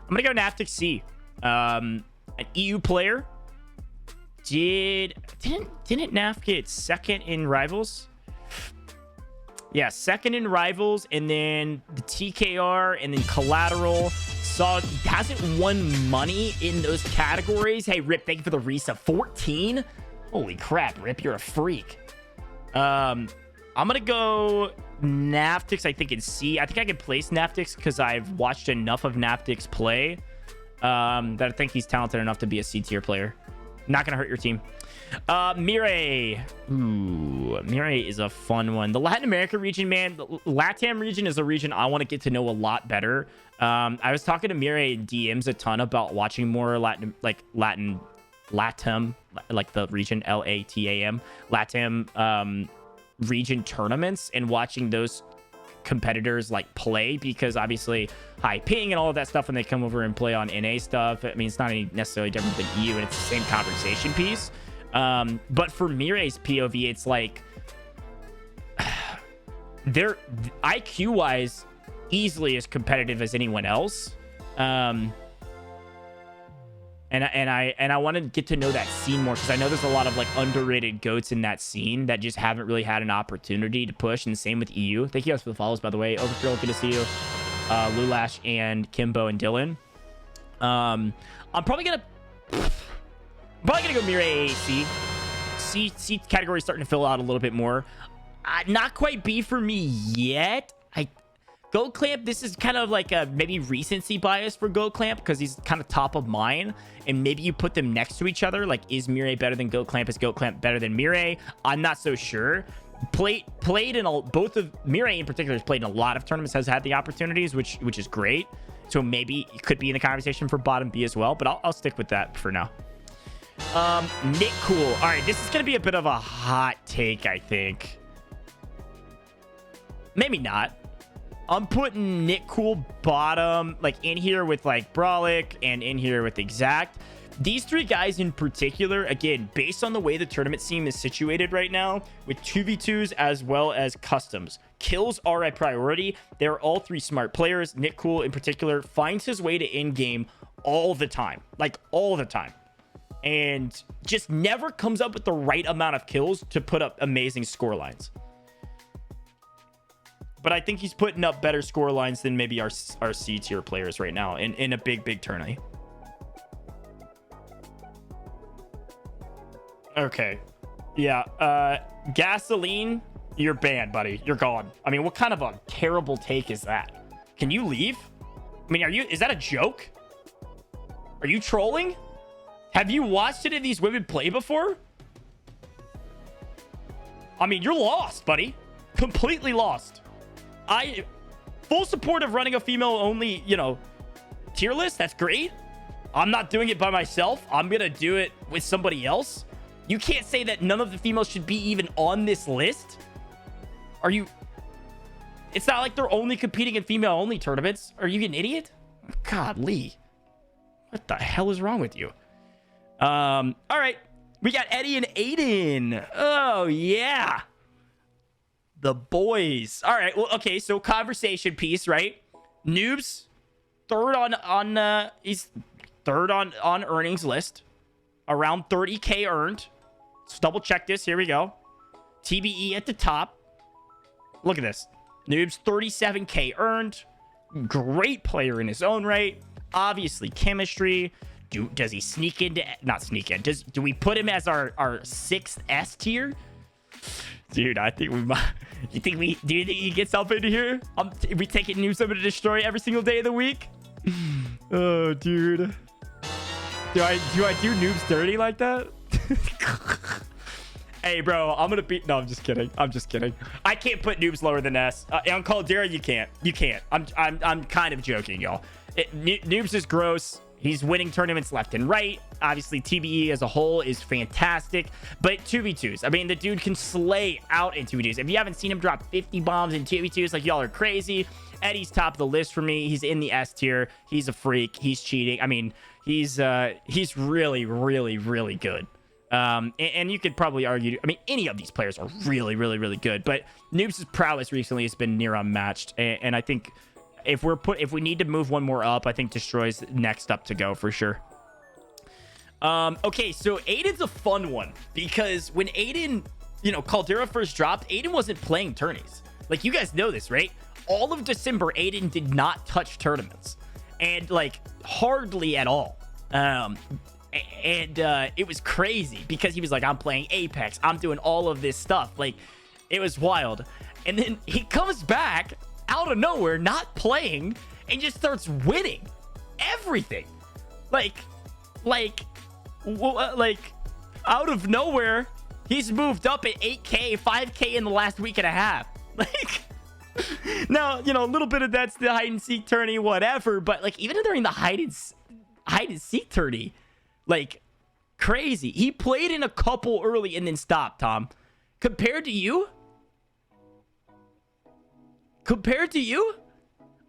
I'm gonna go Naftix C. An EU player. Didn't Naf get second in Rivals? Yeah, second in Rivals, and then the TKR, and then Collateral. Hasn't won money in those categories. Hey, Rip, thank you for the resub. 14? Holy crap, Rip, you're a freak. I'm gonna go Naftix, I think, in C. I think I can place Naftix because I've watched enough of Naftix play that I think he's talented enough to be a C tier player. Not gonna hurt your team. Mirai. Ooh, Mirai is a fun one. The Latin America region, man. The LATAM region is a region I want to get to know a lot better. I was talking to Mirai in DMs a ton about watching more LATAM, like the region LATAM, LATAM region tournaments, and watching those competitors like play, because obviously high ping and all of that stuff when they come over and play on NA stuff. I mean, it's not any necessarily different than EU, and it's the same conversation piece. But for Mirai's POV, it's like they're IQ wise easily as competitive as anyone else. And I want to get to know that scene more, because I know there's a lot of like underrated goats in that scene that just haven't really had an opportunity to push. And same with EU. Thank you guys for the follows, by the way. Overkill, good to see you. Lulash and Kimbo and Dylan. I'm probably gonna go Mirai AC. C category starting to fill out a little bit more. Not quite B for me yet. Gold Clamp, this is kind of like a maybe recency bias for Gold Clamp, because he's kind of top of mind, and maybe you put them next to each other. Like, is Mirai better than Gold Clamp? Is Gold Clamp better than Mirai? I'm not so sure. Played in both of Mirai in particular has played in a lot of tournaments, has had the opportunities, which is great. So maybe it could be in the conversation for bottom B as well, but I'll stick with that for now. Nick Cool. All right, this is gonna be a bit of a hot take, I think. Maybe not. I'm putting Nick Cool bottom, like in here with like Brolic and in here with Exact. These three guys in particular, again, based on the way the tournament scene is situated right now, with 2v2s as well as customs, kills are a priority. They're all three smart players. Nick Cool in particular finds his way to in-game all the time, like all the time, and just never comes up with the right amount of kills to put up amazing score lines. But I think he's putting up better score lines than maybe our C tier players right now in a big tourney. Okay. Yeah. Gasoline, you're banned, buddy. You're gone. I mean, what kind of a terrible take is that? Can you leave? I mean, is that a joke? Are you trolling? Have you watched any of these women play before? I mean, you're lost, buddy. Completely lost. Full support of running a female only, tier list. That's great. I'm not doing it by myself. I'm going to do it with somebody else. You can't say that none of the females should be even on this list. Are you? It's not like they're only competing in female only tournaments. Are you an idiot? God, Lee. What the hell is wrong with you? All right. We got Eddie and Aiden. Oh, yeah. The boys. All right. Well, okay. So conversation piece, right? Noobs, he's third on earnings list, around 30K earned. Let's double check this. Here we go. TBE at the top. Look at this. Noobs, 37K earned. Great player in his own right. Obviously, chemistry. Does he sneak into? Not sneak in. Do we put him as our 6th S tier? Dude, I think we might. Do you think he gets up into here? We taking Noobs over to destroy every single day of the week? Oh, dude. Do I do Noobs dirty like that? Hey, bro, I'm gonna beat. No, I'm just kidding. I can't put Noobs lower than S. On Caldera, you can't. I'm kind of joking, y'all. Noobs is gross. He's winning tournaments left and right. Obviously, TBE as a whole is fantastic. But 2v2s, I mean, the dude can slay out in 2v2s. If you haven't seen him drop 50 bombs in 2v2s, like, y'all are crazy. Eddie's top of the list for me. He's in the S tier. He's a freak. He's cheating. I mean, he's really, really, really good. And you could probably argue, I mean, any of these players are really, really, really good. But Noobs' prowess recently has been near unmatched. And I think if we need to move one more up, I think Destroy's next up to go for sure. Okay, so Aiden's a fun one, because when Aiden, Caldera first dropped, Aiden wasn't playing tourneys. Like, you guys know this, right? All of December, Aiden did not touch tournaments, and like hardly at all. It was crazy, because he was like, I'm playing Apex, I'm doing all of this stuff. Like, it was wild. And then he comes back out of nowhere, not playing, and just starts winning everything. Like out of nowhere, he's moved up at 8K, 5K in the last week and a half. Like, now, you know, a little bit of that's the hide and seek tourney, whatever. But like, even during the hide and seek tourney, like, crazy. He played in a couple early and then stopped, Tom. Compared to you?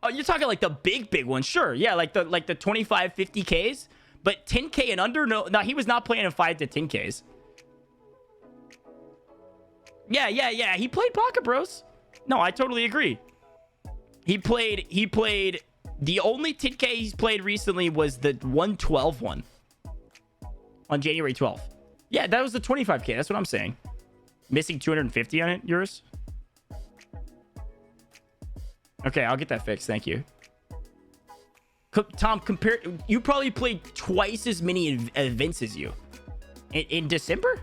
Oh, you're talking like the big one. Sure. Yeah, like the 25, 50Ks. But 10K and under, no, he was not playing in 5 to 10Ks. Yeah. He played Pocket Bros. No, I totally agree. He played, the only 10K he's played recently was the 112 one on January 12th. Yeah, that was the 25K. That's what I'm saying. Missing 250 on it, yours? Okay, I'll get that fixed. Thank you. Tom, you probably played twice as many events as you in December.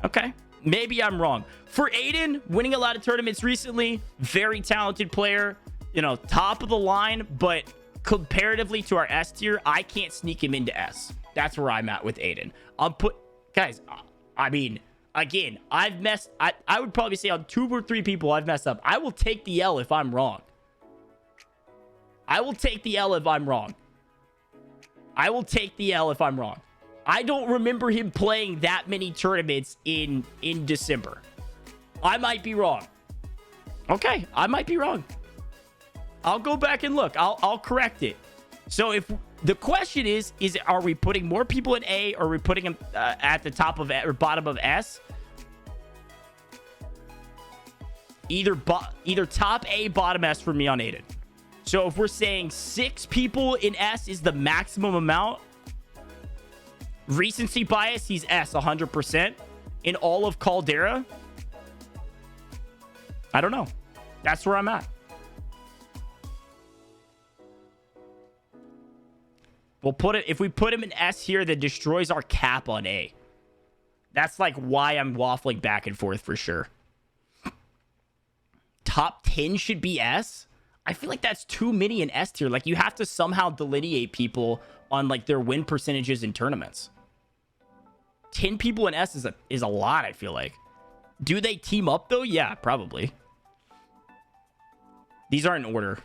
Okay, maybe I'm wrong. For Aiden, winning a lot of tournaments recently, very talented player, you know, top of the line, but comparatively to our S tier, I can't sneak him into S. That's where I'm at with Aiden. Guys, I mean, again, I would probably say on 2 or 3 people I've messed up. I will take the L if I'm wrong. I don't remember him playing that many tournaments in December. I might be wrong. Okay, I might be wrong. I'll go back and look. I'll correct it. So if the question is are we putting more people in A, or are we putting them at the top of or bottom of S? Either top A, bottom S for me on Aiden. So if we're saying 6 people in S is the maximum amount, recency bias, he's S 100%. In all of Caldera, I don't know. That's where I'm at. If we put him in S here, that destroys our cap on A. That's like why I'm waffling back and forth for sure. Top 10 should be S. I feel like that's too many in S tier. Like, you have to somehow delineate people on like their win percentages in tournaments. 10 people in S is a lot, I feel like. Do they team up though? Yeah, probably. These aren't in order.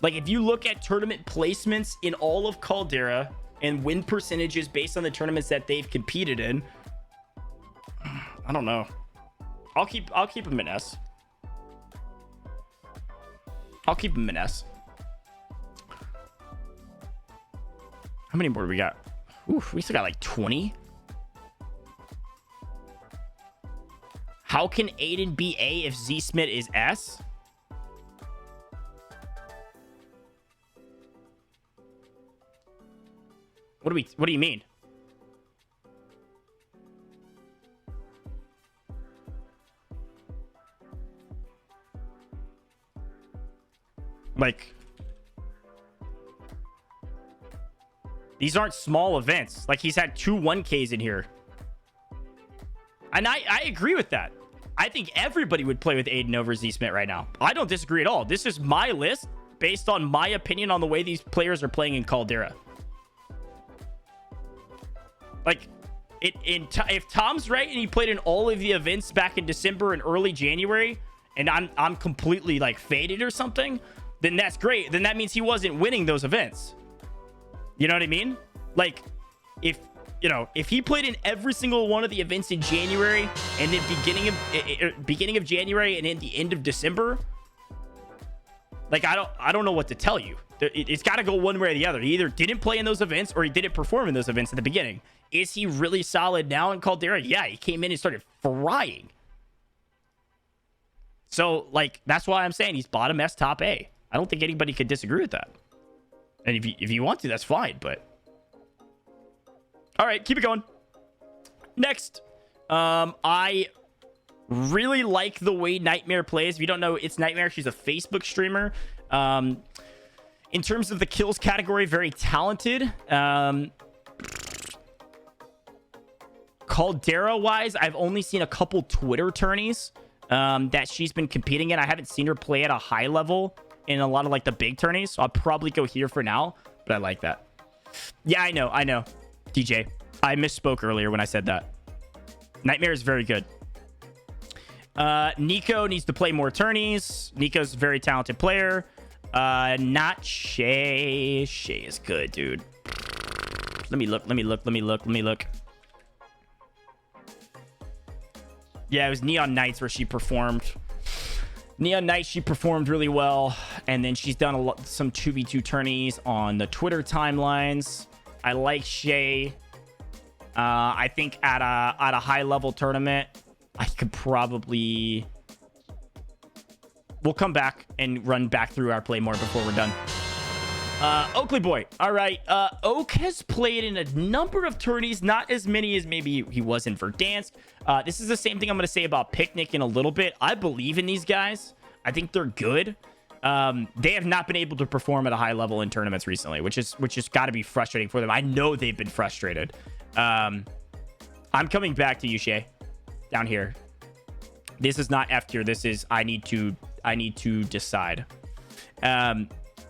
Like, if you look at tournament placements in all of Caldera and win percentages based on the tournaments that they've competed in, I don't know. I'll keep him in S. How many more do we got? Oof, we still got like 20. How can Aiden be A if Z Smith is S? What do you mean? Like, these aren't small events. Like, he's had 2 1Ks in here. And I agree with that. I think everybody would play with Aiden over Z Smith right now. I don't disagree at all. This is my list based on my opinion on the way these players are playing in Caldera. Like, if Tom's right and he played in all of the events back in December and early January, and I'm completely like faded or something, then that's great. Then that means he wasn't winning those events. You know what I mean? Like, if he played in every single one of the events in January and then beginning of January and in the end of December, like, I don't know what to tell you. It's got to go one way or the other. He either didn't play in those events or he didn't perform in those events at the beginning. Is he really solid now in Caldera? Yeah, he came in and started frying. So, like, that's why I'm saying he's bottom S, top A. I don't think anybody could disagree with that. And if you want to, that's fine, but... All right, keep it going. Next, I really like the way Nightmare plays. If you don't know, it's Nightmare. She's a Facebook streamer. In terms of the kills category, very talented. Caldera-wise, I've only seen a couple Twitter tourneys that she's been competing in. I haven't seen her play at a high level in a lot of like the big tourneys, so I'll probably go here for now, but I like that. Yeah, I know. DJ, I misspoke earlier when I said that. Nightmare is very good. Nico needs to play more tourneys. Nico's a very talented player. Not Shay. Shay is good, dude. Let me look. Yeah, it was Neon Nights where she performed. Neon Nights, she performed really well. And then she's done some 2v2 tourneys on the Twitter timelines. I like Shay. I think at a high level tournament, I could probably... We'll come back and run back through our play more before we're done. Oakley boy. All right. Oak has played in a number of tourneys, not as many as maybe he was in Verdansk. This is the same thing I'm going to say about Picnic in a little bit. I believe in these guys. I think they're good. They have not been able to perform at a high level in tournaments recently, which is got to be frustrating for them. I know they've been frustrated. I'm coming back to you, Shay. Down here. This is not F tier. This is I need to decide.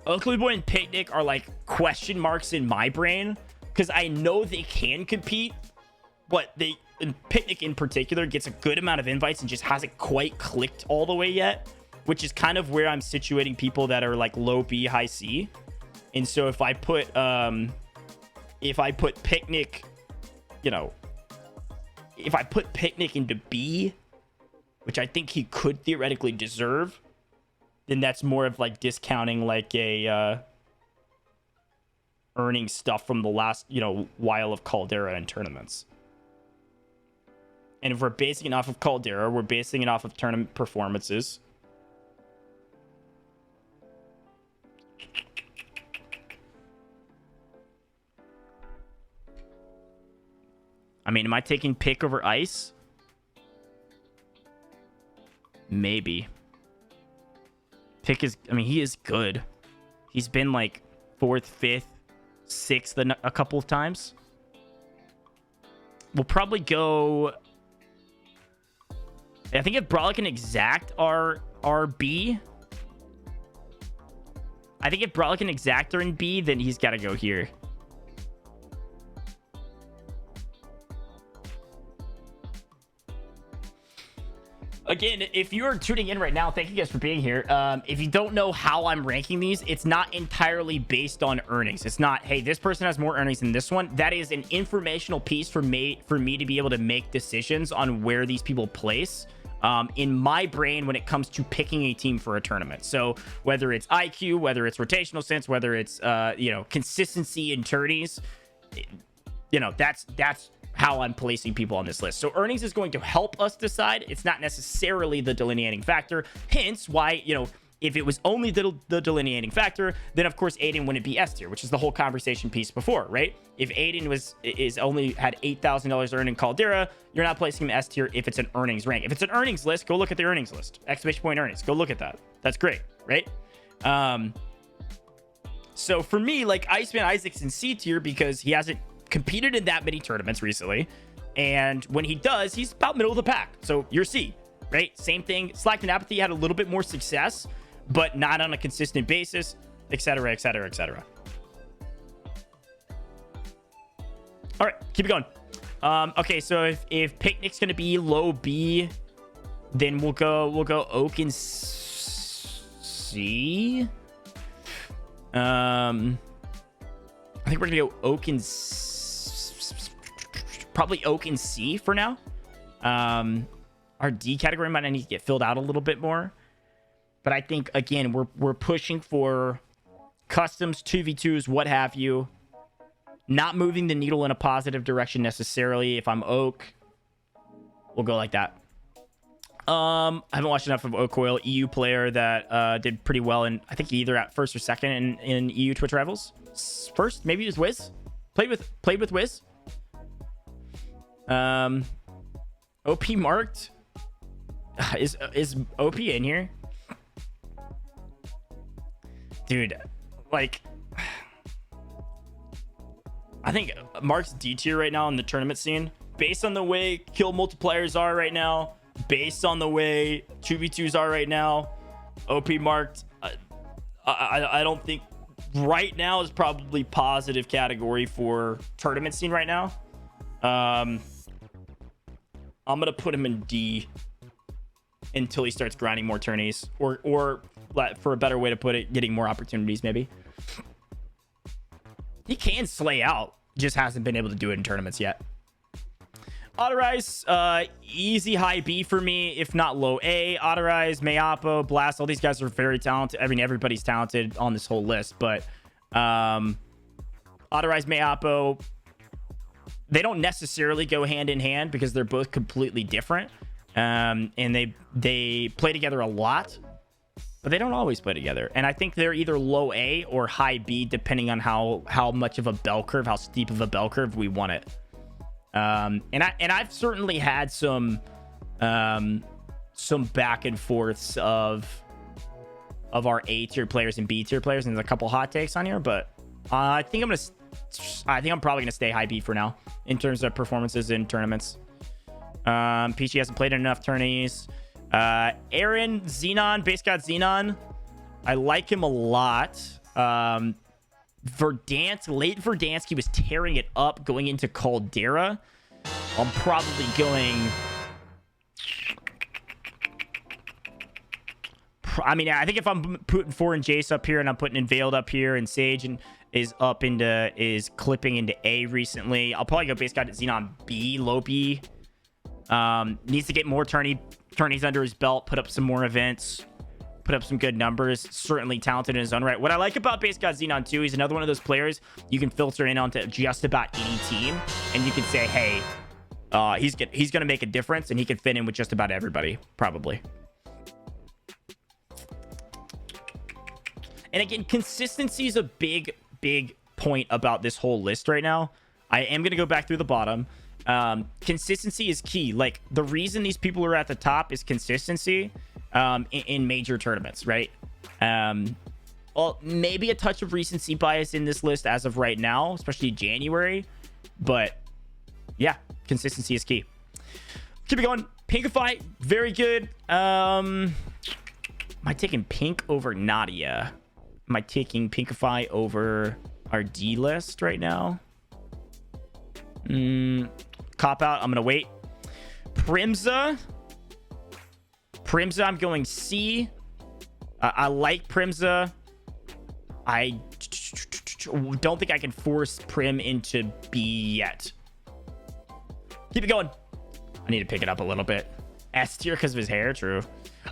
Oakley Boy and Picnic are like question marks in my brain because I know they can compete, but Picnic in particular gets a good amount of invites and just hasn't quite clicked all the way yet, which is kind of where I'm situating people that are like low B, high C. And so if I put Picnic, you know, if I put Picnic into B, which I think he could theoretically deserve, then that's more of like discounting like a earning stuff from the last, you know, while of Caldera and tournaments. And if we're basing it off of Caldera, we're basing it off of tournament performances. I mean, am I taking Pick over Ice? Maybe. Pick is, I mean, he is good. He's been like 4th, 5th, 6th a couple of times. We'll probably go... I think if Brolic and Exact are B. I think if Brolic and Exact are in B, then he's got to go here. Again, if you're tuning in right now, thank you guys for being here. If you don't know how I'm ranking these, it's not entirely based on earnings. It's not, hey, this person has more earnings than this one. That is an informational piece for me to be able to make decisions on where these people place in my brain when it comes to picking a team for a tournament. So whether it's IQ, whether it's rotational sense, whether it's you know, consistency in tourneys, you know, that's how I'm placing people on this list. So earnings is going to help us decide. It's not necessarily the delineating factor. Hence why, you know, if it was only the delineating factor, then of course Aiden wouldn't be S tier, which is the whole conversation piece before, right? If Aiden only had $8,000 earned in Caldera, you're not placing him S tier if it's an earnings rank. If it's an earnings list, go look at the earnings list. Exclamation point earnings. Go look at that. That's great, right? So for me, like Iceman Isaac's in C tier because he hasn't competed in that many tournaments recently, and when he does, he's about middle of the pack, so you're C, right? Same thing. Slacked and Apathy had a little bit more success, but not on a consistent basis, etc, etc, etc. All right, keep it going. Okay, so if Picnic's gonna be low B, then we'll go Oak and C. I think we're gonna go Oak and probably Oak and C for now. Our D category might need to get filled out a little bit more, but I think again we're pushing for customs, 2v2s, what have you, not moving the needle in a positive direction necessarily. If I'm Oak, we'll go like that. I haven't watched enough of Oakcoil, EU player that did pretty well in, I think either at first or second in EU Twitch Rivals. First, maybe it was Wiz. Played with Wiz. OP marked. Is OP in here? Dude, like, I think Mark's D tier right now in the tournament scene, based on the way kill multipliers are right now, based on the way 2v2s are right now. OP marked. I don't think right now is probably positive category for tournament scene right now. I'm gonna put him in D until he starts grinding more tourneys, or for a better way to put it, getting more opportunities. Maybe he can slay out, just hasn't been able to do it in tournaments yet. Autorize, easy high B for me, if not low A. Autorize, Mayapo, Blast, all these guys are very talented. I mean, everybody's talented on this whole list, but Autorize, Mayapo, they don't necessarily go hand in hand because they're both completely different. And they play together a lot, but they don't always play together. And I think they're either low A or high B, depending on how much of a bell curve, how steep of a bell curve we want it. And I've certainly had some back and forths of our A tier players and B tier players, and there's a couple hot takes on here, but I think I'm probably gonna stay high B for now in terms of performances in tournaments. Peachy hasn't played enough tourneys. Aaron Xenon, base god Xenon, I like him a lot. Late Verdansk, he was tearing it up going into Caldera. I'm probably going... I mean, I think if I'm putting Foreign Jace up here and I'm putting in Veiled up here and Sage and is clipping into A recently, I'll probably go base god Xenon B, low B. Needs to get more tourneys under his belt, put up some more events, put up some good numbers. Certainly talented in his own right. What I like about base god Xenon too, he's another one of those players you can filter in onto just about any team, and you can say, hey, he's gonna make a difference, and he can fit in with just about everybody, probably. And again, consistency is a big point about this whole list right now. I am gonna go back through the bottom. Consistency is key. Like, the reason these people are at the top is consistency in major tournaments, right? Well, maybe a touch of recency bias in this list as of right now, especially January, but yeah, consistency is key. Keep it going. Pinkify, very good. Am I taking Pink over Nadia? Am I taking Pinkify over our D list right now? Cop out. I'm gonna wait. Primza, I'm going C. I like Primza. I don't think I can force Prim into B yet. Keep it going. I need to pick it up a little bit. S tier because of his hair, true.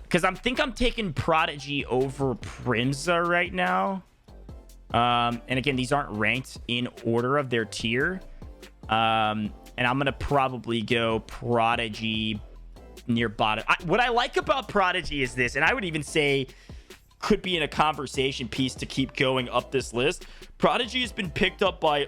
Because I'm taking Prodigy over Primza right now. And again, these aren't ranked in order of their tier. And I'm gonna probably go Prodigy near bottom. What I like about Prodigy is this, and I would even say could be in a conversation piece to keep going up this list. Prodigy has been picked up by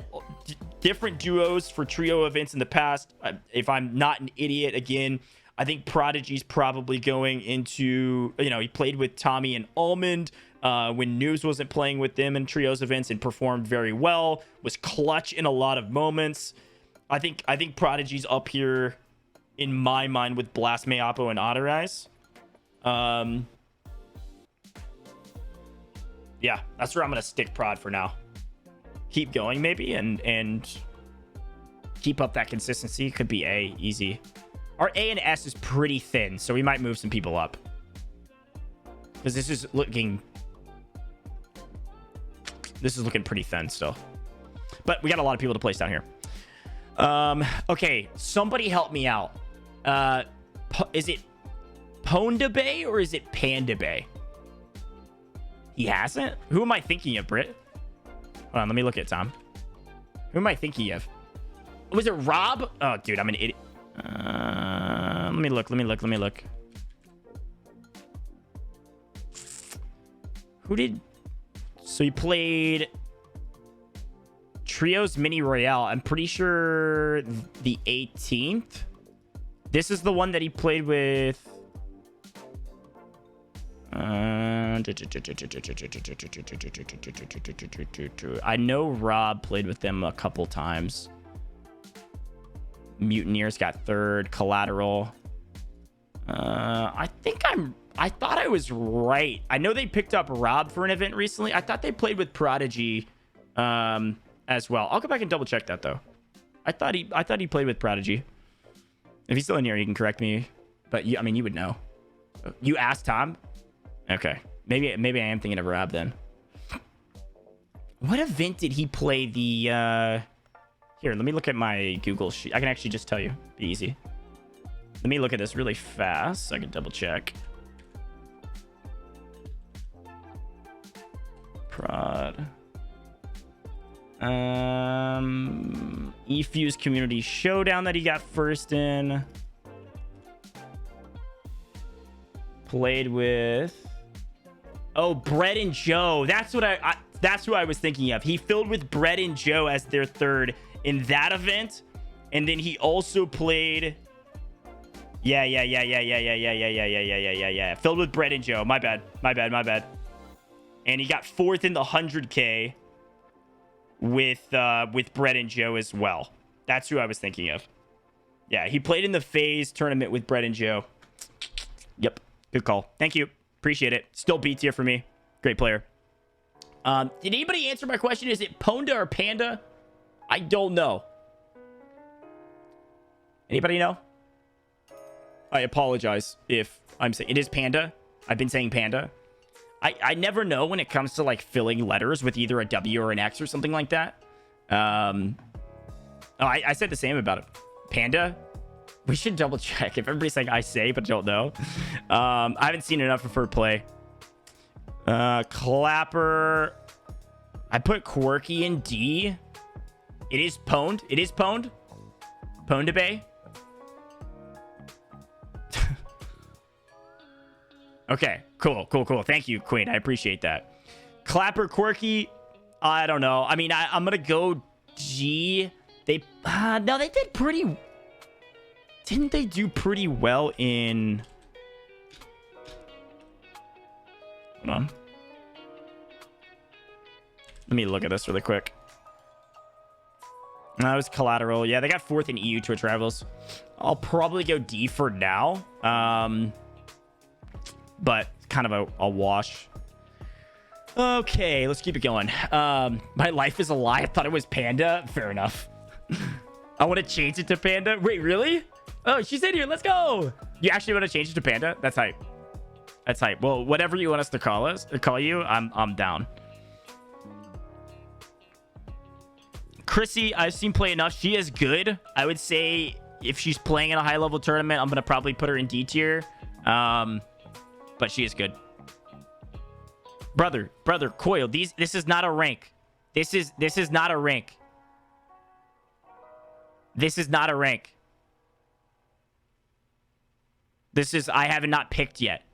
different duos for trio events in the past. If I'm not an idiot, again, I think Prodigy's probably going into, he played with Tommy and Almond when News wasn't playing with them in trios events and performed very well, was clutch in a lot of moments. I think Prodigy's up here in my mind with Blast, Mayapo, and Autorize. Yeah, that's where I'm gonna stick Prod for now. Keep going maybe and keep up that consistency. Could be A, easy. Our A and S is pretty thin, so we might move some people up because this is looking pretty thin still. But we got a lot of people to place down here. Okay, somebody help me out. Is it Ponda Bay or is it Panda Bay? He hasn't? Who am I thinking of, Britt? Hold on, let me look at Tom. Who am I thinking of? Was it Rob? Oh, dude, I'm an idiot. Let me look. Who did... So he played Trios Mini Royale. I'm pretty sure the 18th. This is the one that he played with... I know Rob played with them a couple times. Mutineers got third. Collateral. I thought I was right. I know they picked up Rob for an event recently. I thought they played with Prodigy as well. I'll go back and double check that though. I thought he played with Prodigy. If he's still in here, you can correct me. But I mean, you would know. You asked Tom? Okay. Maybe I am thinking of Rob then. What event did he play the Here, let me look at my Google sheet. I can actually just tell you. Be easy. Let me look at this really fast so I can double check. Prod. eFuse Community Showdown that he got first in. Played with... Oh, Brett and Joe. That's what that's who I was thinking of. He filled with Brett and Joe as their third in that event. And then he also played... Yeah. Filled with Brett and Joe. My bad. And he got fourth in the 100K with Brett and Joe as well. That's who I was thinking of. Yeah, he played in the FaZe tournament with Brett and Joe. Yep. Good call. Thank you. Appreciate it. Still B tier for me. Great player. Did anybody answer my question? Is it Ponda or Panda? I don't know. Anybody know? I apologize if I'm saying it is Panda. I've been saying Panda. I never know when it comes to like filling letters with either a W or an X or something like that. I said the same about it. Panda. We should double check. If everybody's saying I say but don't know. I haven't seen enough of her play. Clapper. I put Quirky in D. It is pwned. It is pwned. Pwned Bay. Okay, cool. Thank you, Queen. I appreciate that. Clapper, Quirky, I don't know. I mean, I'm gonna go G. They no, they did pretty. Didn't they do pretty well in? Hold on. Let me look at this really quick. That was Collateral. Yeah, they got fourth in EU Tour Travels. I'll probably go D for now. But kind of a wash. Okay, let's keep it going. My life is a lie. I thought it was Panda. Fair enough. I want to change it to Panda. Wait, really? Oh, she's in here. Let's go. You actually want to change it to Panda? That's hype. That's hype. Well, whatever you want us to call you, I'm down. Chrissy, I've seen play enough. She is good. I would say if she's playing in a high level tournament, I'm gonna probably put her in D tier. But she is good. Brother, Coil, this is not a rank. This is not a rank. This is not a rank. This is I have not picked yet.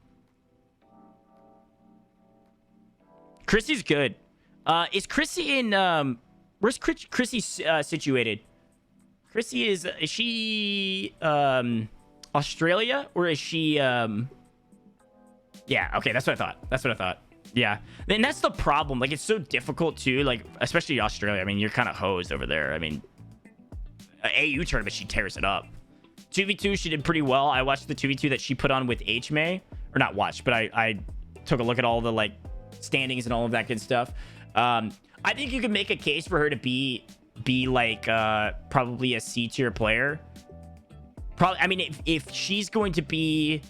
Chrissy's good. Is Chrissy in where's Chrissy situated? Chrissy is she Australia or is she yeah, okay, that's what I thought. Yeah. And that's the problem. Like, it's so difficult too, like, especially Australia. I mean, you're kind of hosed over there. I mean, AU tournament, she tears it up. 2v2, she did pretty well. I watched the 2v2 that she put on with HMay. Or not watched, but I took a look at all the, like, standings and all of that good stuff. I think you could make a case for her to be like, probably a C tier player. Probably, I mean, if she's going to be...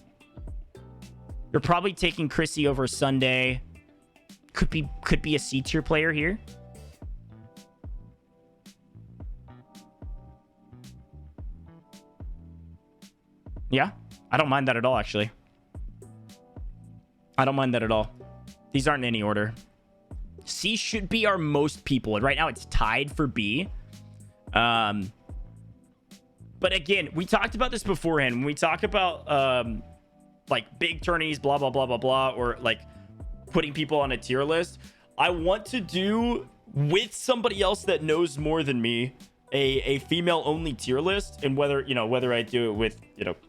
You're probably taking Chrissy over Sunday. Could be a C tier player here. Yeah, I don't mind that at all, actually. I don't mind that at all. These aren't in any order. C should be our most people, and right now it's tied for B. But again, we talked about this beforehand. When we talk about like big tourneys, blah blah blah blah blah, or like putting people on a tier list, I want to do with somebody else that knows more than me a female only tier list, and whether I do it with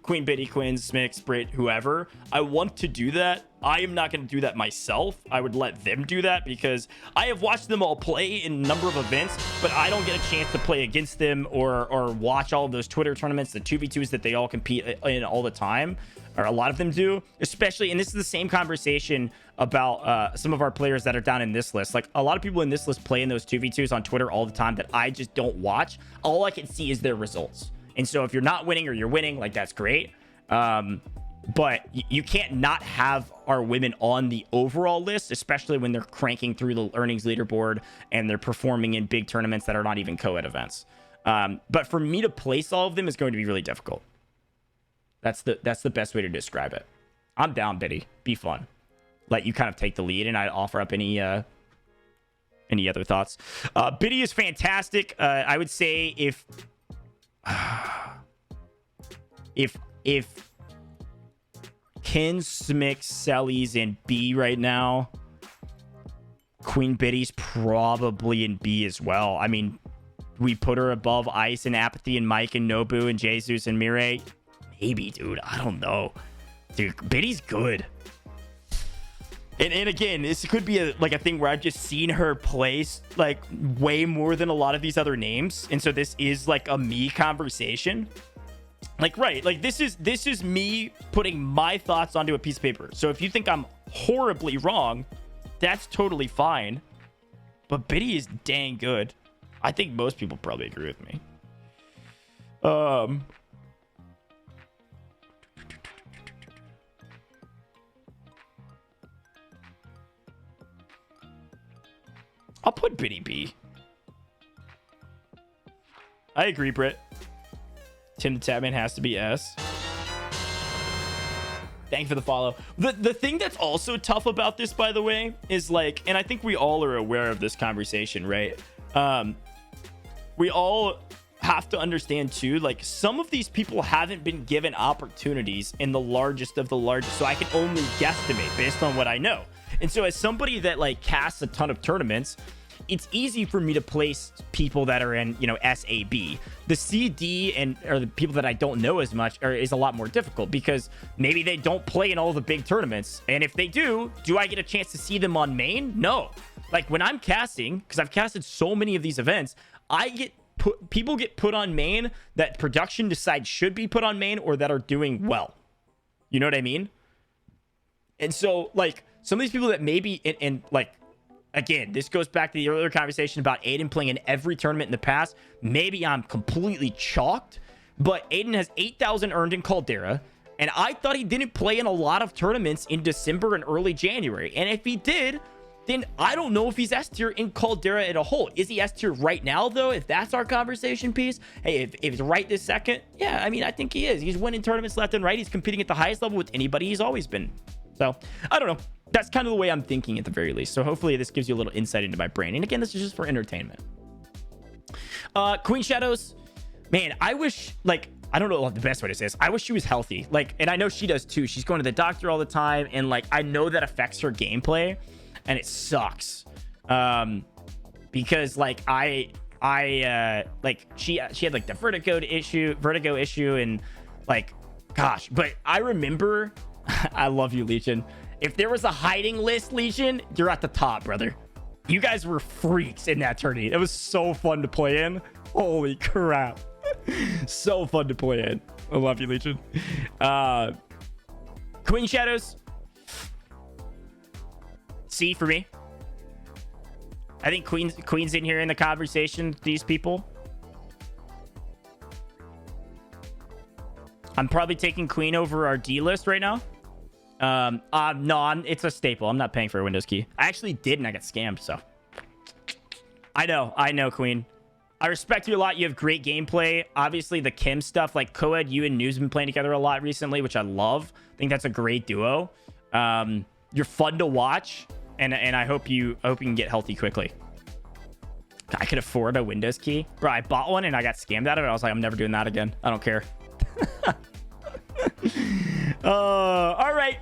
Queen Biddy, Quinn, Smix, Brit, whoever, I want to do that. I am not going to do that myself. I would let them do that because I have watched them all play in a number of events, but I don't get a chance to play against them or watch all of those Twitter tournaments, the 2v2s that they all compete in all the time, or a lot of them do, especially. And this is the same conversation about some of our players that are down in this list. Like, a lot of people in this list play in those 2v2s on Twitter all the time that I just don't watch. All I can see is their results. And so if you're not winning or you're winning, like, that's great. But you can't not have our women on the overall list, especially when they're cranking through the earnings leaderboard and they're performing in big tournaments that are not even co-ed events. But for me to place all of them is going to be really difficult. That's the best way to describe it. I'm down, Biddy. Be fun. Let you kind of take the lead, and I offer up any other thoughts. Biddy is fantastic. I would say if Ken, Smix, Selly's in B right now, Queen Biddy's probably in B as well. I mean, we put her above Ice and Apathy and Mike and Nobu and Jesus and Mireille. Maybe, dude. I don't know. Dude, Biddy's good. And again, this could be a thing where I've just seen her play like way more than a lot of these other names. And so this is like a me conversation. Like, right. Like, this is me putting my thoughts onto a piece of paper. So if you think I'm horribly wrong, that's totally fine. But Biddy is dang good. I think most people probably agree with me. I'll put Biddy B. I agree, Britt. Tim the Tapman has to be S. Thank you for the follow. The thing that's also tough about this, by the way, is like, and I think we all are aware of this conversation, right? We all have to understand too, like, some of these people haven't been given opportunities in the largest of the largest, so I can only guesstimate based on what I know. And so as somebody that like casts a ton of tournaments, it's easy for me to place people that are in, SAB. The CD or the people that I don't know as much is a lot more difficult because maybe they don't play in all the big tournaments. And if they do I get a chance to see them on main? No. Like, when I'm casting, because I've casted so many of these events, people get put on main that production decides should be put on main or that are doing well. You know what I mean? And so, like, some of these people that maybe, and like, again, this goes back to the earlier conversation about Aiden playing in every tournament in the past. Maybe I'm completely chalked, but Aiden has 8,000 earned in Caldera, and I thought he didn't play in a lot of tournaments in December and early January. And if he did, then I don't know if he's S tier in Caldera as a whole. Is he S tier right now, though? If that's our conversation piece, hey, if it's right this second, yeah, I mean, I think he is. He's winning tournaments left and right. He's competing at the highest level with anybody he's always been. So, I don't know. That's kind of the way I'm thinking at the very least. So hopefully this gives you a little insight into my brain. And again, this is just for entertainment. Queen Shadows, man, I wish, like, I don't know the best way to say this. I wish she was healthy. Like, and I know she does too. She's going to the doctor all the time. And like, I know that affects her gameplay and it sucks. Because like like she had like the vertigo issue and like, gosh, but I remember, I love you, Legion. If there was a hiding list, Legion, you're at the top, brother. You guys were freaks in that tourney. It was so fun to play in. Holy crap. So fun to play in. I love you, Legion. Queen Shadows. C for me. I think Queen's in here in the conversation with these people. I'm probably taking Queen over our D list right now. No, it's a staple. I'm not paying for a Windows key. I actually did, and I got scammed, so. I know, Queen. I respect you a lot. You have great gameplay. Obviously, the Kim stuff, like Coed, you and News have been playing together a lot recently, which I love. I think that's a great duo. You're fun to watch, and I hope you can get healthy quickly. I could afford a Windows key. Bro, I bought one, and I got scammed out of it. I was like, I'm never doing that again. I don't care. All right.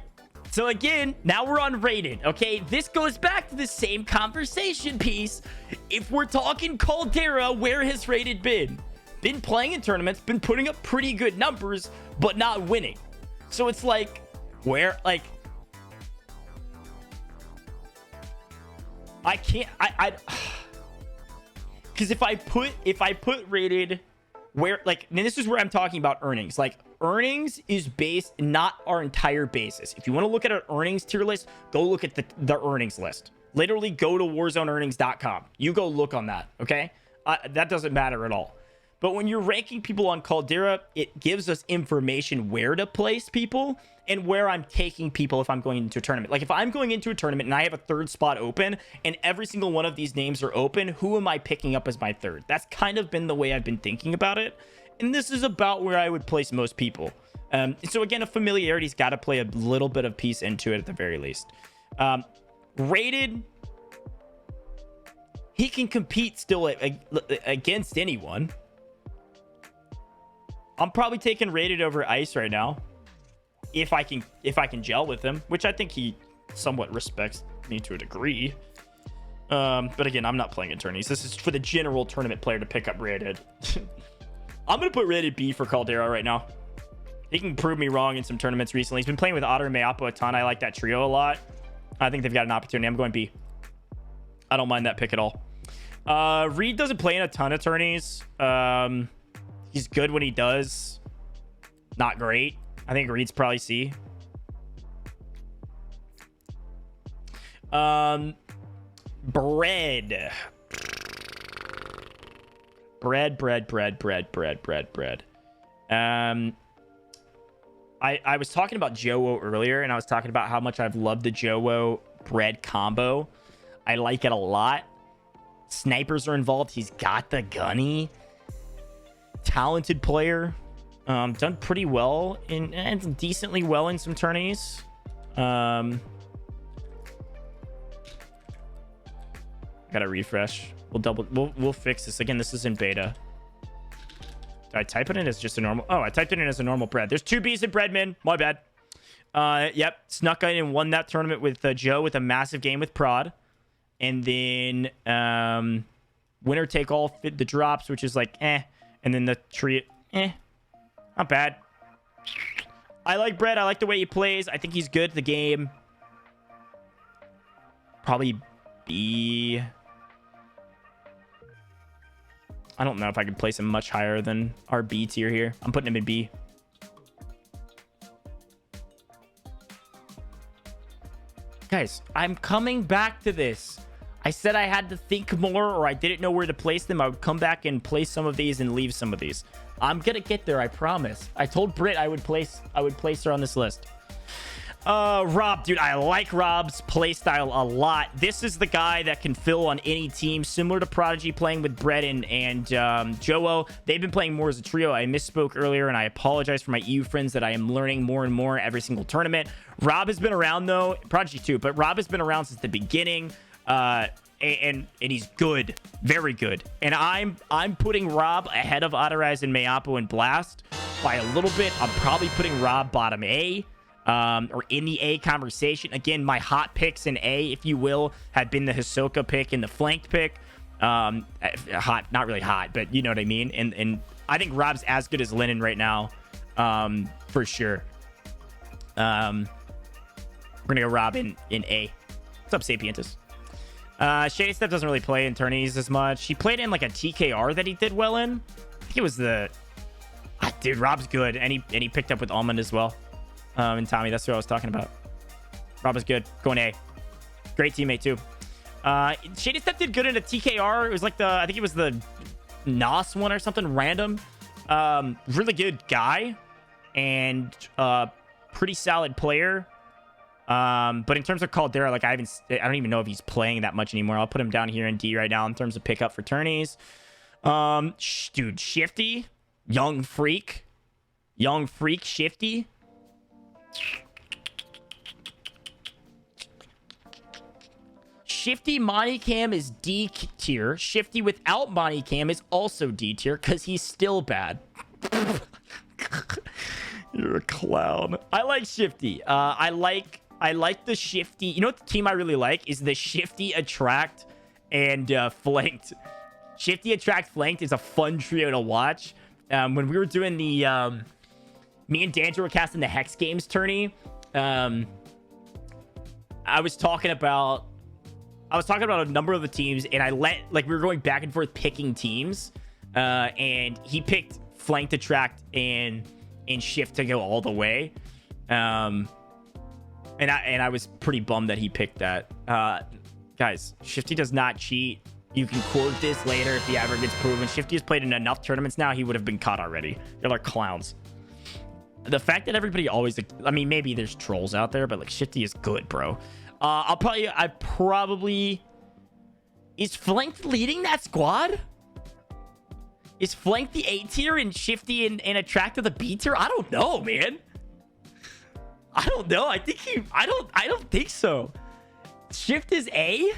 So again, now we're on rated. Okay, this goes back to the same conversation piece. If we're talking Caldera, where has rated been? Been playing in tournaments, been putting up pretty good numbers, but not winning. So it's like, where, like, I can't, because if I put rated where, like, and this is where I'm talking about earnings. Like, earnings is based not our entire basis. If you want to look at an earnings tier list, go look at the earnings list. Literally go to warzoneearnings.com. You go look on that, okay? That doesn't matter at all. But when you're ranking people on Caldera, it gives us information where to place people and where I'm taking people if I'm going into a tournament. Like if I'm going into a tournament and I have a third spot open and every single one of these names are open, who am I picking up as my third? That's kind of been the way I've been thinking about it. And this is about where I would place most people. So again, a familiarity's got to play a little bit of piece into it at the very least. Rated, he can compete still against anyone. I'm probably taking rated over Ice right now. If I can gel with him, which I think he somewhat respects me to a degree. But again, I'm not playing in tourneys. This is for the general tournament player to pick up rated. I'm going to put rated B for Caldera right now. He can prove me wrong in some tournaments recently. He's been playing with Otter and Mayapo a ton. I like that trio a lot. I think they've got an opportunity. I'm going B. I don't mind that pick at all. Reed doesn't play in a ton of tourneys. He's good when he does. Not great. I think Reed's probably C. Bread. I was talking about Jowo earlier, and I was talking about how much I've loved the Jowo bread combo. I like it a lot. Snipers are involved. He's got the gunny. Talented player. Done pretty well and decently well in some tourneys. Gotta refresh. We'll fix this again. This is in beta. Did I type it in as just a normal? Oh, I typed it in as a normal bread. There's 2 B's in Breadman. My bad. Yep. Snuck in and won that tournament with Joe with a massive game with Prod. And then winner take all fit the drops, which is like eh. And then the tree, not bad. I like Brett. I like the way he plays. I think he's good at the game. Probably B. I don't know if I could place him much higher than our B tier here. I'm putting him in B. Guys, I'm coming back to this. I said I had to think more or I didn't know where to place them. I would come back and place some of these and leave some of these. I'm going to get there, I promise. I told Britt I would place her on this list. Rob, dude, I like Rob's playstyle a lot. This is the guy that can fill on any team, similar to Prodigy playing with Brett and Jowo. They've been playing more as a trio. I misspoke earlier, and I apologize for my EU friends that I am learning more and more every single tournament. Rob has been around, though. Prodigy too, but Rob has been around since the beginning. And he's good, very good. And I'm putting Rob ahead of Otterize and Mayapo and Blast by a little bit. I'm probably putting Rob bottom A, or in the A conversation. Again, my hot picks in A, if you will, have been the Hisoka pick and the flanked pick. Hot, not really hot, but you know what I mean. And I think Rob's as good as Lennon right now, for sure. We're gonna go Rob in A. What's up, Sapientus? Shady Step doesn't really play in tourneys as much. He played in like a TKR that he did well in. I think it was the... dude, Rob's good. And he picked up with Almond as well. And Tommy, that's who I was talking about. Rob is good. Going A. Great teammate too. Shady Step did good in a TKR. It was like I think it was the NOS one or something random. Really good guy. And pretty solid player. But in terms of Caldera, like I don't even know if he's playing that much anymore. I'll put him down here in D right now in terms of pickup for tourneys. Dude, Shifty, young freak, Shifty. Shifty Monty Cam is D tier. Shifty without Monty Cam is also D tier because he's still bad. You're a clown. I like Shifty. I I like the shifty. You know what the team I really like is the shifty, attract, and flanked. Shifty, attract, flanked is a fun trio to watch. When we were doing the me and Danjo were casting the Hex Games tourney. I was talking about a number of the teams, and we were going back and forth picking teams, and he picked flanked, attract, and shift to go all the way. And I was pretty bummed that he picked that. Guys, Shifty does not cheat. You can quote this later if he ever gets proven. Shifty has played in enough tournaments now, he would have been caught already. They're like clowns. The fact that everybody always, I mean, maybe there's trolls out there, but like Shifty is good, bro. Is Flanked leading that squad? Is Flanked the A tier and Shifty and Attract to the B tier? I don't know, man. I don't know. I don't think so. Shift is A.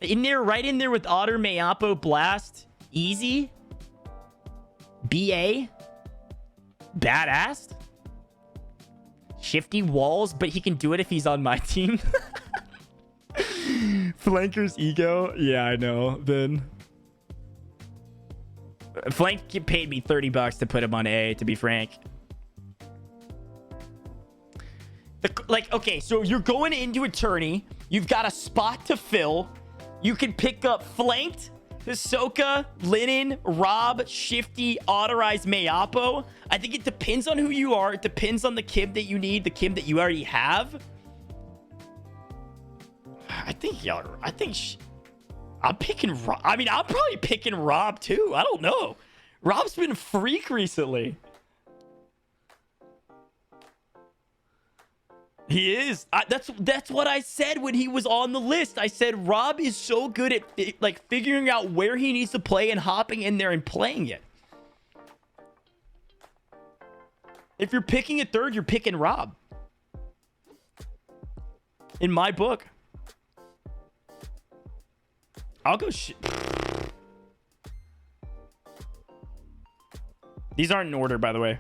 In there, right in there with Otter, Mayapo, Blast, Easy. BA. Badass. Shifty Walls, but he can do it if he's on my team. Flanker's ego. Yeah, I know. Then Flank paid me $30 to put him on A, to be frank. Okay, so you're going into a tourney. You've got a spot to fill. You can pick up Flanked, Hisoka, Linen, Rob, Shifty, Autorize, Mayapo. I think it depends on who you are. It depends on the Kim that you need, the Kim that you already have. I'm picking Rob. I mean, I'm probably picking Rob too. I don't know. Rob's been freak recently. He is. That's what I said when he was on the list. I said Rob is so good at figuring out where he needs to play and hopping in there and playing it. If you're picking a third, you're picking Rob. In my book. I'll go These aren't in order, by the way.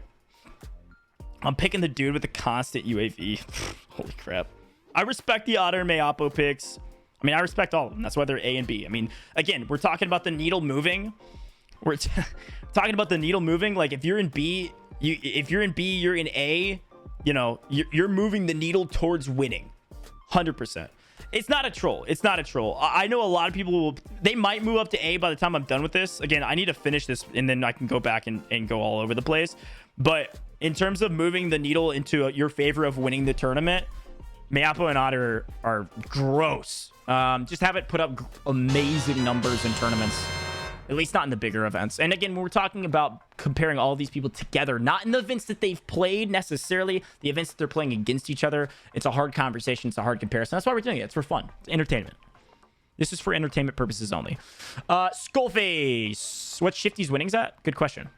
I'm picking the dude with the constant UAV. Holy crap. I respect the Otter and Mayapo picks. I mean, I respect all of them. That's why they're A and B. I mean, again, we're talking about the needle moving. We're talking about the needle moving. Like, if you're in B, you're in A, you know, you're moving the needle towards winning. 100%. It's not a troll. It's not a troll. I know a lot of people they might move up to A by the time I'm done with this. Again, I need to finish this and then I can go back and go all over the place. But in terms of moving the needle into your favor of winning the tournament, Mayapo and Otter are gross. Just haven't put up amazing numbers in tournaments. At least not in the bigger events. And again, when we're talking about comparing all these people together, not in the events that they've played necessarily, the events that they're playing against each other, it's a hard conversation. It's a hard comparison. That's why we're doing it. It's for fun. It's entertainment. This is for entertainment purposes only. Skullface. What Shifty's winnings at? Good question.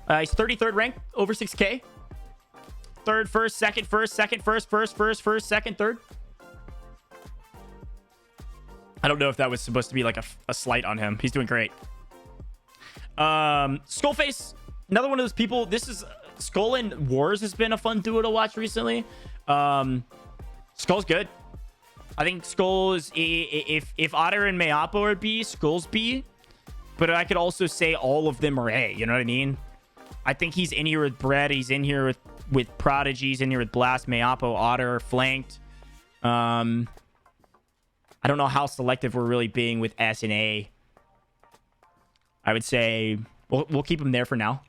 He's 33rd ranked, over 6K. Third, first, second, first, second, first, second, third. I don't know if that was supposed to be like a slight on him. He's doing great. Skullface, another one of those people. This is Skull and Wars has been a fun duo to watch recently. Skull's good. I think Skull is if Otter and Mayapo are B, Skull's B. But I could also say all of them are A. You know what I mean? I think he's in here with Bread. He's in here with Prodigy. He's in here with Blast, Mayapo, Otter, Flanked. I don't know how selective we're really being with S and A. I would say we'll keep him there for now.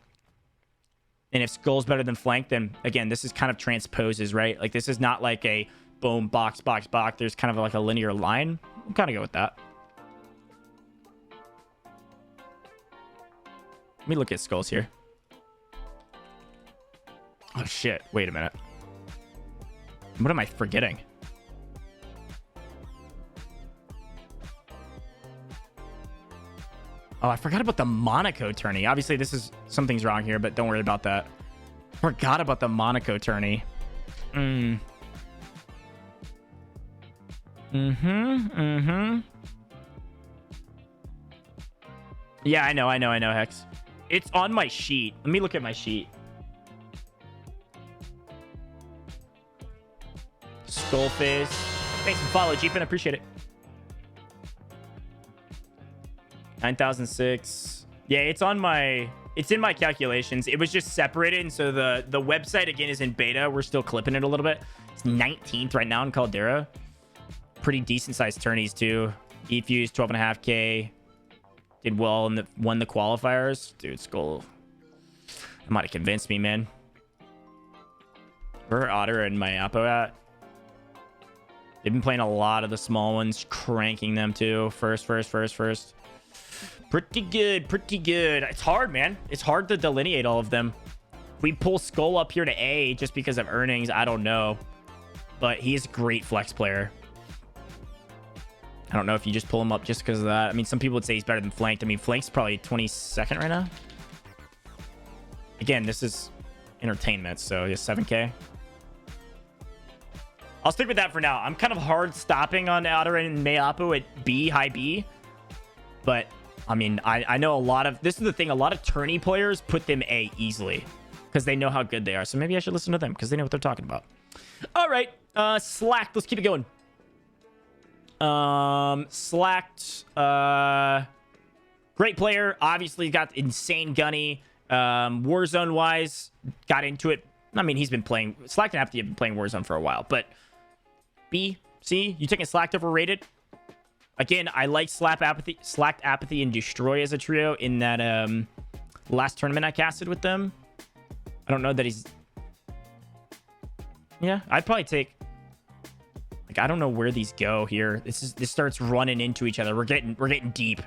And if Skull's better than Flank, then again, this is kind of transposes, right? Like this is not like a boom, box, box, box. There's kind of like a linear line. We'll kind of go with that. Let me look at Skulls here. Oh shit, wait a minute. What am I forgetting? Oh, I forgot about the Monaco tourney. Obviously, something's wrong here, but don't worry about that. Forgot about the Monaco tourney. Yeah, I know, Hex. It's on my sheet. Let me look at my sheet. Skullface. Thanks for follow, Jeepin. I appreciate it. 9,006. Yeah, it's in my calculations. It was just separated, and so the website again is in beta. We're still clipping it a little bit. It's 19th right now in Caldera. Pretty decent sized tourneys too. E-Fuse 12.5K. Did well and won the qualifiers. Dude, Skull. That might have convinced me, man. Where are Otter and Mayapo at? They've been playing a lot of the small ones, cranking them too. First. Pretty good, pretty good. It's hard, man. It's hard to delineate all of them. We pull Skull up here to A just because of earnings. I don't know. But he's a great flex player. I don't know if you just pull him up just because of that. I mean, some people would say he's better than Flanked. I mean, Flanked's probably 22nd right now. Again, this is entertainment, so yeah, 7K. I'll stick with that for now. I'm kind of hard stopping on Otter and Mayapo at B, high B. But, I mean, I know a lot of... This is the thing. A lot of tourney players put them A easily because they know how good they are. So maybe I should listen to them because they know what they're talking about. All right. Slacked. Let's keep it going. Slacked. Great player. Obviously got insane gunny. Warzone wise, got into it. I mean, he's been playing... Slacked and Apathy have been playing Warzone for a while. But B, C, you taking Slacked over Rated? Again, I like Slacked, Apathy, and Destroy as a trio in that last tournament I casted with them. I don't know that he's... Yeah, I'd probably take... Like, I don't know where these go here. This starts running into each other. We're getting deep.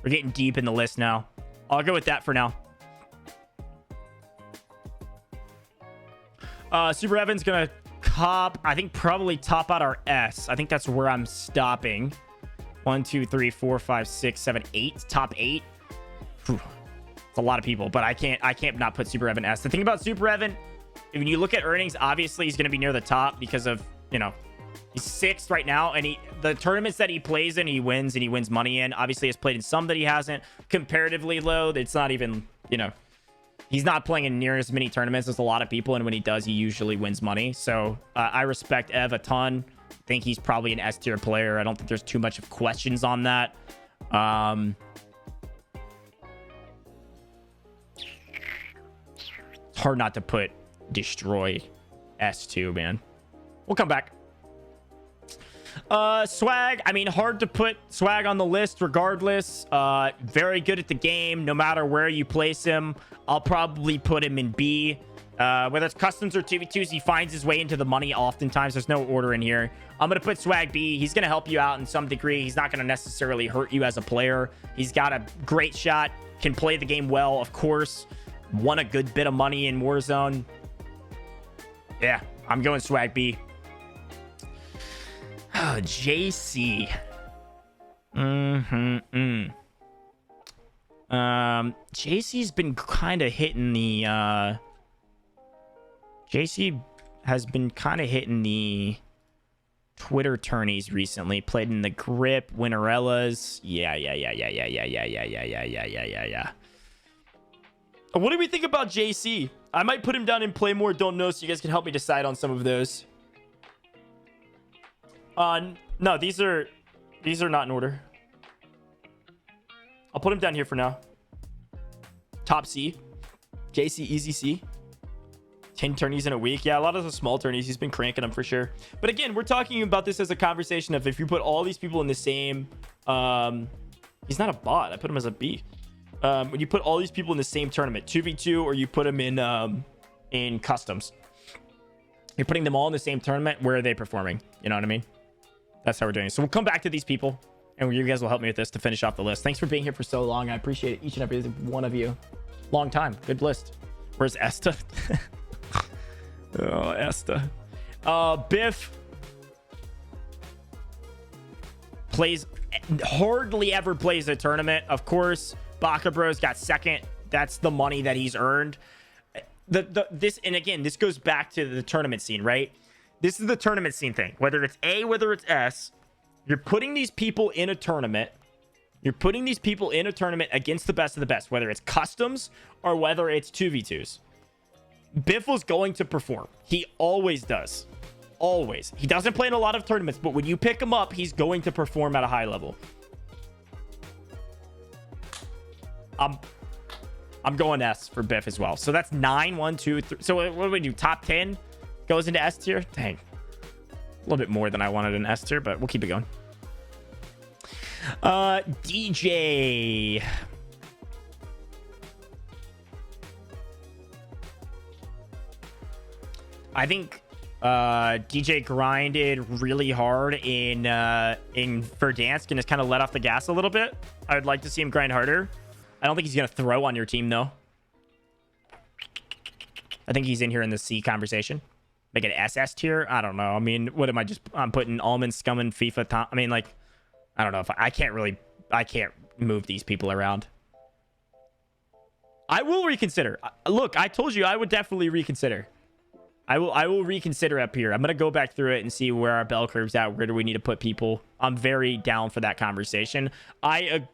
We're getting deep in the list now. I'll go with that for now. Super Evan's gonna I think probably top out our S. I think that's where I'm stopping. 1, 2, 3, 4, 5, 6, 7, 8. Top 8. Whew. It's a lot of people, but I can't not put Super Evan S. The thing about Super Evan, when you look at earnings, obviously he's going to be near the top because of, you know, he's 6th right now, and the tournaments that he plays in, he wins, and he wins money in. Obviously, he's played in some that he hasn't. Comparatively low, it's not even, you know, he's not playing in near as many tournaments as a lot of people, and when he does, he usually wins money. So I respect Ev a ton. I think he's probably an S tier player. I don't think there's too much of questions on that. It's hard not to put Destroy S2, man. We'll come back. Swag, I mean, hard to put Swag on the list regardless. Very good at the game, no matter where you place him. I'll probably put him in B. Whether it's customs or 2v2s, he finds his way into the money oftentimes. There's no order in here. I'm going to put Swag B. He's going to help you out in some degree. He's not going to necessarily hurt you as a player. He's got a great shot, can play the game well, of course. Won a good bit of money in Warzone. Yeah, I'm going Swag B. Oh, JC. JC's been kind of hitting the... JC has been kind of hitting the Twitter tourneys recently. Played in the Grip, Winterellas. Yeah. What do we think about JC? I might put him down in Play More, Don't Know, so you guys can help me decide on some of those. No, these are not in order. I'll put him down here for now. Top C. JC, easy C. 10 tourneys in a week. Yeah, a lot of the small tourneys, he's been cranking them for sure. But again, we're talking about this as a conversation of if you put all these people in the same... he's not a bot. I put him as a B. When you put all these people in the same tournament, 2v2, or you put them in customs. You're putting them all in the same tournament. Where are they performing? You know what I mean? That's how we're doing it. So we'll come back to these people, and you guys will help me with this to finish off the list. Thanks for being here for so long. I appreciate it, each and every one of you. Long time. Good list. Where's Esta? Oh, Esta. Biff plays, hardly ever plays a tournament. Of course, Baka Bros got second. That's the money that he's earned. And again, this goes back to the tournament scene, right? This is the tournament scene thing. Whether it's A, whether it's S, you're putting these people in a tournament. You're putting these people in a tournament against the best of the best, whether it's customs or whether it's 2v2s. Biff was going to perform. He always does. Always. He doesn't play in a lot of tournaments, but when you pick him up, he's going to perform at a high level. I'm going S for Biff as well. So that's 9, 1, 2, 3. So what do we do? Top 10 goes into S tier. Dang, a little bit more than I wanted in S tier, but we'll keep it going. DJ. I think DJ grinded really hard in Verdansk and has kind of let off the gas a little bit. I would like to see him grind harder. I don't think he's gonna throw on your team though. I think he's in here in the C conversation. Make it SS tier. I don't know. I mean, what am I just? I'm putting Almond, Scum, and FIFA. I mean, like, I don't know if I can't move these people around. I will reconsider. Look, I told you I would definitely reconsider. I will reconsider up here. I'm gonna go back through it and see where our bell curve's at. Where do we need to put people? I'm very down for that conversation. I'm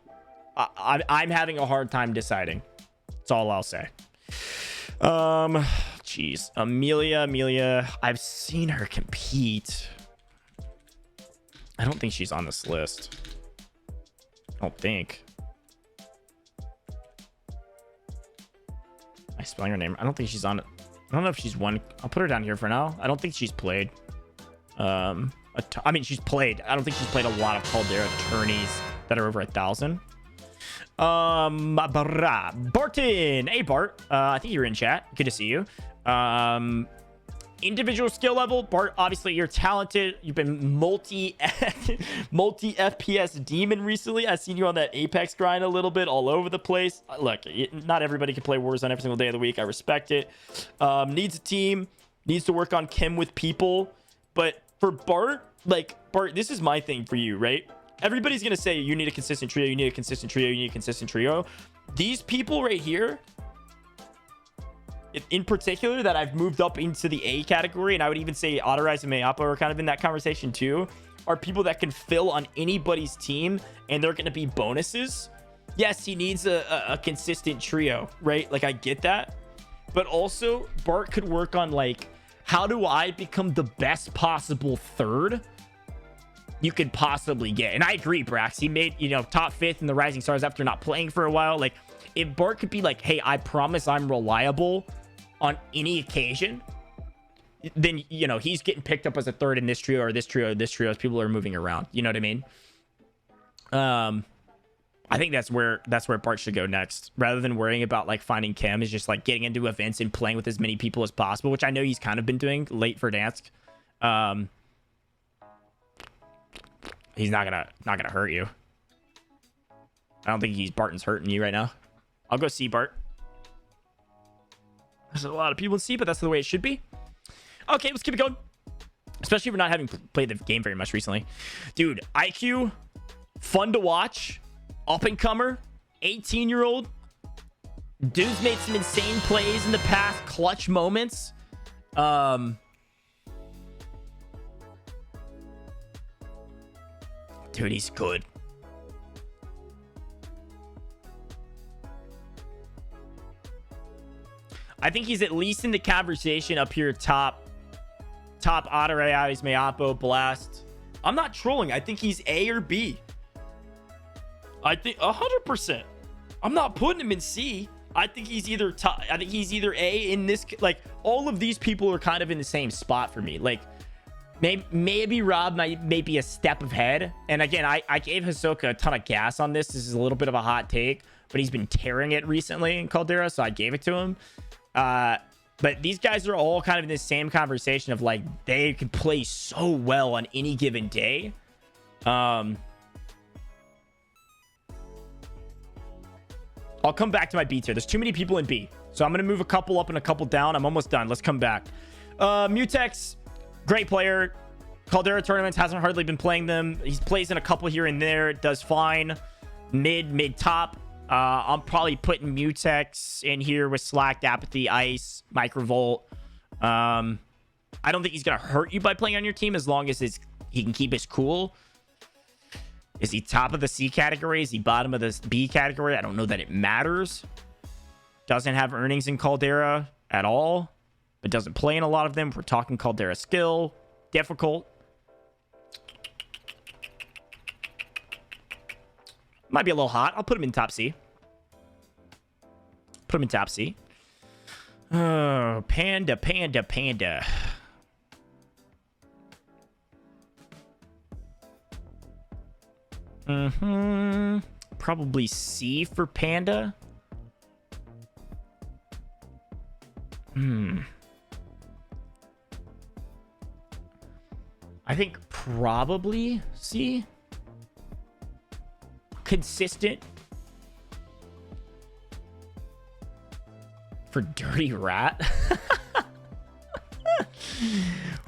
having a hard time deciding. That's all I'll say. Jeez, Amelia. I've seen her compete. I don't think she's on this list. I don't think. Am I spelling her name? I don't think she's on it. I don't know if she's won. I'll put her down here for now. I don't think she's played. I mean, she's played. I don't think she's played a lot of Caldera tourneys that are over 1,000. Barton. Hey, Bart. I think you're in chat. Good to see you. Individual skill level, Bart, obviously you're talented. You've been multi FPS demon recently. I've seen you on that Apex grind a little bit all over the place. Look, not everybody can play Warzone every single day of the week. I respect it. Needs a team, needs to work on chem with people. But for Bart, like, Bart, this is my thing for you, right? Everybody's going to say you need a consistent trio, you need a consistent trio, you need a consistent trio. These people right here, in particular, that I've moved up into the A category, and I would even say Autorize and Mayapa are kind of in that conversation too, are people that can fill on anybody's team, and they're going to be bonuses. Yes, he needs a consistent trio, right? Like, I get that. But also, Bart could work on, like, how do I become the best possible third you could possibly get? And I agree, Brax. He made, top 5th in the Rising Stars after not playing for a while. Like, if Bart could be like, hey, I promise I'm reliable on any occasion, then, he's getting picked up as a third in this trio or this trio or this trio as people are moving around. You know what I mean? I think that's where Bart should go next, rather than worrying about like finding chem. Is just like getting into events and playing with as many people as possible, which I know he's kind of been doing late for Dansk. He's not gonna hurt you. I don't think Barton's hurting you right now. I'll go C, Bart. There's a lot of people in C, but that's the way it should be. Okay, let's keep it going. Especially if we're not having played the game very much recently. Dude, IQ, fun to watch. Up-and-comer, 18-year-old. Dude's made some insane plays in the past, clutch moments. Dude, he's good. I think he's at least in the conversation up here, top Autoreis, Mayapo, Blast. I'm not trolling. I think he's A or B. I think 100%. I'm not putting him in C. I think he's either top. I think he's either A in this. Like, all of these people are kind of in the same spot for me. Like, maybe Rob may be a step ahead. And again, I gave Hisoka a ton of gas on this. This is a little bit of a hot take, but he's been tearing it recently in Caldera, so I gave it to him. But these guys are all kind of in the same conversation of like, they can play so well on any given day. I'll come back to my B tier. There's too many people in B, so I'm gonna move a couple up and a couple down. I'm almost done. Let's come back. Mutex, great player. Caldera tournaments, hasn't hardly been playing them. He plays in a couple here and there. Does fine. Mid top. I'm probably putting Mutex in here with Slacked, Apathy, Ice, Microvolt. I don't think he's gonna hurt you by playing on your team as long as he can keep his cool. Is he top of the C category? Is he bottom of the B category? I don't know that it matters. Doesn't have earnings in Caldera at all, but doesn't play in a lot of them. We're talking Caldera skill. difficult. Might be a little hot. I'll put him in top C. Put him in top C. Oh, panda, panda, panda. Probably C for panda. I think probably C. Consistent. For dirty rat.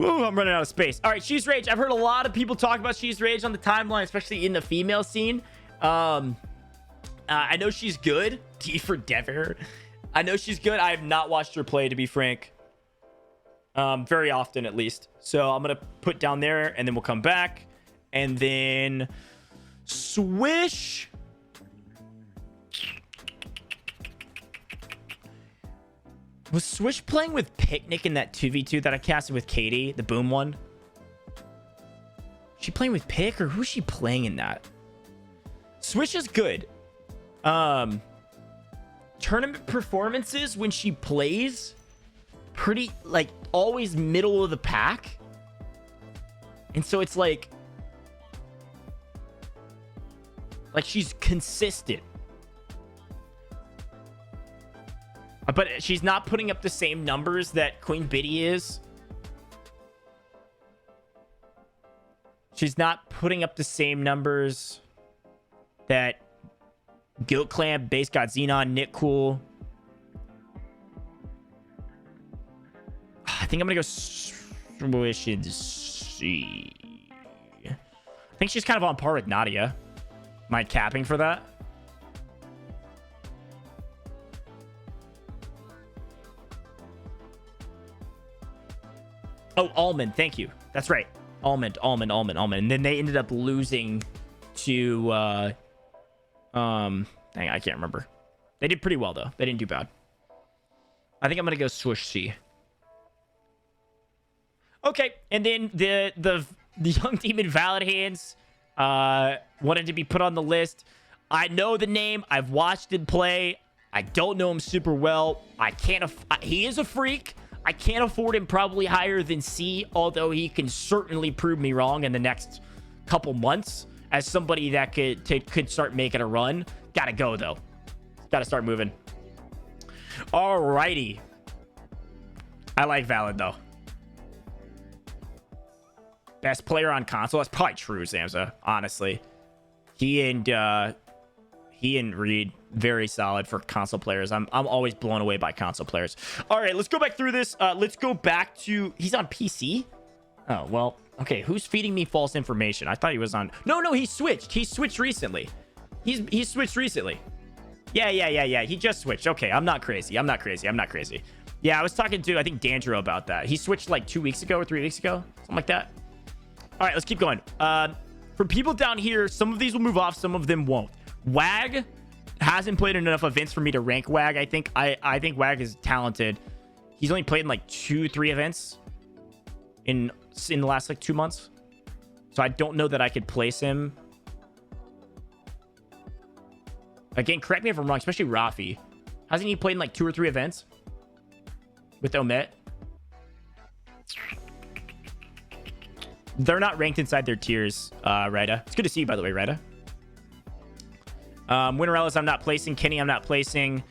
Ooh, I'm running out of space. All right, She's Rage. I've heard a lot of people talk about She's Rage on the timeline, especially in the female scene. I know she's good. D for Dever. I know she's good. I have not watched her play, to be frank. Very often, at least. So I'm going to put down there, and then we'll come back. And then Swish. Was Swish playing with Picnic in that 2v2 that I casted with Katie, the boom one? She playing with Pick, or who's she playing in that? Swish is good. Tournament performances when she plays, pretty, like, always middle of the pack. And so it's like she's consistent. But she's not putting up the same numbers that Queen Biddy is. She's not putting up the same numbers that Guilt Clamp, Base God Xenon, Nick Cool. I think I'm going to go Swish and C. I think she's kind of on par with Nadia. Am I capping for that? Oh, Almond. Thank you. That's right. Almond. And then they ended up losing to, dang, I can't remember. They did pretty well, though. They didn't do bad. I think I'm going to go Swish C. Okay. And then the Young Demon Valid Hands wanted to be put on the list. I know the name. I've watched him play. I don't know him super well. He is a freak. I can't afford him probably higher than C, although he can certainly prove me wrong in the next couple months as somebody that could start making a run. Gotta go, though. Gotta start moving. Alrighty. I like Valid, though. Best player on console? That's probably true, Zamza, honestly. He and Reed, very solid for console players. I'm always blown away by console players. All right, let's go back through this. Let's go back to... He's on PC? Oh, well, okay. Who's feeding me false information? I thought he was on... No, he switched. He switched recently. He's switched recently. Yeah. He just switched. Okay, I'm not crazy. Yeah, I was talking to, I think, Dandro about that. He switched like 2 weeks ago or 3 weeks ago. Something like that. All right, let's keep going. For people down here, some of these will move off. Some of them won't. WAG hasn't played in enough events for me to rank WAG. I think WAG is talented. He's only played in like 2-3 events in the last like 2 months. So I don't know that I could place him. Again, correct me if I'm wrong, especially Rafi. Hasn't he played in like 2 or 3 events with Omet? They're not ranked inside their tiers, Rida. It's good to see you, by the way, Rida. Winter Ellis, I'm not placing. Kenny, I'm not placing.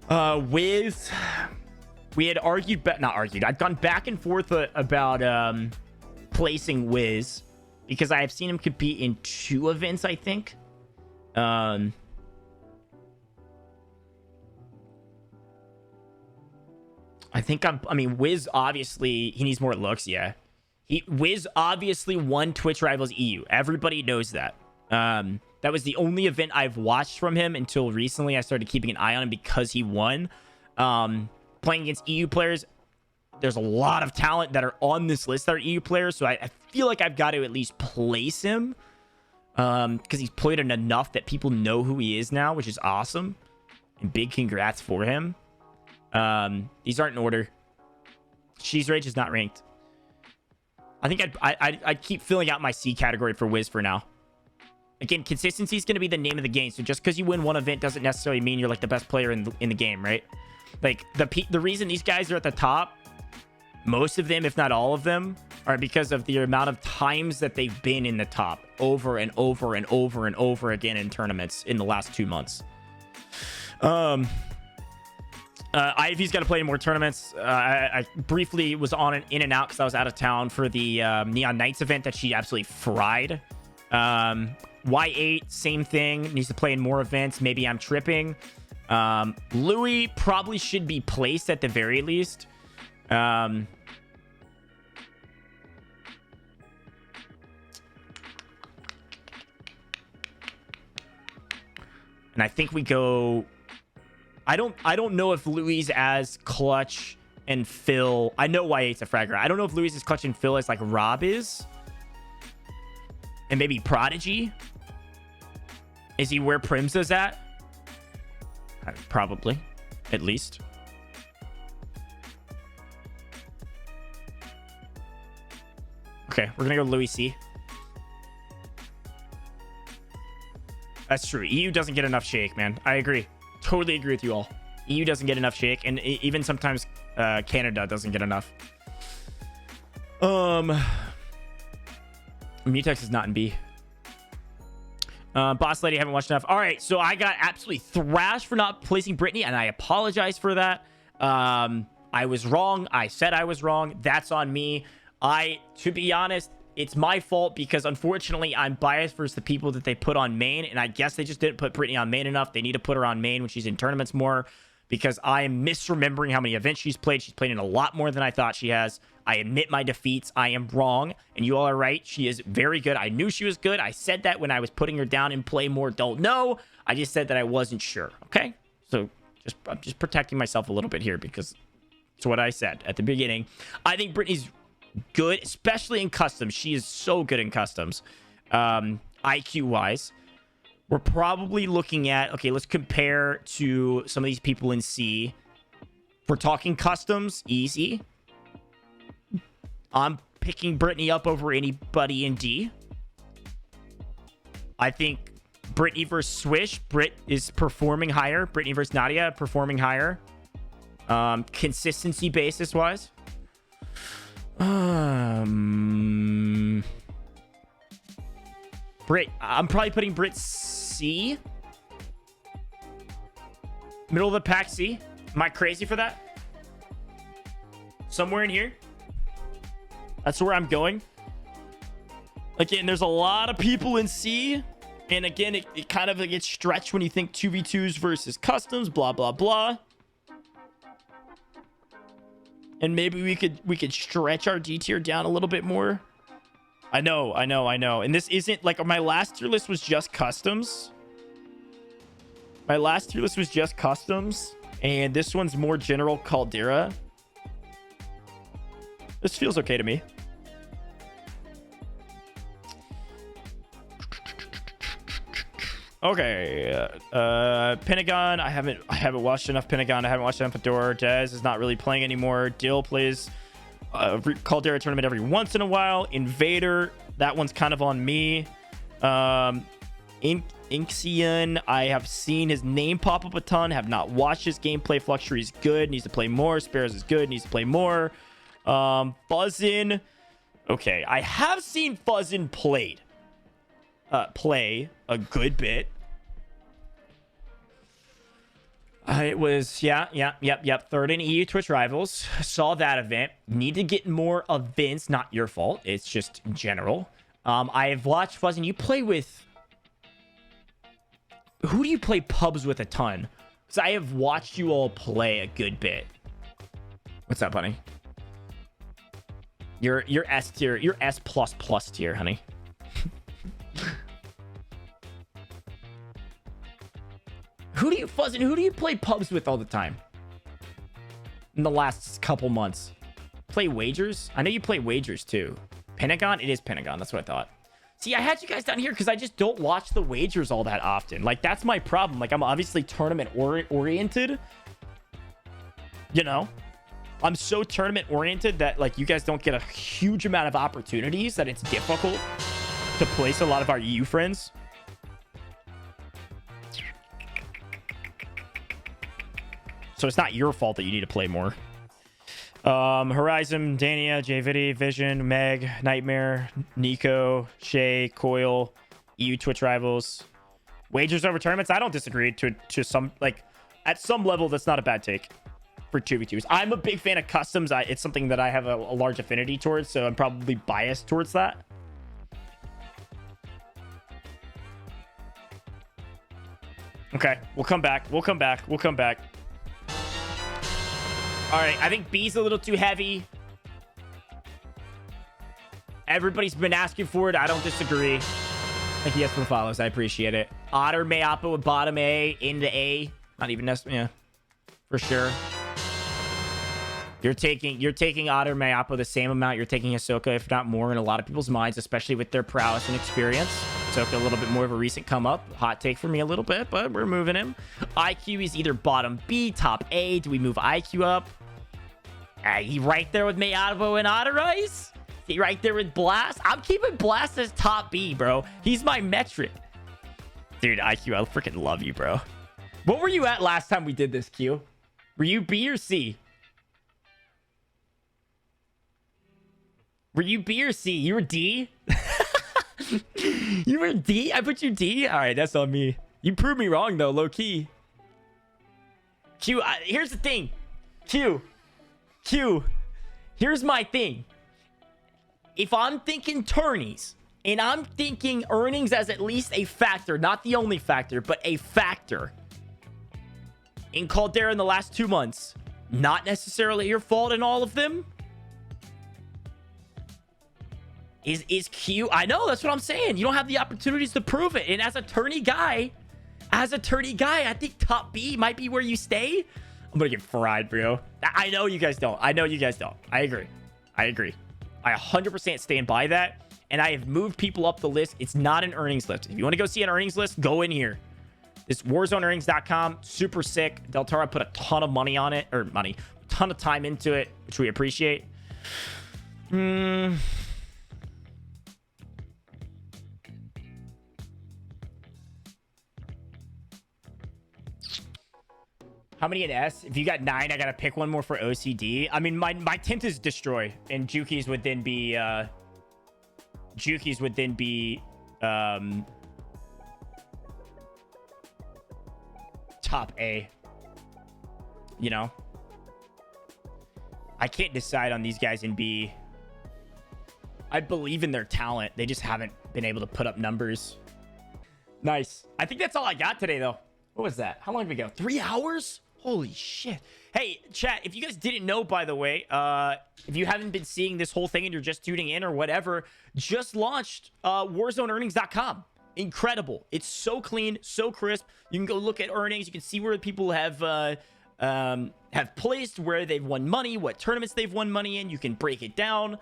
Wiz, we had argued, but not argued. I've gone back and forth about placing Wiz because I have seen him compete in 2 events, I think. I mean, Wiz, obviously, he needs more looks, yeah. Wiz obviously won Twitch Rivals EU. Everybody knows that. That was the only event I've watched from him until recently. I started keeping an eye on him because he won. Playing against EU players, there's a lot of talent that are on this list that are EU players, so I feel like I've got to at least place him because he's played in enough that people know who he is now, which is awesome. And big congrats for him. These aren't in order. She's Rage is not ranked. I think I'd keep filling out my C category for Wiz for now. Again, consistency is going to be the name of the game. So just because you win one event doesn't necessarily mean you're like the best player in the game, right? Like the reason these guys are at the top, most of them, if not all of them, are because of the amount of times that they've been in the top over and over and over and over again in tournaments in the last 2 months. Ivy's got to play in more tournaments. I briefly was on an in and out because I was out of town for the Neon Knights event that she absolutely fried. Y8, same thing. Needs to play in more events. Maybe I'm tripping. Louis probably should be placed at the very least. And I think we go... I don't know if Louis as clutch and Phil... I know Y8's a fragger. I don't know if Louis is clutch and Phil as like Rob is. And maybe Prodigy. Is he where Primza's at? Probably. At least. Okay, we're gonna go Louis C. That's true. EU doesn't get enough shake, man. I agree. Totally agree with you all. EU doesn't get enough shake, and even sometimes Canada doesn't get enough. Mutex is not in B. Boss Lady, haven't watched enough. All right, so I got absolutely thrashed for not placing Brittany, and I apologize for that. I was wrong. I said I was wrong. That's on me. To be honest, it's my fault because unfortunately I'm biased versus the people that they put on main, and I guess they just didn't put Brittany on main enough. They need to put her on main when she's in tournaments more because I am misremembering how many events she's played. She's played in a lot more than I thought she has. I admit my defeats. I am wrong, and you all are right. She is very good. I knew she was good. I said that when I was putting her down in play more. Don't know. I just said that I wasn't sure. Okay, so I'm just protecting myself a little bit here because it's what I said at the beginning. I think Brittany's good, especially in customs. She is so good in customs. IQ wise, we're probably looking at, okay, let's compare to some of these people in C. If we're talking customs, easy. I'm picking Brittany up over anybody in D. I think Brittany versus Swish, Brit is performing higher. Brittany versus Nadia performing higher. Consistency basis wise. Brit, I'm probably putting Brit C. Middle of the pack C. Am I crazy for that? Somewhere in here. That's where I'm going. Again, there's a lot of people in C. And again, it kind of gets stretched when you think 2v2s versus customs, blah, blah, blah. And maybe we could stretch our D tier down a little bit more. I know. And this isn't like my last tier list was just customs. And this one's more general Caldera. This feels okay to me. Okay, Pentagon. I haven't watched enough Pentagon. I haven't watched enough Fedora. Dez is not really playing anymore. Dill plays Caldera tournament every once in a while. Invader, that one's kind of on me. Inxion, I have seen his name pop up a ton. Have not watched his gameplay. Fluxury is good. Needs to play more. Sparrows is good. Needs to play more. Fuzzin. Okay, I have seen Fuzzin play a good bit. It was, yep. Third in EU Twitch Rivals. Saw that event. Need to get more events. Not your fault. It's just in general. I have watched Fuzzin. You play with... Who do you play pubs with a ton? Because I have watched you all play a good bit. What's up, honey? You're S tier. You're S++ tier, honey. Who do you play pubs with all the time? In the last couple months. Play wagers? I know you play wagers too. Pentagon? It is Pentagon. That's what I thought. See, I had you guys down here because I just don't watch the wagers all that often. Like, that's my problem. Like, I'm obviously tournament oriented. You know? I'm so tournament oriented that like you guys don't get a huge amount of opportunities that it's difficult to place a lot of our EU friends. So it's not your fault that you need to play more. Horizon, Dania, JViddy, Vision, Meg, Nightmare, Nico, Shay, Coil, EU Twitch rivals. Wagers over tournaments. I don't disagree to some, like, at some level, that's not a bad take for 2v2s. I'm a big fan of customs. It's something that I have a large affinity towards, so I'm probably biased towards that. Okay, we'll come back. We'll come back. We'll come back. All right, I think B's a little too heavy. Everybody's been asking for it. I don't disagree. Thank you guys for the follows. I appreciate it. Otter, Mayappa with bottom A into A. Not even necessarily, yeah, for sure. You're taking Otter, Mayappa the same amount you're taking Ahsoka, if not more, in a lot of people's minds, especially with their prowess and experience. Ahsoka a little bit more of a recent come up. Hot take for me a little bit, but we're moving him. IQ is either bottom B, top A. Do we move IQ up? He right there with Mayappa and Otter Ice? He right there with Blast? I'm keeping Blast as top B, bro. He's my metric. Dude, IQ, I freaking love you, bro. What were you at last time we did this, Q? Were you B or C? Were you B or C? You were D? You were D? I put you D? All right, that's on me. You proved me wrong, though, low-key. Q, here's the thing. Q, here's my thing. If I'm thinking tourneys, and I'm thinking earnings as at least a factor, not the only factor, but a factor, in Caldera in the last 2 months, not necessarily your fault in all of them. Is Q? I know, that's what I'm saying. You don't have the opportunities to prove it. And as a tourney guy, I think top B might be where you stay. I'm gonna get fried, bro. I know you guys don't. I agree. I 100% stand by that. And I have moved people up the list. It's not an earnings list. If you want to go see an earnings list, go in here. This warzoneearnings.com, super sick. Del Toro put a ton of money on it, or a ton of time into it, which we appreciate. How many in S? If you got 9, I gotta pick one more for OCD. I mean, my tint is destroy, and Juki's would then be top A. You know, I can't decide on these guys in B. I believe in their talent. They just haven't been able to put up numbers. Nice. I think that's all I got today, though. What was that? How long did we go? 3 hours? Holy shit. Hey, chat, if you guys didn't know, by the way, if you haven't been seeing this whole thing and you're just tuning in or whatever, just launched warzoneearnings.com. Incredible. It's so clean, so crisp. You can go look at earnings. You can see where people have placed, where they've won money, what tournaments they've won money in. You can break it down.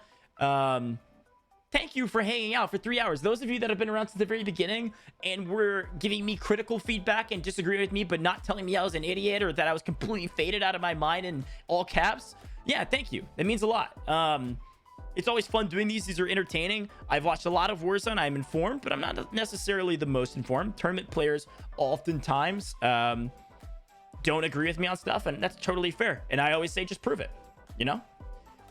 Thank you for hanging out for 3 hours. Those of you that have been around since the very beginning and were giving me critical feedback and disagreeing with me, but not telling me I was an idiot or that I was completely faded out of my mind in all caps. Yeah, thank you. That means a lot. It's always fun doing these. These are entertaining. I've watched a lot of Warzone. I'm informed, but I'm not necessarily the most informed. Tournament players oftentimes don't agree with me on stuff, and that's totally fair. And I always say, just prove it, you know?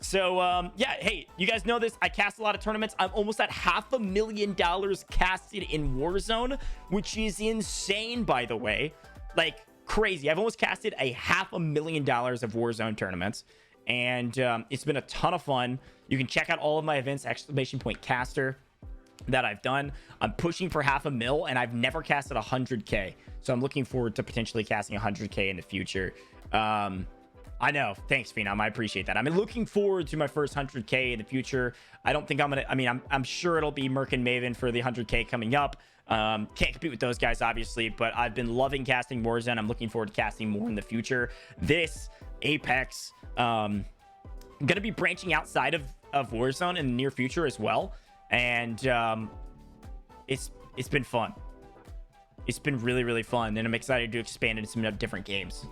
So, yeah, hey, you guys know this. I cast a lot of tournaments. I'm almost at $500,000 casted in Warzone, which is insane, by the way. Like, crazy. I've almost casted $500,000 of Warzone tournaments, and it's been a ton of fun. You can check out all of my events, !caster, that I've done. I'm pushing for $500,000, and I've never casted 100K. So I'm looking forward to potentially casting 100K in the future. I know. Thanks, Phenom. I appreciate that. I'm looking forward to my first 100K in the future. I don't think I'm going to... I mean, I'm sure it'll be Merc and Maven for the 100K coming up. Can't compete with those guys, obviously, but I've been loving casting Warzone. I'm looking forward to casting more in the future. This, Apex, going to be branching outside of Warzone in the near future as well. And it's been fun. It's been really, really fun. And I'm excited to expand into some different games.